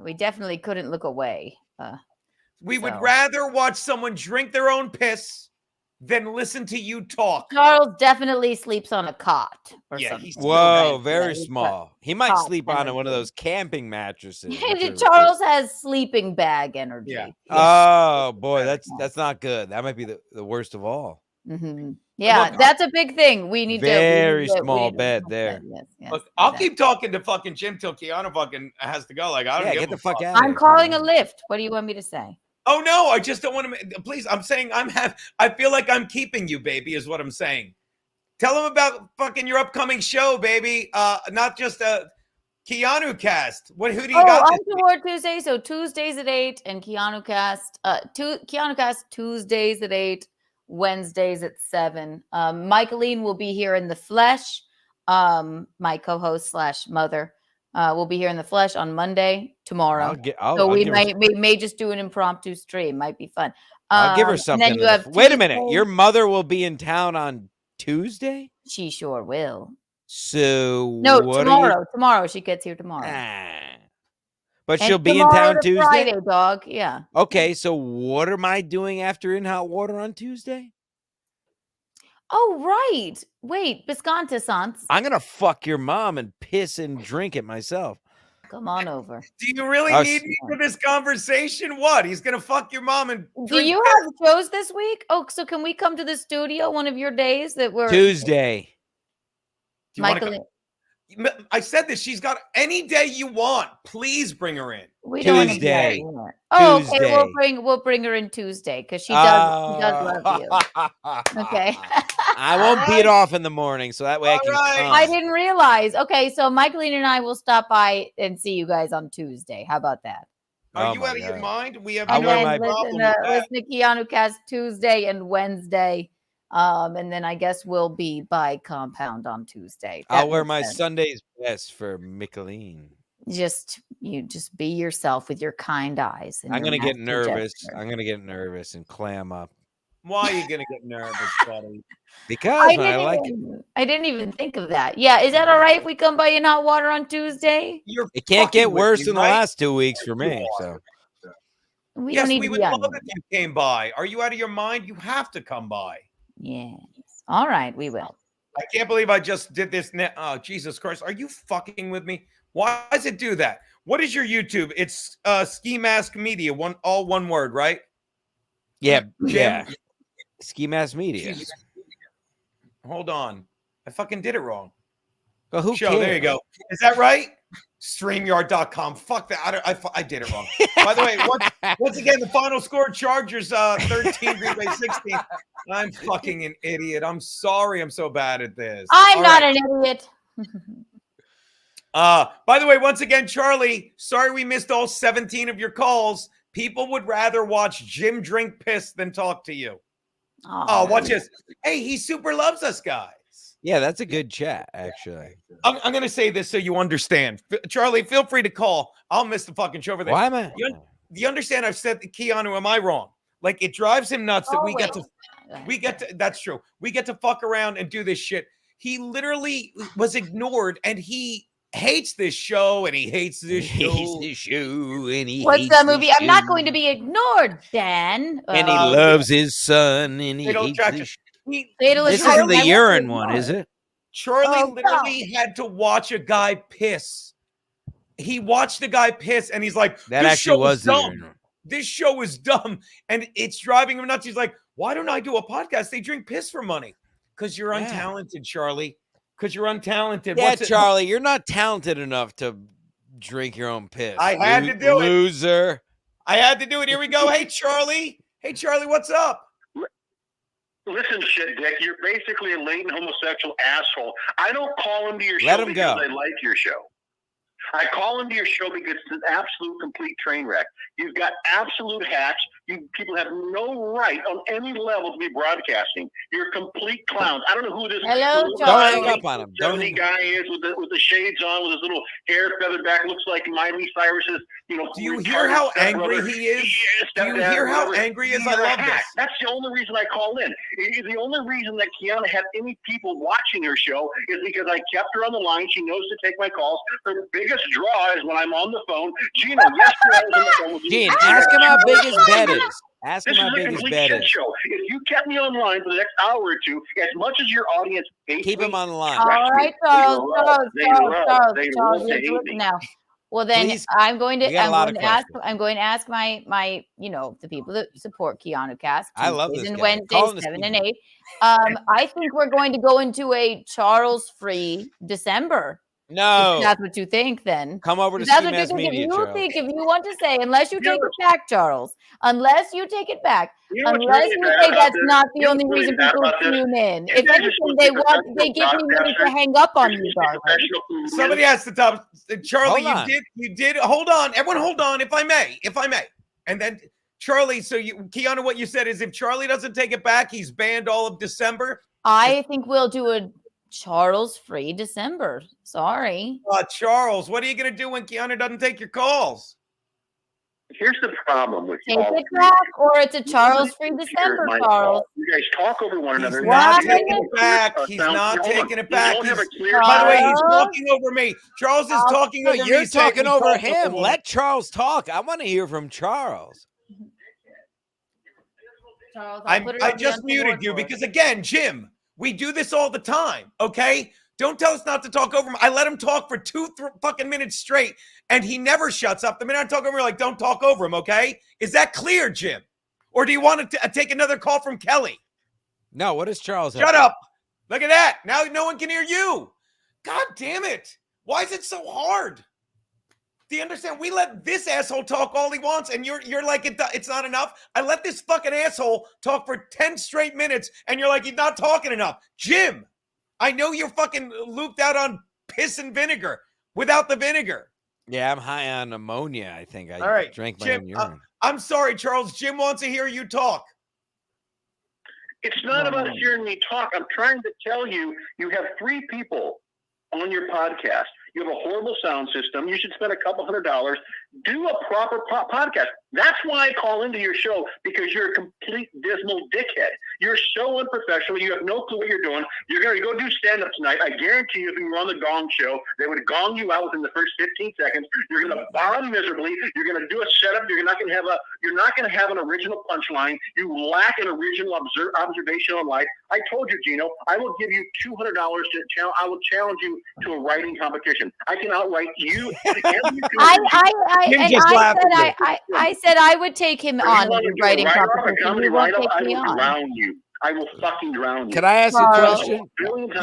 we definitely couldn't look away. We would rather watch someone drink their own piss than listen to you talk. Charles definitely sleeps on a cot or something. Whoa, very small. He might sleep on one of those camping mattresses. Charles has sleeping bag energy. Yeah. Oh boy, that's not good. That might be the worst of all. Mm-hmm. Yeah, Look, that's a big thing. We need very small bed there. Yes, look, I'll keep talking to fucking Jim till Keanu fucking has to go. Like, I don't get the fuck out. I'm calling a lift. What do you want me to say? Oh no, I just don't want to. Please, I'm saying I feel like I'm keeping you, baby, is what I'm saying. Tell them about fucking your upcoming show, baby. Not just a Keanu cast. Who do you got? On Toward Tuesday. So Tuesdays at 8 and Keanu cast. Keanu cast Tuesdays at 8, Wednesdays at 7. Michaeline will be here in the flesh. My co-host / mother. We'll be here in the flesh on Monday, tomorrow. We may just do an impromptu stream. Might be fun. I'll give her something. Wait a minute. Your mother will be in town on Tuesday? She sure will. So no, tomorrow. Tomorrow she gets here tomorrow. But she'll be in town Tuesday. Friday, dog. Yeah. Okay. So what am I doing after In Hot Water on Tuesday? Oh, right. Wait, Bisconta-sans. I'm going to fuck your mom and piss and drink it myself. Come on over. Do you really need me for this conversation? What? He's going to fuck your mom and do you have shows this week? Oh, so can we come to the studio one of your days that we're Tuesday? Michael, I said this. She's got any day you want. Please bring her in. Tuesday. Oh, okay. We'll bring her in Tuesday because she does love you. Okay. I won't beat off in the morning, so that way I can come. I didn't realize. Okay, so Michaeline and I will stop by and see you guys on Tuesday. How about that? Are you out of your mind? We have no problem. Listen to Keanu Cast Tuesday and Wednesday. And then I guess we'll be by Compound on Tuesday. I'll wear my Sunday's best for Micheline. Just be yourself with your kind eyes. I'm gonna get nervous. I'm gonna get nervous and clam up. Why are you gonna get nervous, buddy? Because I didn't even think of that. Yeah, is that all right if we come by In Hot Water on Tuesday? It can't get worse than the last 2 weeks for me. So we would love if you came by. Are you out of your mind? You have to come by. Yes. All right, we will. I can't believe I just did this. Oh, Jesus Christ. Are you fucking with me? Why does it do that? What is your YouTube? It's Ski Mask Media. All one word, right? Yeah. Yeah. Ski Mask Media. Hold on. I fucking did it wrong. Well, who cares? There you go. Is that right? StreamYard.com. Fuck that. I did it wrong. By the way, once again, the final score, Chargers 13, Green Bay 16. I'm fucking an idiot. I'm sorry I'm so bad at this. I'm not an idiot. By the way, once again, Charlie, sorry we missed all 17 of your calls. People would rather watch Jim drink piss than talk to you. Oh, watch this. Hey, he super loves us, guys. Yeah, that's a good chat, actually. I'm going to say this so you understand. Charlie, feel free to call. I'll miss the fucking show for that. Why am I? You understand I've said to Keanu, am I wrong? Like, it drives him nuts that we get to, that's true. We get to fuck around and do this shit. He literally was ignored, and he hates this show, and he hates this show. And he What's hates that this movie? I'm not show. going to be ignored, Dan. And he loves his son, and he Fatal hates Attraction. this. Fatal This Attraction. isn't I the won't urine ignore one, it. is it? Charlie Oh, literally had to watch a guy piss. He watched a guy piss, and he's like, That this actually show was is the dumb. urine. This show is dumb, and it's driving him nuts. He's like, why don't I do a podcast? They drink piss for money. Because you're Yeah. untalented, Charlie. Because you're untalented. Yeah, What's it- Charlie, you're not talented enough to drink your own piss. I had to do it. Loser. I had to do it. Here we go. Hey, Charlie. Hey, Charlie, what's up? Listen, shit, Dick, you're basically a latent homosexual asshole. I don't call into your Let show him because go. I like your show. I call into your show because it's an absolute complete train wreck. You've got absolute hacks. You people have no right on any level to be broadcasting. You're complete clowns. I don't know who this Hello, who Charlie. Don't hang up on him. Don't 70 hang guy is with the shades on, with his little hair feathered back, looks like Miley Cyrus's, Do you hear how angry he is? Do you hear how angry he is? I You're a love hack. this. That's the only reason I called in. The only reason that Kiana had any people watching her show is because I kept her on the line. She knows to take my calls. Her biggest draw is when I'm on the phone. Geno, yesterday I was on the phone with you. Gene, ask him how big his bed is. Ask him This how is a big his complete bed shit is. show. If you kept me online for the next hour or two, as much as your audience hates Keep me, him on the line. All right, Charles. They Charles. love You to have to hate listen me. now. Well, then Please. I'm going to We got a lot of ask. questions. I'm going to ask my the people that support Keanu Cast. I love Tuesdays this and guy. Wednesdays, Call him to 7 speak. and 8. I think we're going to go into a Charles-free December. No. If that's what you think, then. Come over to If that's what you CMS think. If Media, you Charles. think, if you want to say, unless you take it back, Charles. Unless you take it back. You know what's Unless really you bad say about that's this? not the You know only what's really reason bad people about this? tune in. You If guys are anything, supposed they to be give me money to broadcasters. hang up on You're you, supposed to be darling. professional comedians. Somebody has to top. Charlie, Hold on. you did. Hold on. Everyone hold on, if I may. And then, Charlie, so Keanu, what you said is if Charlie doesn't take it back, he's banned all of December. I think we'll do a Charles-free December. Sorry. Charles, what are you going to do when Keanu doesn't take your calls? Here's the problem with Take all it three. back, or it's a Charles-free Here's December, my Charles. fault. You guys talk over one He's another. not Why? taking it back. He's not taking it back. You don't have a He's- clear By the way, he's Charles? talking over me. Charles is talking No, over me. you're saying talking we over talk him. over Let Charles talk. I want to hear from Charles. Charles, I'll put it I on the just muted untoward you board. because, again, Jim, we do this all the time, okay? Don't tell us not to talk over him. I let him talk for fucking minutes straight, and he never shuts up. The minute I talk over him, you're like, don't talk over him, okay? Is that clear, Jim? Or do you want to take another call from Kelly? No, what does Charles have? Shut up. Look at that. Now no one can hear you. God damn it. Why is it so hard? Do you understand? We let this asshole talk all he wants, and you're like, it's not enough. I let this fucking asshole talk for 10 straight minutes, and you're like, he's not talking enough. Jim, I know you're fucking looped out on piss and vinegar without the vinegar. Yeah, I'm high on ammonia, I think. I All right, drank my Jim, own urine. I'm sorry, Charles. Jim wants to hear you talk. It's not about hearing me talk. I'm trying to tell you, you have 3 people on your podcast. You have a horrible sound system. You should spend a couple $100. Do a proper podcast. That's why I call into your show, because you're a complete dismal dickhead. You're so unprofessional. You have no clue what you're doing. You're going to go do stand-up tonight. I guarantee you, if you were on the Gong Show, they would gong you out within the first 15 seconds. You're going to bomb miserably. You're going to do a setup. You're not going to have an original punchline. You lack an original observation on life. I told you, Geno, I will give you $200 I will challenge you to a writing competition. I can outwrite you. I said I would take him on the writing competition. He won't take I me will on. drown you. I will fucking drown you. Can I ask a Charles. question?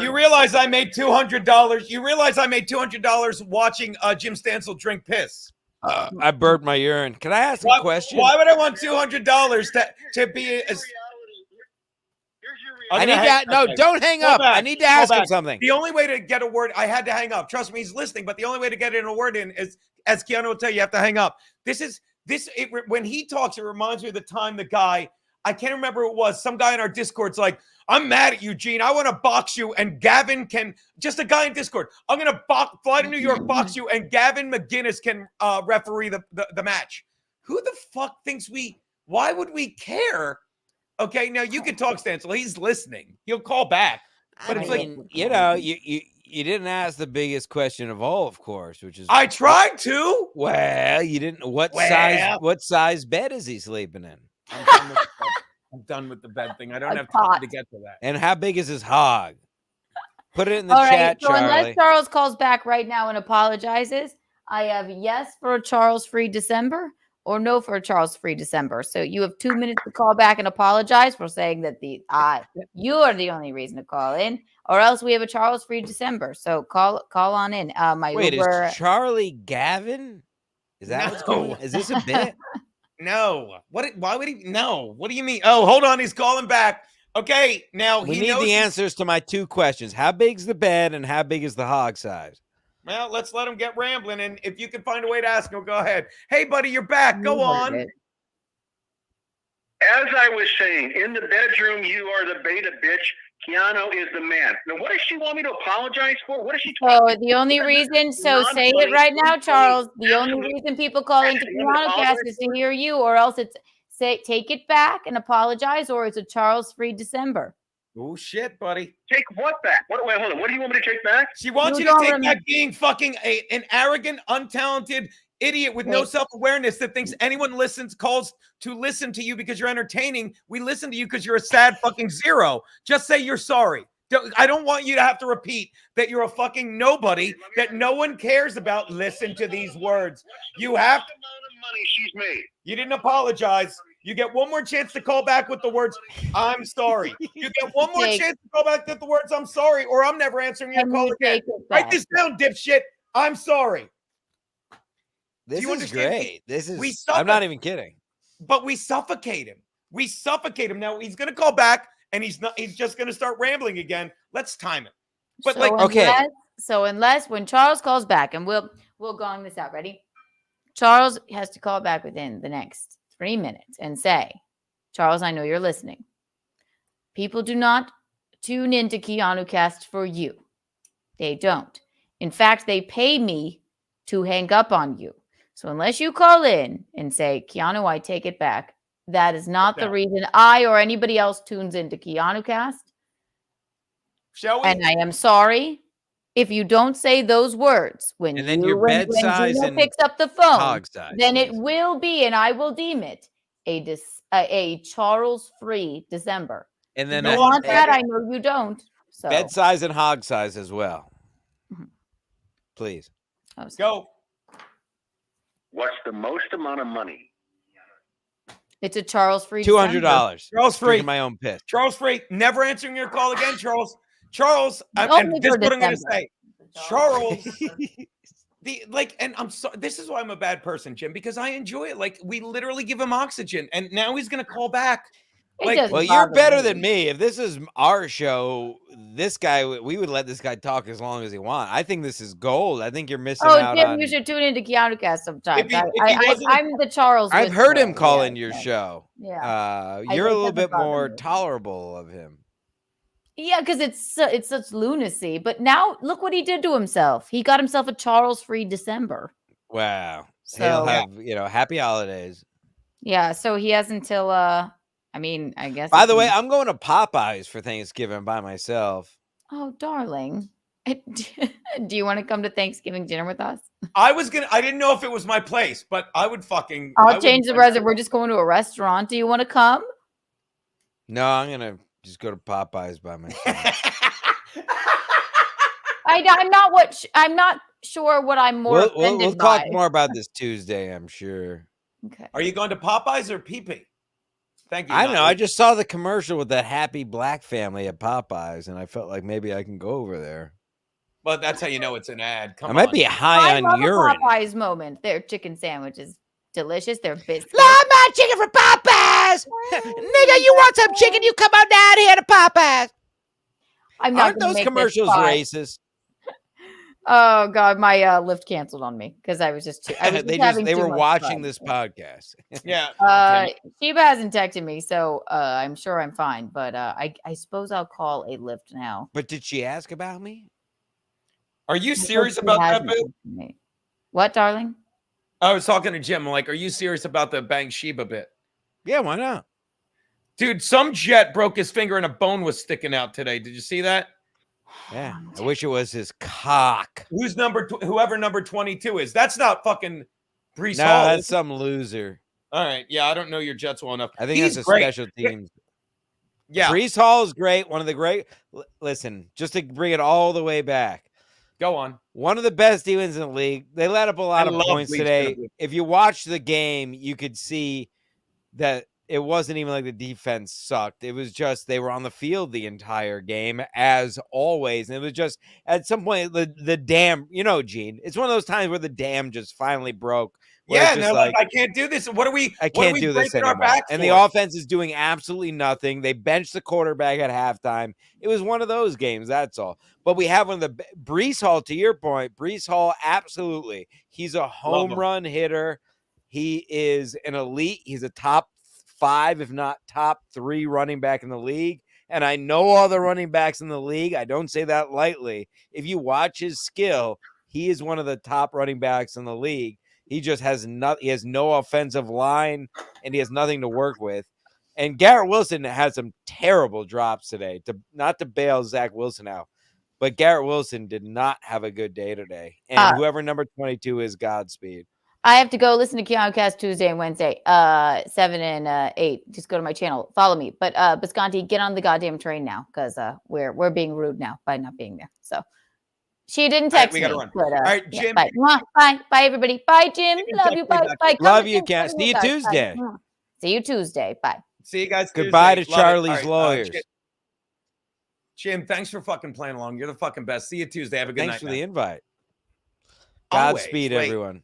You realize I made $200. You realize I made $200 watching Jim Stancil drink piss. I burped my urine. Can I ask a question? Why would I want $200 to be as? Here's your I need to. No, don't hang up. I need to ask him something. The only way to get a word, I had to hang up. Trust me, he's listening. But the only way to get in a word in is, as Keanu will tell you, you have to hang up. When he talks, it reminds me of the time the guy, I can't remember who it was, some guy in our Discord's like, I'm mad at you, Gene. I want to box you. And Gavin can, just a guy in Discord, I'm going to fly to New York, box you, and Gavin McGinnis can referee the match. Who the fuck thinks why would we care? Okay, now you can talk, Stancil. He's listening. He'll call back. But it's like, you didn't ask the biggest question of all, of course, which is I tried to. Well, you didn't. What size bed is he sleeping in? I'm done with the bed thing. I don't have pot time to get to that. And how big is his hog? Put it in the All right, chat, so Charlie. unless Charles calls back right now and apologizes, I have yes for a Charles-free December or no for a Charles-free December. So you have 2 minutes to call back and apologize for saying that you are the only reason to call in, or else we have a Charles-free December. So call on in. Wait, Uber... is Charlie Gavin? Is that what's going on? Is this a bit? No. Why would he? No. What do you mean? Oh, hold on. He's calling back. Okay. Now we need the answers to my two questions. How big's the bed and how big is the hog size? Well, let's let him get rambling. And if you can find a way to ask him, go ahead. Hey, buddy, you're back. Go on. As I was saying, in the bedroom, you are the beta bitch. Keanu is the man. Now, what does she want me to apologize for? What is she talking about? The only reason, say it right now, Charles. The only reason people call into Keanu is to hear you, or else it's take it back and apologize, or it's a Charles-free December. Oh, shit, buddy. Take what back? Wait, hold on. What do you want me to take back? She wants you to take back being fucking an arrogant, untalented idiot with no self-awareness that thinks anyone calls to listen to you because you're entertaining. We listen to you because you're a sad fucking zero. Just say you're sorry. I don't want you to have to repeat that you're a fucking nobody that no one cares about. Listen to these words. You have the amount of money she's made. You didn't apologize. You get one more chance to call back with the words, I'm sorry. You get one more chance to call back with the words, I'm sorry, or I'm never answering your call again. Write this down, dipshit. I'm sorry. This is great. I'm not even kidding. But we suffocate him. Now he's going to call back and he's just going to start rambling again. Let's time it. But unless when Charles calls back, and we'll gong this out. Ready? Charles has to call back within the next 3 minutes and say, Charles, I know you're listening. People do not tune into Keanu Cast for you. They don't. In fact, they pay me to hang up on you. So unless you call in and say, Keanu, I take it back, that is not the reason I or anybody else tunes into Keanu Cast. Shall we? And I am sorry if you don't say those words when Geno picks up the phone. Then it will be, and I will deem it a Charles-free December. And then you want that? I know you don't. So bed size and hog size as well. Please go. What's the most amount of money? It's a Charles-free $200. Charles-free. My own piss. Charles-free. Never answering your call again, Charles. Charles, and this is what I'm going to say. Charles, and I'm sorry. This is why I'm a bad person, Jim, because I enjoy it. Like, we literally give him oxygen, and now he's going to call back. Well, you're better than me. If this is our show, we would let this guy talk as long as he wants. I think this is gold. I think you're missing out Jim, on... you should tune into Keanu Cast sometimes. I'm the Charles. I've heard him call in your show. Yeah. You're a little bit more tolerable of him. Yeah, because it's such lunacy. But now look what he did to himself. He got himself a Charles-free December. Wow. So he'll have, happy holidays. Yeah. So he has until I guess. By the way, I'm going to Popeyes for Thanksgiving by myself. Oh, darling. Do you want to come to Thanksgiving dinner with us? I didn't know if it was my place, but I would fucking. I'll change the reservation. We're just going to a restaurant. Do you want to come? No, I'm going to just go to Popeyes by myself. I'm not sure what I'm more offended We'll by. talk more about this Tuesday, I'm sure. Okay. Are you going to Popeyes or PP? Thank you. I don't know. I just saw the commercial with that happy black family at Popeyes, and I felt like maybe I can go over there. Well, that's how you know it's an ad. I might be high on urine. Popeyes moment. Their chicken sandwich is delicious. Their biscuits. Love my chicken from Popeyes. Popeyes. Nigga, you want some chicken? You come on down here to Popeyes. I'm not Aren't gonna those make this commercials spot. racist? Oh God, my Lyft canceled on me because I was just too. I was just having They too were much watching fun. this podcast. Yeah. damn it. Sheba hasn't texted me, so I'm sure I'm fine. But I suppose I'll call a Lyft now. But did she ask about me? Are you I hope serious she about that hasn't bit? texted me. What, darling? I was talking to Jim. I'm like, are you serious about the Bang Sheba bit? Yeah, why not? Dude, some jet broke his finger and a bone was sticking out today. Did you see that? Yeah, I wish it was his cock. Whoever number 22 is. That's not fucking Brees No, Hall. that's some loser. All right. Yeah, I don't know your Jets well enough. I think He's that's a great. special teams. Yeah. Brees Hall is great. One of the great. Listen, just to bring it all the way back. Go on. One of the best defenses in the league. They let up a lot of love points Bleach today. Penalty. If you watch the game, you could see that it wasn't even like the defense sucked. It was just they were on the field the entire game, as always. And it was just at some point the dam, Gene, it's one of those times where the dam just finally broke. Where Yeah, it's and just they're like, I can't do this. What are we? I what can't are we do this breaking our anymore. backs And for? the offense is doing absolutely nothing. They benched the quarterback at halftime. It was one of those games, that's all. But we have one of the Brees Hall, to your point. Brees Hall, absolutely. He's a home run hitter. He is an elite. He's a top 5, if not top 3 running back in the league. And I know all the running backs in the league. I don't say that lightly. If you watch his skill, he is one of the top running backs in the league. He just has he has no offensive line, and he has nothing to work with. And Garrett Wilson had some terrible drops today. Not to bail Zach Wilson out, but Garrett Wilson did not have a good day today. And whoever number 22 is, Godspeed. I have to go listen to Keoncast Tuesday and Wednesday, 7 and 8. Just go to my channel, follow me. But Bisconti, get on the goddamn train now, because we're being rude now by not being there. So. She didn't text we me. gotta run. But, All right, yeah, Jim. bye. Bye, everybody. Bye, Jim. Love you. Bye. Bye. Love you, Cat. See you Tuesday. Bye. See you Tuesday. Bye. See you guys. Goodbye Tuesday. to Charlie's All right, lawyers. Jim, thanks for fucking playing along. You're the fucking best. See you Tuesday. Have a good night. Thanks for the invite. Always. Godspeed, Wait. everyone.